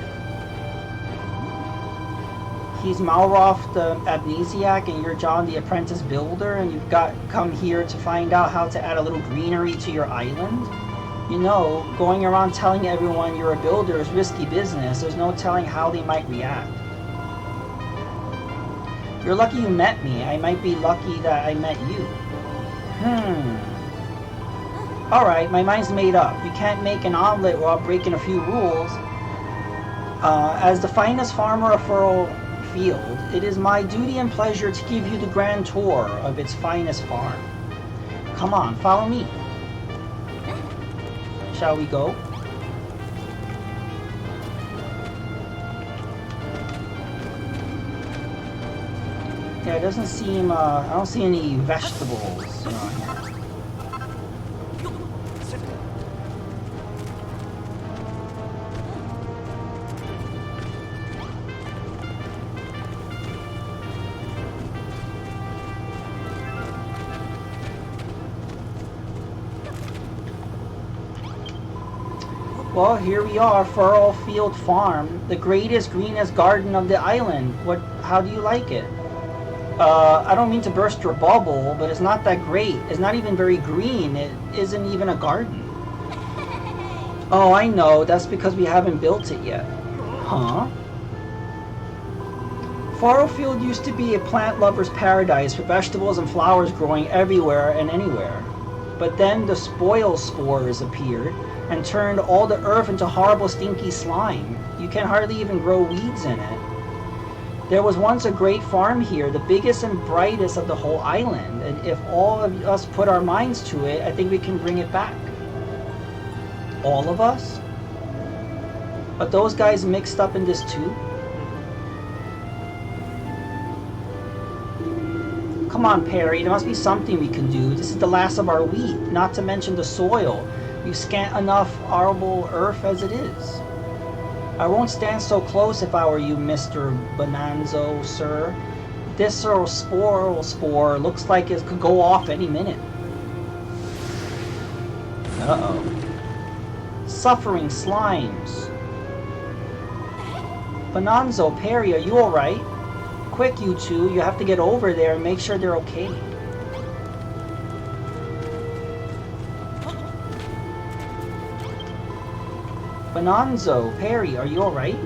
He's Malroth the Amnesiac and you're John the Apprentice Builder, and you've come here to find out how to add a little greenery to your island? You know, going around telling everyone you're a builder is risky business. There's no telling how they might react. You're lucky you met me. I might be lucky that I met you. Alright, my mind's made up. You can't make an omelet without breaking a few rules. As the finest farmer of Furrow Field, it is my duty and pleasure to give you the grand tour of its finest farm. Come on, follow me. Shall we go? Yeah, it doesn't seem, I don't see any vegetables around here. Well, here we are, Furrow Field Farm, the greatest, greenest garden of the island. How do you like it? I don't mean to burst your bubble, but it's not that great. It's not even very green. It isn't even a garden. Oh, I know. That's because we haven't built it yet. Huh? Furrow Field used to be a plant lover's paradise for vegetables and flowers growing everywhere and anywhere. But then the spoil spores appeared and turned all the earth into horrible stinky slime. You can hardly even grow weeds in it. There was once a great farm here, the biggest and brightest of the whole island, and if all of us put our minds to it, I think we can bring it back. All of us? But those guys mixed up in this too? Come on, Perry, there must be something we can do. This is the last of our wheat, not to mention the soil. We've scant enough arable earth as it is. I won't stand so close if I were you, Mr. Bonanzo, sir. This spore looks like it could go off any minute. Uh-oh. Suffering slimes. Bonanzo, Perry, are you alright? Quick, you two, you have to get over there and make sure they're okay. Bonanzo, Perry, are you alright?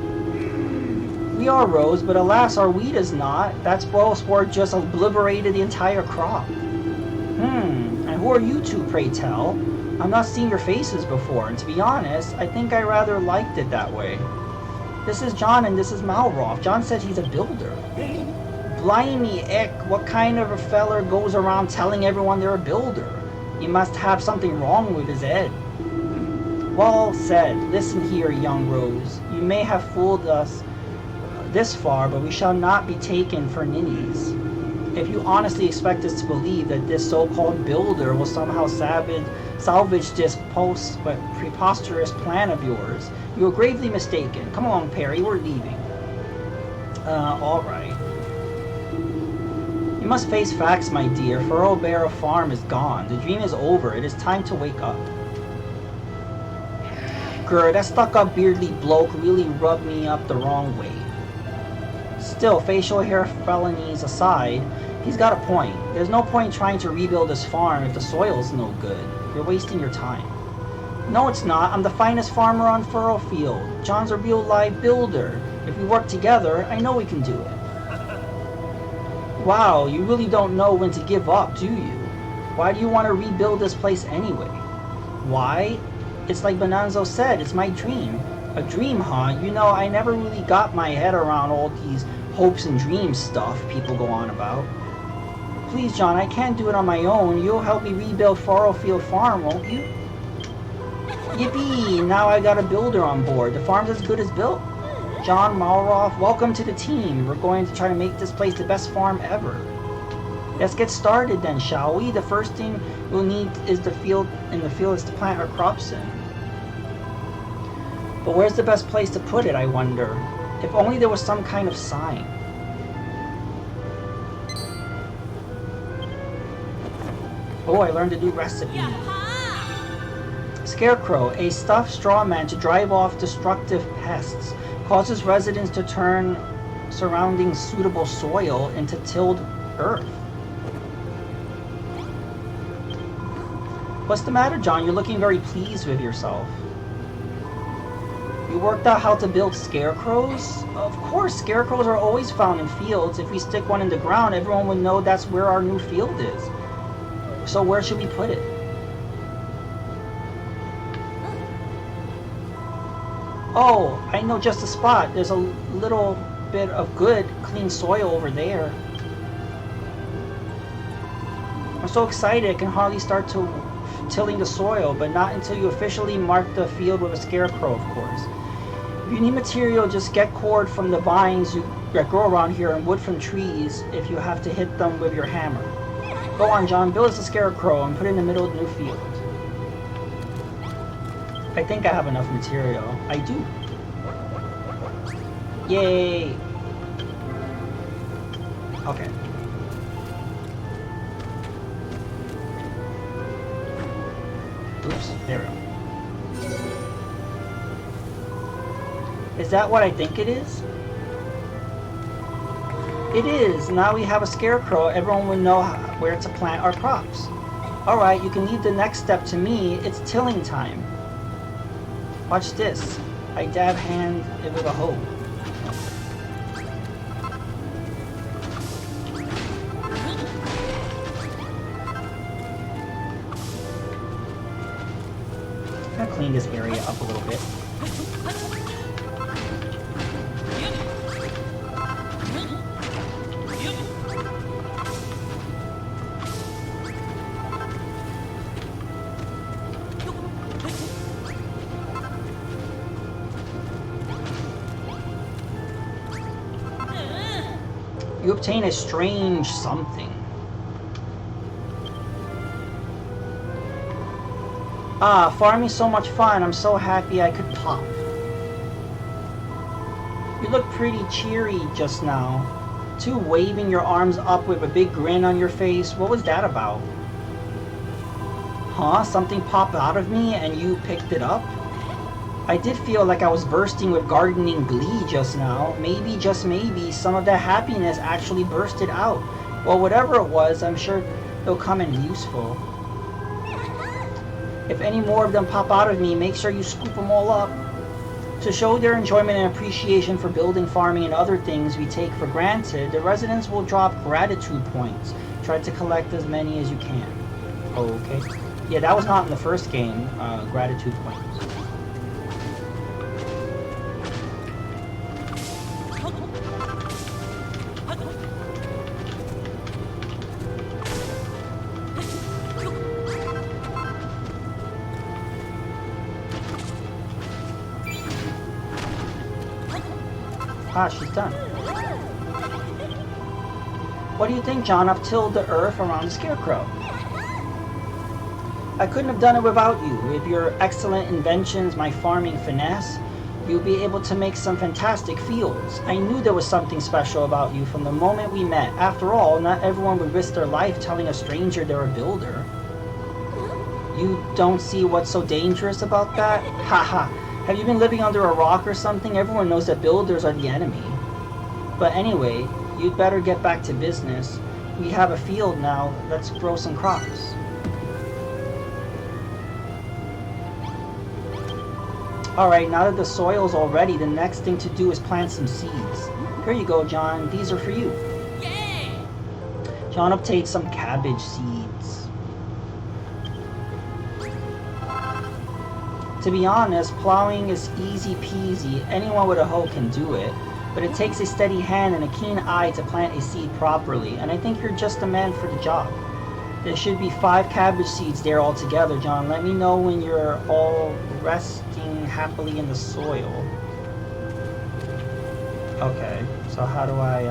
We are, Rose, but alas, our wheat is not. That spore just obliterated the entire crop. And who are you two, pray tell? I've not seen your faces before, and to be honest, I think I rather liked it that way. This is John and this is Malroth. John said he's a builder. Blimey, Eck, what kind of a feller goes around telling everyone they're a builder? He must have something wrong with his head. Well said. Listen here, young Rose. You may have fooled us this far, but we shall not be taken for ninnies. If you honestly expect us to believe that this so-called builder will somehow salvage this preposterous plan of yours, you are gravely mistaken. Come along, Perry, we're leaving. Alright. You must face facts, my dear. Furrow Farm is gone. The dream is over. It is time to wake up. Joker, that stuck-up beardly bloke really rubbed me up the wrong way. Still, facial hair felonies aside, he's got a point. There's no point trying to rebuild this farm if the soil's no good. You're wasting your time. No, it's not. I'm the finest farmer on Furrowfield. John's a real-life builder. If we work together, I know we can do it. Wow, you really don't know when to give up, do you? Why do you want to rebuild this place anyway? Why? It's like Bonanzo said, it's my dream. A dream, huh? You know, I never really got my head around all these hopes and dreams stuff people go on about. Please, John, I can't do it on my own. You'll help me rebuild Furrowfield Farm, won't you? Yippee! Now I got a builder on board. The farm's as good as built. John Malroth, welcome to the team. We're going to try to make this place the best farm ever. Let's get started then, shall we? The first thing we'll need is the field is to plant our crops in. But where's the best place to put it, I wonder? If only there was some kind of sign. Oh, I learned a new recipe. Scarecrow, a stuffed straw man to drive off destructive pests, causes residents to turn surrounding suitable soil into tilled earth. What's the matter, John? You're looking very pleased with yourself. You worked out how to build scarecrows? Of course, scarecrows are always found in fields. If we stick one in the ground, everyone would know that's where our new field is. So where should we put it? Oh, I know just a spot. There's a little bit of good, clean soil over there. I'm so excited I can hardly start tilling the soil, but not until you officially mark the field with a scarecrow, of course. If you need material, just get cord from the vines that grow around here and wood from trees if you have to hit them with your hammer. Go on, John, build us a scarecrow and put it in the middle of the new field. I think I have enough material. I do. Yay! Okay. Oops, there we go. Is that what I think it is? It is. Now we have a scarecrow. Everyone will know where to plant our crops. Alright, you can leave the next step to me. It's tilling time. Watch this. I dab hand it with a hoe. I'm gonna clean this area up a little bit. You obtain a strange something. Ah, farming's so much fun. I'm so happy I could pop. You look pretty cheery just now. Too, waving your arms up with a big grin on your face. What was that about? Huh? Something popped out of me and you picked it up? I did feel like I was bursting with gardening glee just now. Maybe, just maybe, some of that happiness actually bursted out. Well, whatever it was, I'm sure they'll come in useful. If any more of them pop out of me, make sure you scoop them all up. To show their enjoyment and appreciation for building, farming, and other things we take for granted, the residents will drop gratitude points. Try to collect as many as you can. Okay. Yeah, that was not in the first game, gratitude points. Ah, she's done. What do you think, John? I've tilled the earth around the scarecrow. I couldn't have done it without you. With your excellent inventions, my farming finesse, you'll be able to make some fantastic fields. I knew there was something special about you from the moment we met. After all, not everyone would risk their life telling a stranger they're a builder. You don't see what's so dangerous about that? Haha. Have you been living under a rock or something? Everyone knows that builders are the enemy. But anyway, you'd better get back to business. We have a field now. Let's grow some crops. Alright, now that the soil's all ready, the next thing to do is plant some seeds. Here you go, John. These are for you. Yay! John obtained some cabbage seeds. To be honest, plowing is easy peasy. Anyone with a hoe can do it. But it takes a steady hand and a keen eye to plant a seed properly. And I think you're just the man for the job. There should be 5 cabbage seeds there altogether, John. Let me know when you're all resting happily in the soil. Okay, so how do I...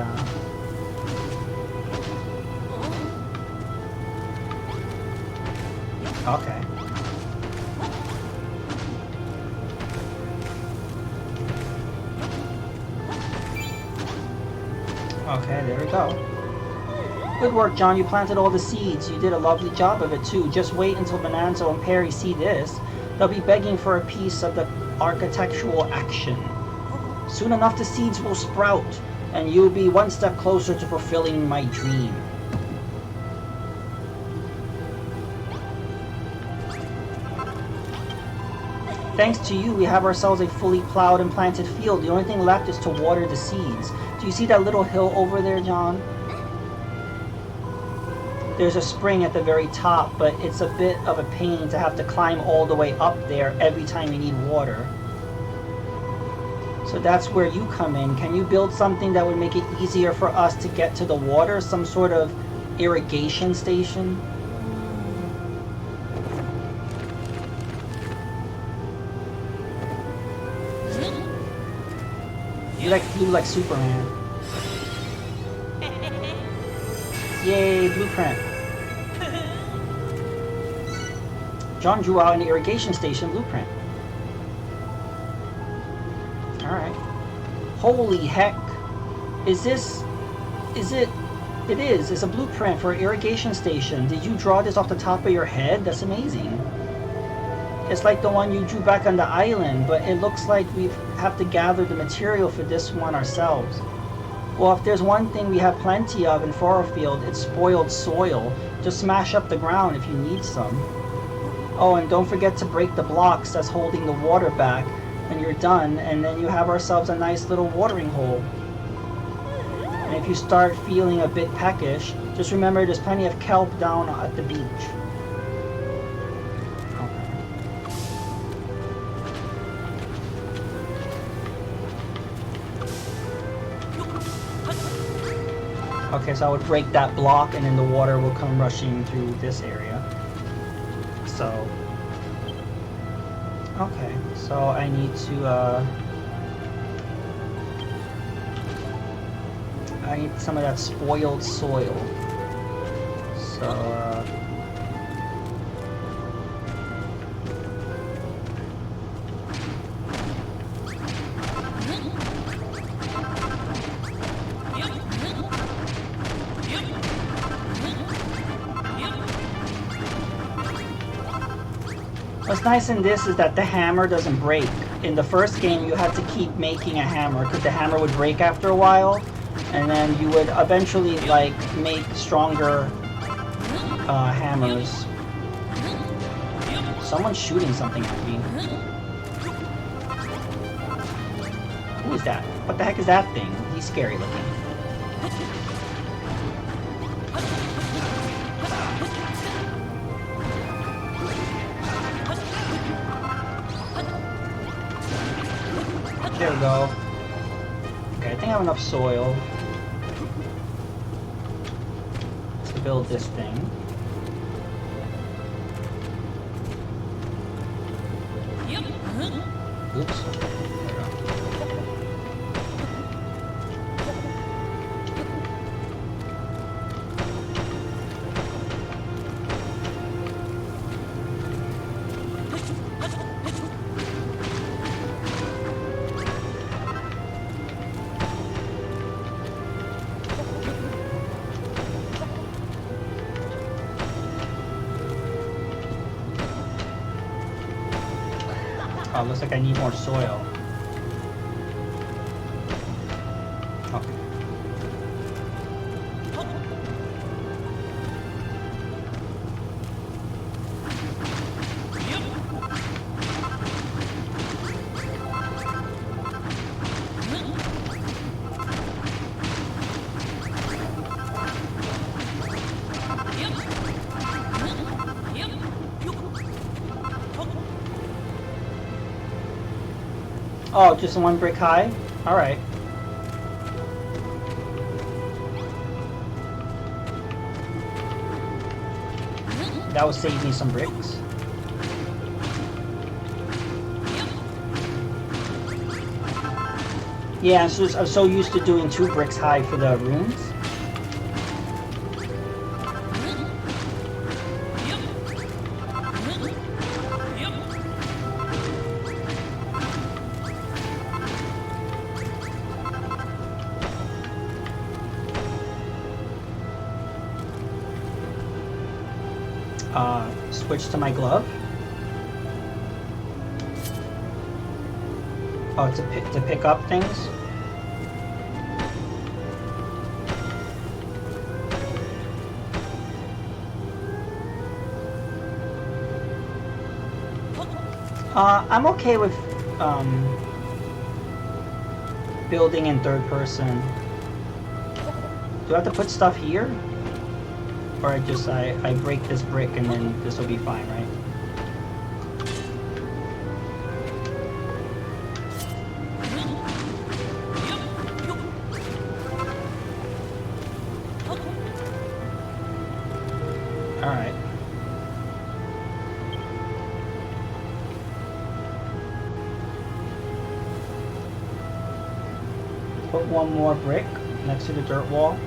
Okay. Okay, there we go. Good work, John. You planted all the seeds. You did a lovely job of it, too. Just wait until Bonanzo and Perry see this. They'll be begging for a piece of the architectural action. Soon enough, the seeds will sprout, and you'll be one step closer to fulfilling my dream. Thanks to you, we have ourselves a fully plowed and planted field. The only thing left is to water the seeds. Do you see that little hill over there, John? There's a spring at the very top, but it's a bit of a pain to have to climb all the way up there every time you need water. So that's where you come in. Can you build something that would make it easier for us to get to the water? Some sort of irrigation station? You like Superman. Yay, blueprint. John drew out an irrigation station blueprint. Alright. Holy heck. It is. It's a blueprint for an irrigation station. Did you draw this off the top of your head? That's amazing. It's like the one you drew back on the island, but it looks like we have to gather the material for this one ourselves. Well, if there's one thing we have plenty of in Furrowfield, it's spoiled soil. Just smash up the ground if you need some. Oh, and don't forget to break the blocks that's holding the water back, and you're done, and then you have ourselves a nice little watering hole. And if you start feeling a bit peckish, just remember there's plenty of kelp down at the beach. Okay, so I would break that block and then the water will come rushing through this area. So, okay, so I need to, I need some of that spoiled soil. So, what's nice in this is that the hammer doesn't break. In the first game, you had to keep making a hammer because the hammer would break after a while, and then you would eventually like make stronger hammers. Someone's shooting something at me. Who is that? What the heck is that thing? He's scary looking. There we go. Okay, I think I have enough soil to build this thing. Oops. Oh, looks like I need more soil. Okay. Oh, just one brick high? Alright. That will save me some bricks. Yeah, I'm so used to doing 2 bricks high for the rooms. Switch to my glove. Oh, to pick up things. I'm okay with building in third person. Do I have to put stuff here? Or I break this brick and then this will be fine, right? Alright. Put one more brick next to the dirt wall.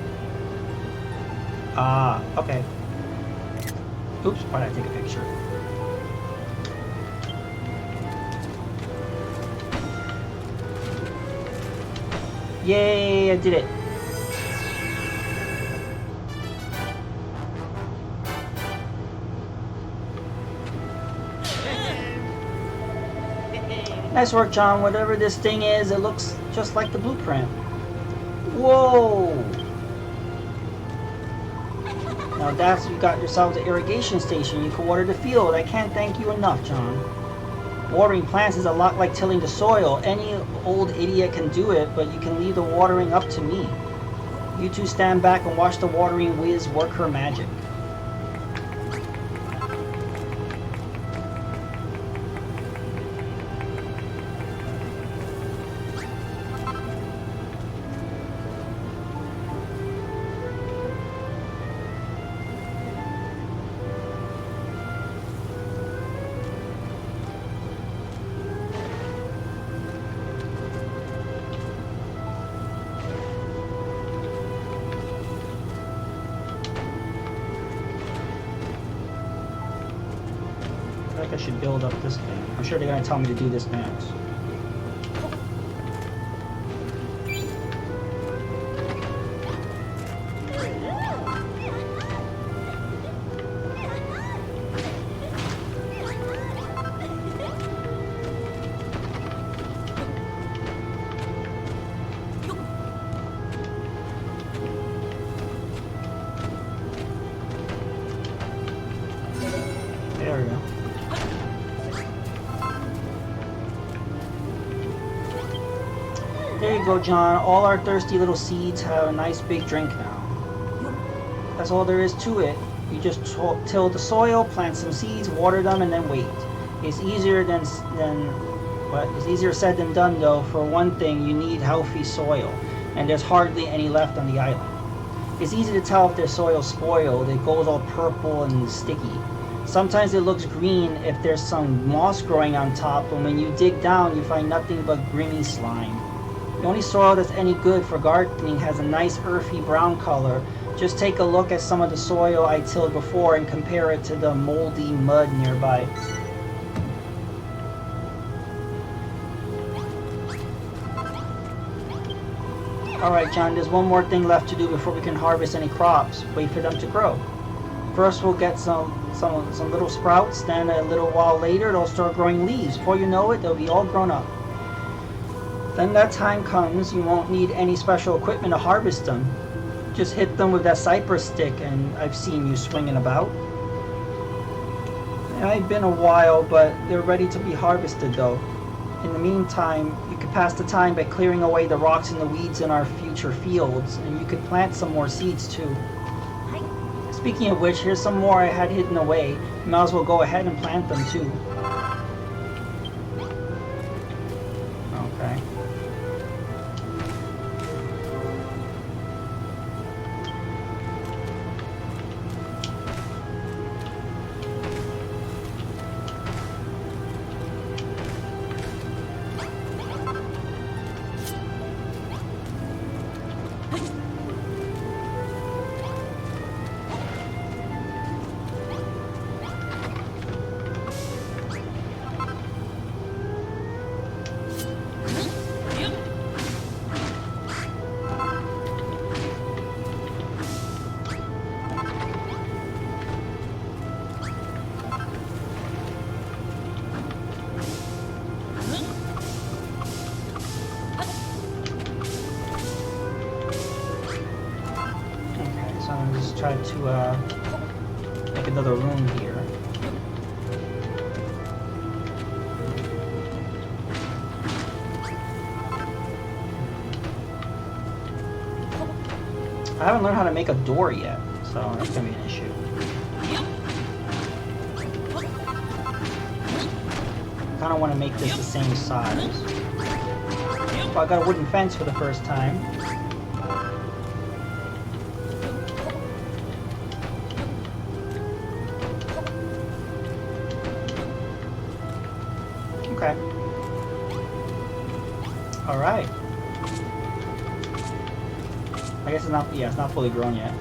Ah, okay. Oops, why did I take a picture? Yay, I did it. Nice work, John. Whatever this thing is, it looks just like the blueprint. Whoa! Now that's, you got yourselves an irrigation station. You can water the field. I can't thank you enough, John. Watering plants is a lot like tilling the soil. Any old idiot can do it, but you can leave the watering up to me. You two stand back and watch the watering whiz work her magic. I should build up this thing. I'm sure they're going to tell me to do this next. There we go. There you go, John. All our thirsty little seeds have a nice big drink now. That's all there is to it. You just till the soil, plant some seeds, water them, and then wait. It's easier it's easier said than done, though. For one thing, you need healthy soil, and there's hardly any left on the island. It's easy to tell if their soil's spoiled. It goes all purple and sticky. Sometimes it looks green if there's some moss growing on top, and when you dig down, you find nothing but grimy slime. The only soil that's any good for gardening has a nice earthy brown color. Just take a look at some of the soil I tilled before and compare it to the moldy mud nearby. Alright, John, there's one more thing left to do before we can harvest any crops. Wait for them to grow. First we'll get some little sprouts, then a little while later they'll start growing leaves. Before you know it, they'll be all grown up. Then that time comes, you won't need any special equipment to harvest them. Just hit them with that cypress stick and I've seen you swinging about. It might have been a while, but they're ready to be harvested though. In the meantime, you could pass the time by clearing away the rocks and the weeds in our future fields, and you could plant some more seeds too. Speaking of which, here's some more I had hidden away. You might as well go ahead and plant them too. Okay. Try to make another room here. I haven't learned how to make a door yet, so that's gonna be an issue. I kinda wanna make this the same size. Well, I got a wooden fence for the first time. Okay. All right. I guess it's not. Yeah, it's not fully grown yet.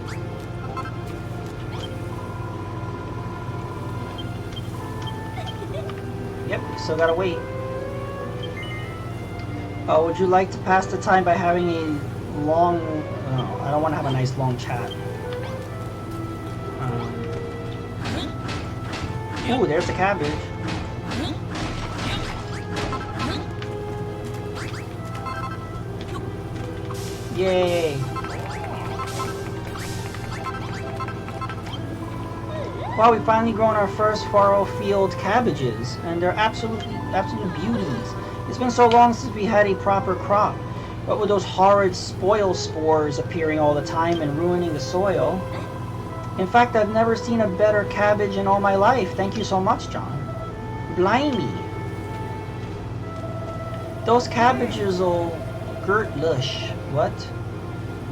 Yep. Still gotta wait. Would you like to pass the time by having a long? No, I don't want to have a nice long chat. Ooh, there's the cabbage. Yay! Wow, we finally grown our first furrow field cabbages, and they're absolute beauties. It's been so long since we had a proper crop. What with those horrid spoil spores appearing all the time and ruining the soil? In fact, I've never seen a better cabbage in all my life. Thank you so much, John. Blimey! Those cabbages'll Gert Lush. What?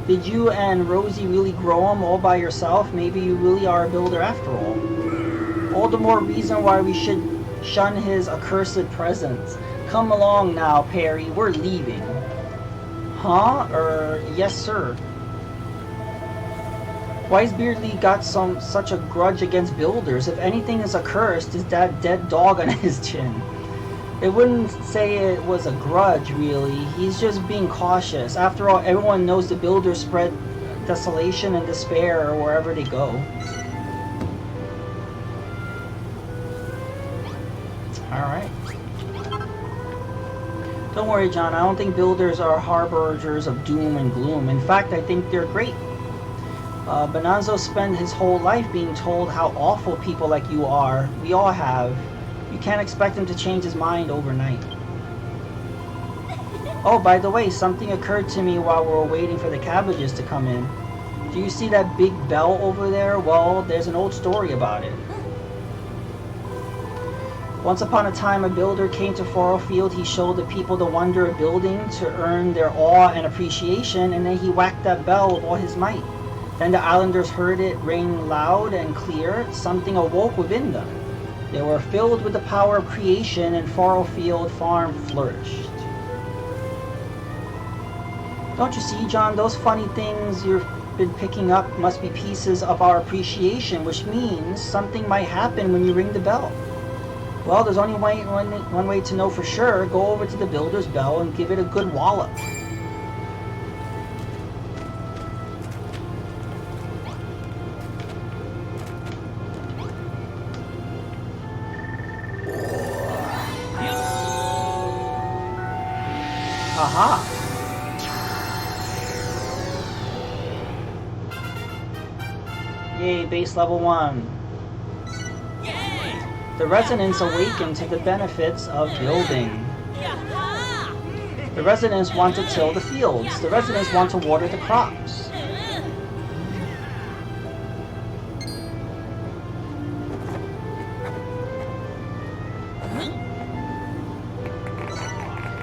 Did you and Rosie really grow them all by yourself? Maybe you really are a builder after all. All the more reason why we should shun his accursed presence. Come along now, Perry. We're leaving. Huh? Yes, sir. Why's Beardley got such a grudge against builders? If anything is accursed, is that dead dog on his chin. It wouldn't say it was a grudge, really. He's just being cautious. After all, everyone knows the builders spread desolation and despair wherever they go. Alright. Don't worry, John. I don't think builders are harbingers of doom and gloom. In fact, I think they're great. Bonanzo spent his whole life being told how awful people like you are. We all have. You can't expect him to change his mind overnight. Oh, by the way, something occurred to me while we were waiting for the cabbages to come in. Do you see that big bell over there? Well, there's an old story about it. Once upon a time, a builder came to Furrowfield. He showed the people the wonder of building to earn their awe and appreciation, and then he whacked that bell with all his might. Then the islanders heard it ring loud and clear. Something awoke within them. They were filled with the power of creation, and Furrowfield Farm flourished. Don't you see, John? Those funny things you've been picking up must be pieces of our appreciation, which means something might happen when you ring the bell. Well, there's only one way to know for sure. Go over to the builder's bell and give it a good wallop. Aha! Yay, base level 1. The residents awaken to the benefits of building. The residents want to till the fields. The residents want to water the crops.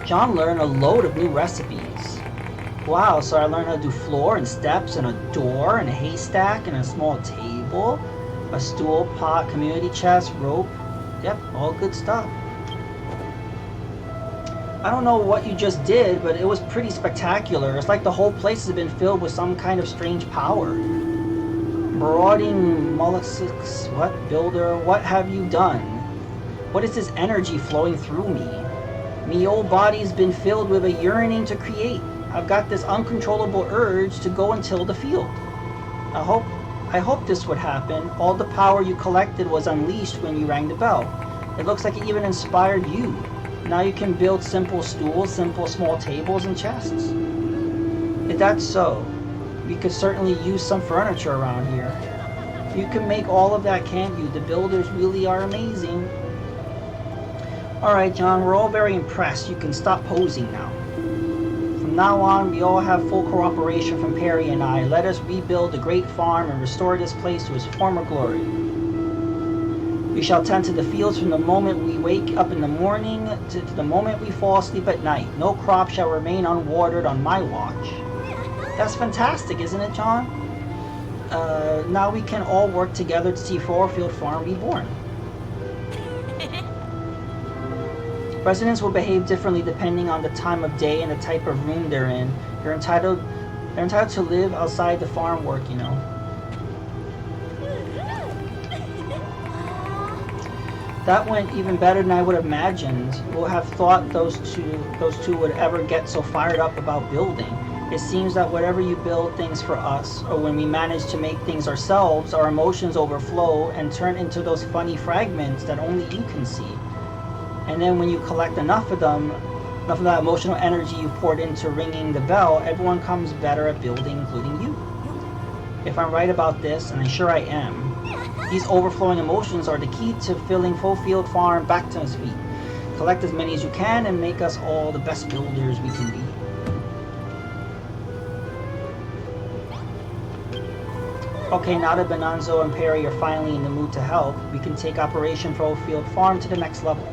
John learned a load of new recipes. Wow, so I learned how to do floor and steps and a door and a haystack and a small table, a stool, pot, community chest, rope. Yep, all good stuff. I don't know what you just did, but it was pretty spectacular. It's like the whole place has been filled with some kind of strange power. Marauding mollusks, what? Builder, what have you done? What is this energy flowing through me? Me old body's been filled with a yearning to create. I've got this uncontrollable urge to go and till the field. I hope this would happen. All the power you collected was unleashed when you rang the bell. It looks like it even inspired you. Now you can build simple stools, simple small tables and chests. If that's so, we could certainly use some furniture around here. You can make all of that, can't you? The builders really are amazing. Alright, John, we're all very impressed. You can stop posing now. From now on, we all have full cooperation from Perry and I. Let us rebuild the great farm and restore this place to its former glory. We shall tend to the fields from the moment we wake up in the morning to the moment we fall asleep at night. No crop shall remain unwatered on my watch. That's fantastic, isn't it, John? Now we can all work together to see Fourfield Farm reborn. Residents will behave differently depending on the time of day and the type of room they're in. They're entitled to live outside the farm work, you know. That went even better than I would have imagined. We'll have thought those two would ever get so fired up about building. It seems that whenever you build things for us, or when we manage to make things ourselves, our emotions overflow and turn into those funny fragments that only you can see. And then when you collect enough of that emotional energy you poured into ringing the bell, everyone comes better at building, including you. If I'm right about this, and I'm sure I am, these overflowing emotions are the key to filling Fourfield Farm back to its feet. Collect as many as you can and make us all the best builders we can be. Okay, now that Bonanzo and Perry are finally in the mood to help, we can take Operation Fourfield Farm to the next level.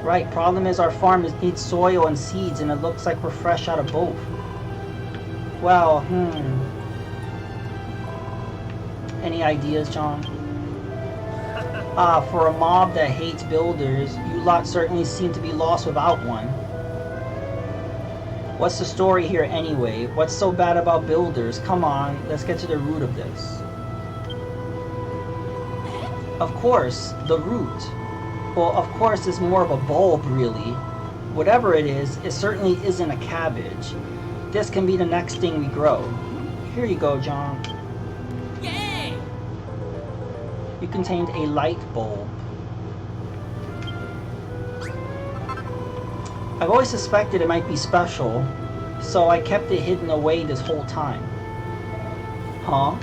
Right, problem is our farm needs soil and seeds, and it looks like we're fresh out of both. Well, Any ideas, John? For a mob that hates builders, you lot certainly seem to be lost without one. What's the story here anyway? What's so bad about builders? Come on, let's get to the root of this. Of course, the root. Well, of course, it's more of a bulb, really. Whatever it is, it certainly isn't a cabbage. This can be the next thing we grow. Here you go, John. Yay! You contained a light bulb. I've always suspected it might be special, so I kept it hidden away this whole time. Huh?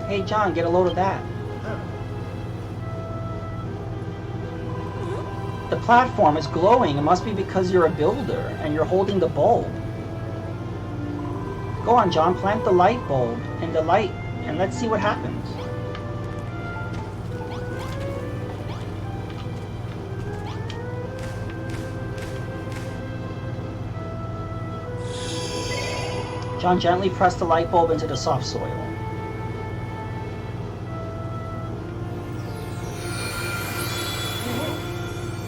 Hey, John, get a load of that. The platform is glowing. It must be because you're a builder and you're holding the bulb. Go on, John, plant the light bulb in the light and let's see what happens. John gently pressed the light bulb into the soft soil.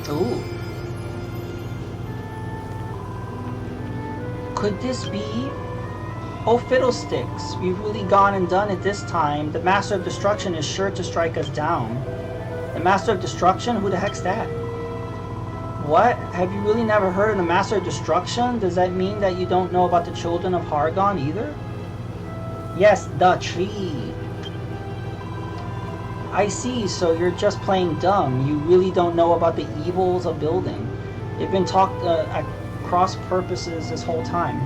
Ooh. Could this be? Oh, fiddlesticks. We've really gone and done it this time. The Master of Destruction is sure to strike us down. The Master of Destruction? Who the heck's that? What? Have you really never heard of the Master of Destruction? Does that mean that you don't know about the Children of Hargon either? Yes, the tree. I see, so you're just playing dumb. You really don't know about the evils of building. They've been talked cross purposes this whole time.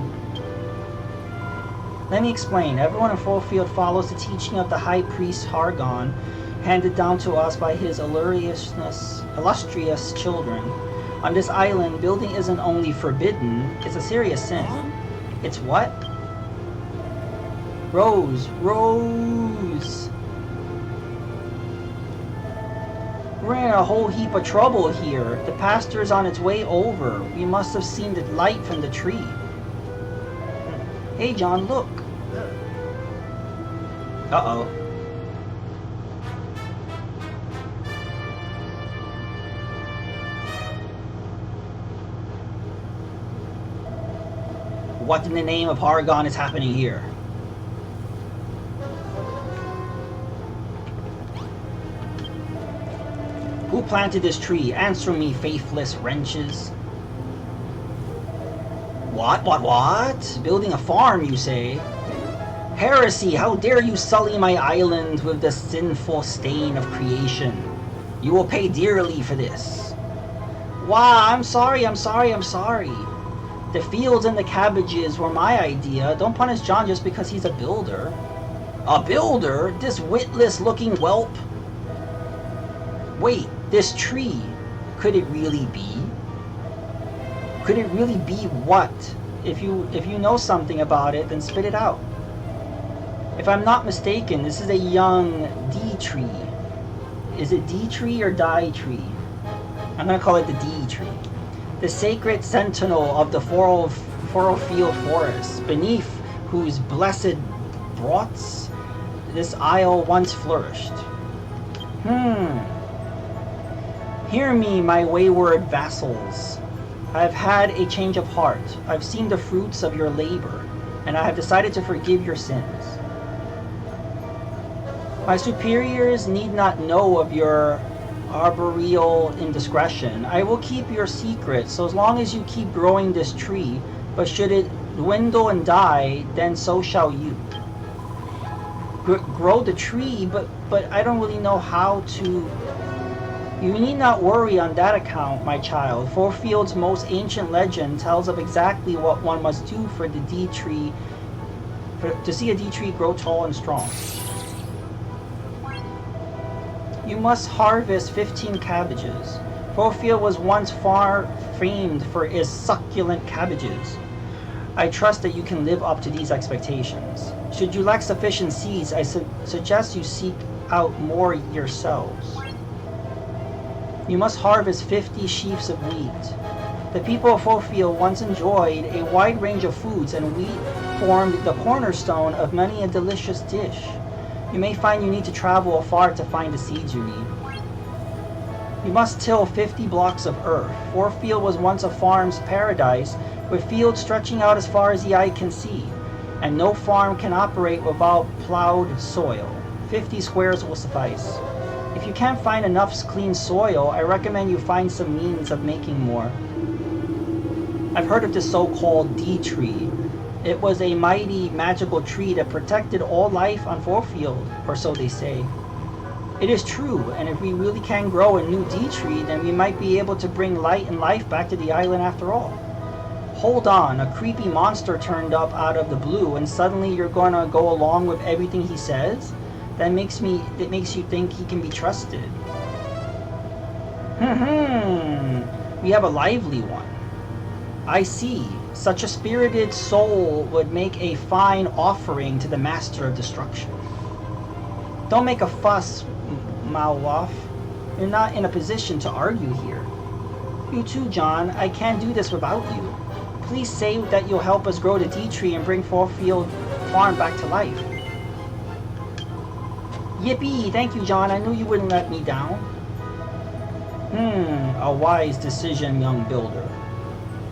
Let me explain. Everyone in Fourfield follows the teaching of the High Priest Hargon, handed down to us by his illustrious children. On this island, building isn't only forbidden, it's a serious sin. It's what? Rose. We're in a whole heap of trouble here. The pastor's on its way over. We must have seen the light from the tree. Hey, John, look. Uh-oh. What in the name of Hargon is happening here? Who planted this tree? Answer me, faithless wretches. What? Building a farm, you say? Heresy! How dare you sully my island with the sinful stain of creation? You will pay dearly for this. Wow, I'm sorry. The fields and the cabbages were my idea. Don't punish John just because he's a builder. A builder? This witless-looking whelp? Wait, this tree, could it really be? Could it really be what? If you know something about it, then spit it out. If I'm not mistaken, this is a young D tree. Is it D tree or die tree? I'm gonna call it the D tree. The sacred sentinel of the Fourfield Forest, beneath whose blessed brots this isle once flourished. Hear me, my wayward vassals. I have had a change of heart. I've seen the fruits of your labor, and I have decided to forgive your sins. My superiors need not know of your arboreal indiscretion. I will keep your secret so as long as you keep growing this tree, but should it dwindle and die, then so shall you. Grow the tree, but I don't really know how to. You need not worry on that account, my child. Fourfield's most ancient legend tells of exactly what one must do for the D tree, to see a D tree grow tall and strong. You must harvest 15 cabbages. Fourfield was once far famed for its succulent cabbages. I trust that you can live up to these expectations. Should you lack sufficient seeds, I suggest you seek out more yourselves. You must harvest 50 sheaves of wheat. The people of Fourfield once enjoyed a wide range of foods, and wheat formed the cornerstone of many a delicious dish. You may find you need to travel afar to find the seeds you need. You must till 50 blocks of earth. Fourfield was once a farm's paradise, with fields stretching out as far as the eye can see, and no farm can operate without plowed soil. 50 squares will suffice. If you can't find enough clean soil, I recommend you find some means of making more. I've heard of this so-called D tree. It was a mighty magical tree that protected all life on Fourfield, or so they say. It is true, and if we really can grow a new D tree, then we might be able to bring light and life back to the island after all. Hold on, a creepy monster turned up out of the blue, and suddenly you're gonna go along with everything he says? It makes you think he can be trusted. We have a lively one. I see. Such a spirited soul would make a fine offering to the master of destruction. Don't make a fuss, Malwoff. You're not in a position to argue here. You too, John. I can't do this without you. Please say that you'll help us grow the D tree and bring Fourfield Farm back to life. Yippee! Thank you, John. I knew you wouldn't let me down. A wise decision, young builder.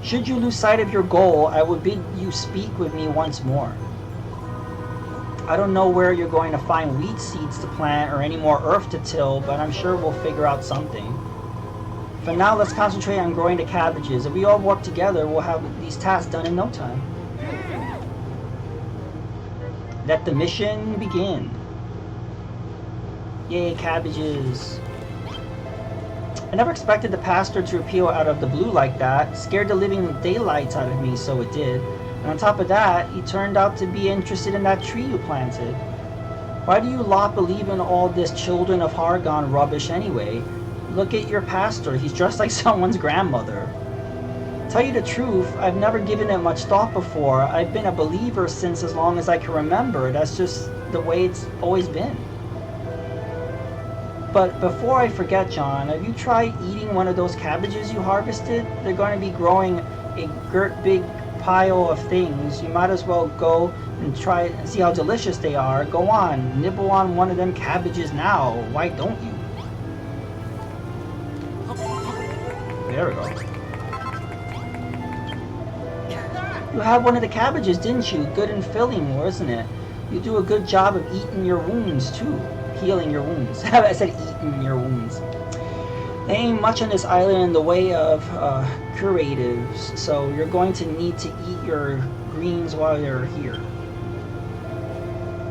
Should you lose sight of your goal, I would bid you speak with me once more. I don't know where you're going to find wheat seeds to plant or any more earth to till, but I'm sure we'll figure out something. For now, let's concentrate on growing the cabbages. If we all work together, we'll have these tasks done in no time. Let the mission begin. Yay, cabbages. I never expected the pastor to appeal out of the blue like that. Scared the living daylights out of me, so it did. And on top of that, he turned out to be interested in that tree you planted. Why do you lot believe in all this children of Hargon rubbish anyway? Look at your pastor. He's just like someone's grandmother. Tell you the truth, I've never given it much thought before. I've been a believer since as long as I can remember. That's just the way it's always been. But before I forget, John, have you tried eating one of those cabbages you harvested? They're going to be growing a big pile of things. You might as well go and try it and see how delicious they are. Go on, nibble on one of them cabbages now. Why don't you? There we go. You had one of the cabbages, didn't you? Good and filling, wasn't it? You do a good job of eating your wounds, too. Healing your wounds. I said eating your wounds. There ain't much on this island in the way of curatives, so you're going to need to eat your greens while you're here.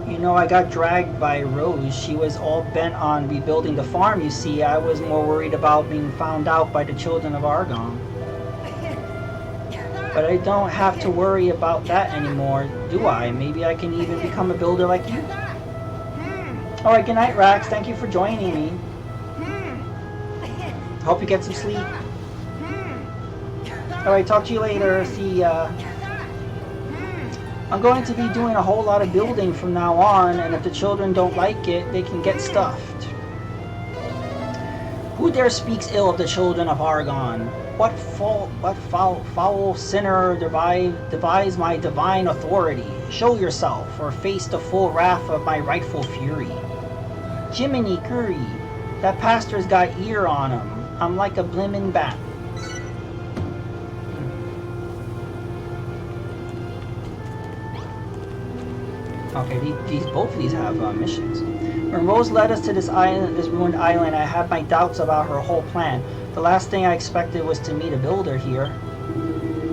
You know, I got dragged by Rose. She was all bent on rebuilding the farm, you see. I was more worried about being found out by the children of Argon. But I don't have to worry about that anymore, do I? Maybe I can even become a builder like you. Alright, good night, Rax. Thank you for joining me. Hope you get some sleep. Alright, talk to you later. See ya. I'm going to be doing a whole lot of building from now on, and if the children don't like it, they can get stuffed. Who dare speaks ill of the children of Argon? What foul sinner defies my divine authority? Show yourself, or face the full wrath of my rightful fury. Jiminy Curry, that pastor's got ear on him. I'm like a blimmin' bat. Okay, both of these have missions. When Rose led us to this ruined island, I had my doubts about her whole plan. The last thing I expected was to meet a builder here.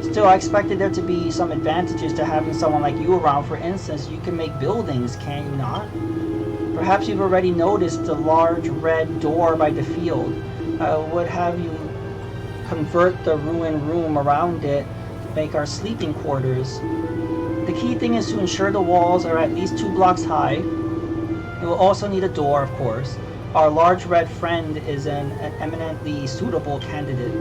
Still, I expected there to be some advantages to having someone like you around. For instance, you can make buildings, can you not? Perhaps you've already noticed the large red door by the field. I would have you convert the ruined room around it to make our sleeping quarters. The key thing is to ensure the walls are at least 2 blocks high. You will also need a door, of course. Our large red friend is an eminently suitable candidate.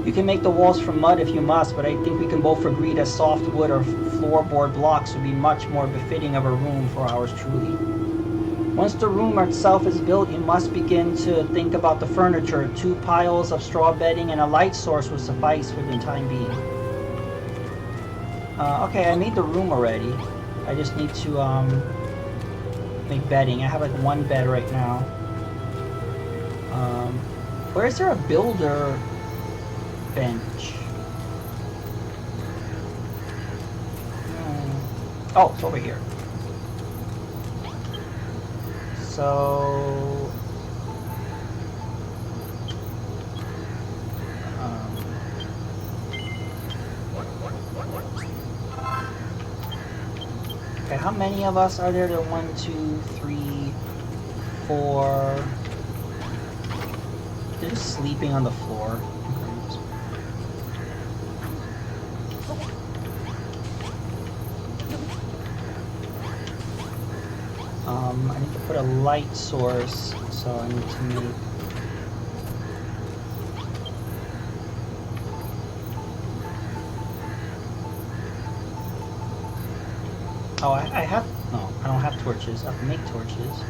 You can make the walls from mud if you must, but I think we can both agree that soft wood or floorboard blocks would be much more befitting of a room for ours truly. Once the room itself is built, you must begin to think about the furniture. 2 piles of straw bedding and a light source will suffice for the time being. Okay, I made the room already. I just need to make bedding. I have like 1 bed right now. Where is there a builder bench? Oh, it's over here. So okay, how many of us are there? 1, 2, 3, 4. They're just sleeping on the floor. I need to put a light source, so I need to make... Oh, I have... No, I don't have torches. I have to make torches.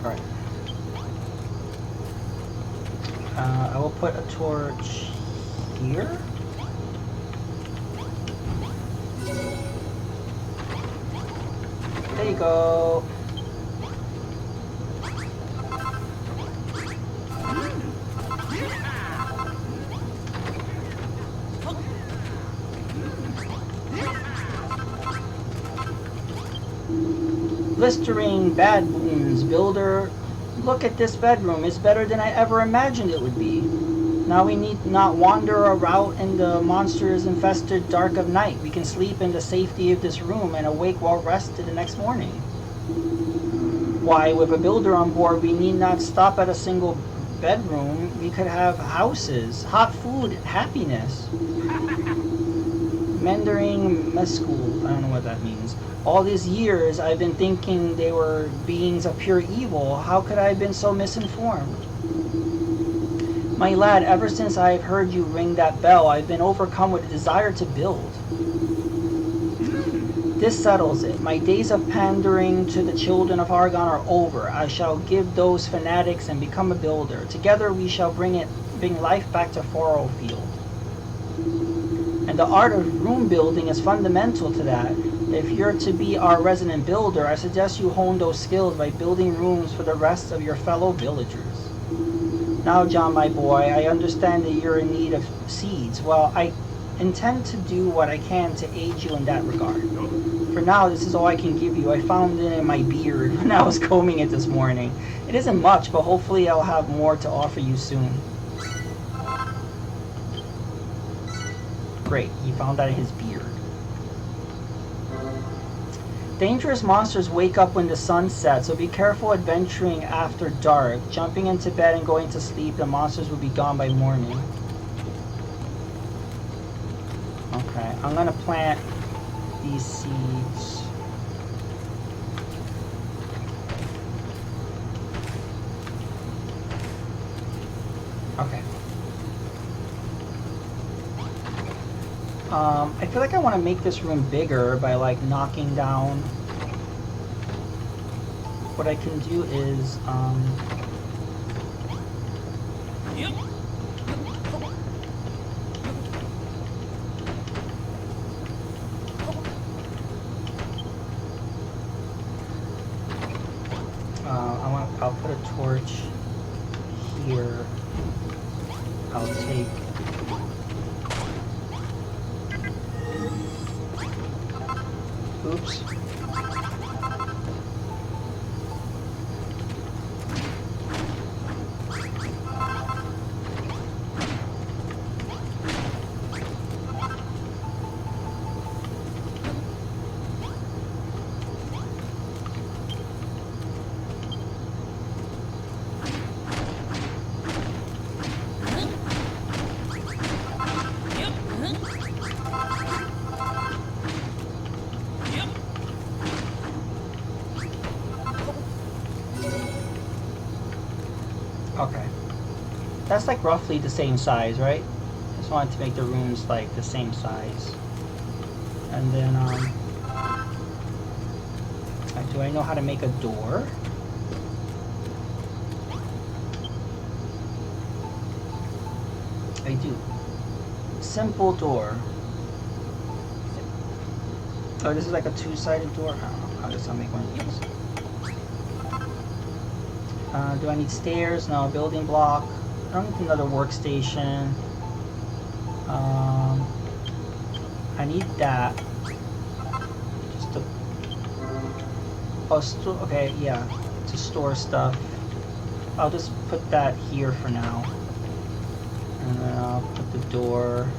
Alright. I will put a torch here. There you go. Blistering bad wounds, builder. Look at this bedroom. It's better than I ever imagined it would be. Now we need not wander about in the monsters infested dark of night. We can sleep in the safety of this room and awake well rested the next morning. Why, with a builder on board, we need not stop at a single bedroom. We could have houses, hot food, happiness. Mandarin Mescal, I don't know what that means. All these years I've been thinking they were beings of pure evil. How could I have been so misinformed? My lad, ever since I've heard you ring that bell, I've been overcome with a desire to build. This settles it. My days of pandering to the children of Argon are over. I shall give those fanatics and become a builder. Together we shall bring life back to Forrowfield. And the art of room building is fundamental to that. If you're to be our resident builder, I suggest you hone those skills by building rooms for the rest of your fellow villagers. Now, John, my boy, I understand that you're in need of seeds. Well, I intend to do what I can to aid you in that regard. For now, this is all I can give you. I found it in my beard when I was combing it this morning. It isn't much, but hopefully I'll have more to offer you soon. Great, he found that in his beard. Dangerous monsters wake up when the sun sets, so be careful adventuring after dark. Jumping into bed and going to sleep, the monsters will be gone by morning. Okay, I'm gonna plant these seeds. Okay. I feel like I want to make this room bigger by like knocking down. What I can do is I'll put a torch here. I'll take oops. Okay. That's like roughly the same size, right? Just wanted to make the rooms like the same size. And then, do I know how to make a door? I do. Simple door. Oh, this is like a two-sided door? I don't know. I guess I'll make one of these. Do I need stairs? No. Building block. I don't need another workstation. I need that. Just to... Oh, okay, yeah. To store stuff. I'll just put that here for now. And then I'll put the door...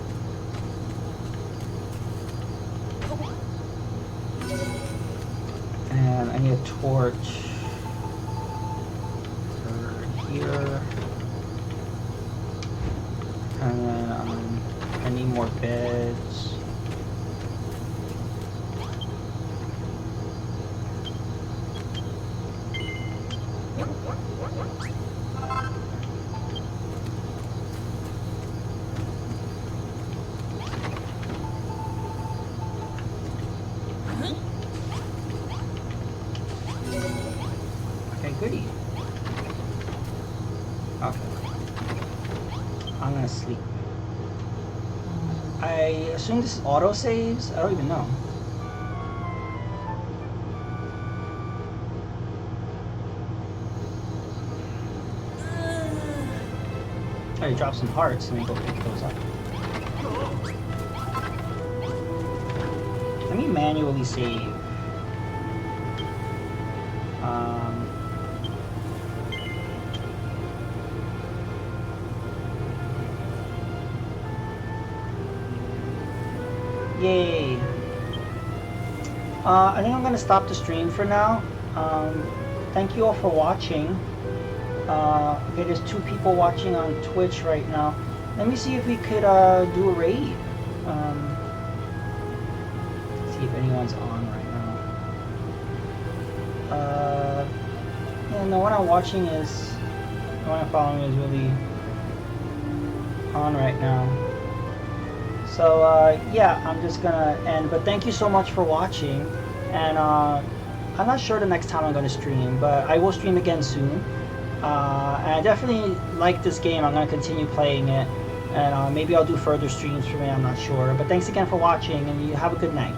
And I need a torch. Here, and then I need more beds. Okay, goody. Okay. I'm gonna sleep. I assume this is auto saves? I don't even know. Oh, you drop some hearts and then go pick those up. Let me manually save. Yay! I think I'm gonna stop the stream for now. thank you all for watching. Okay, there's 2 people watching on Twitch right now. Let me see if we could do a raid. See if anyone's on right now. Yeah, no one I'm watching is, no one I'm following is really on right now. So yeah, I'm just gonna end. But thank you so much for watching. And I'm not sure the next time I'm gonna stream, but I will stream again soon. And I definitely like this game. I'm gonna continue playing it, and maybe I'll do further streams for me. I'm not sure. But thanks again for watching, and you have a good night.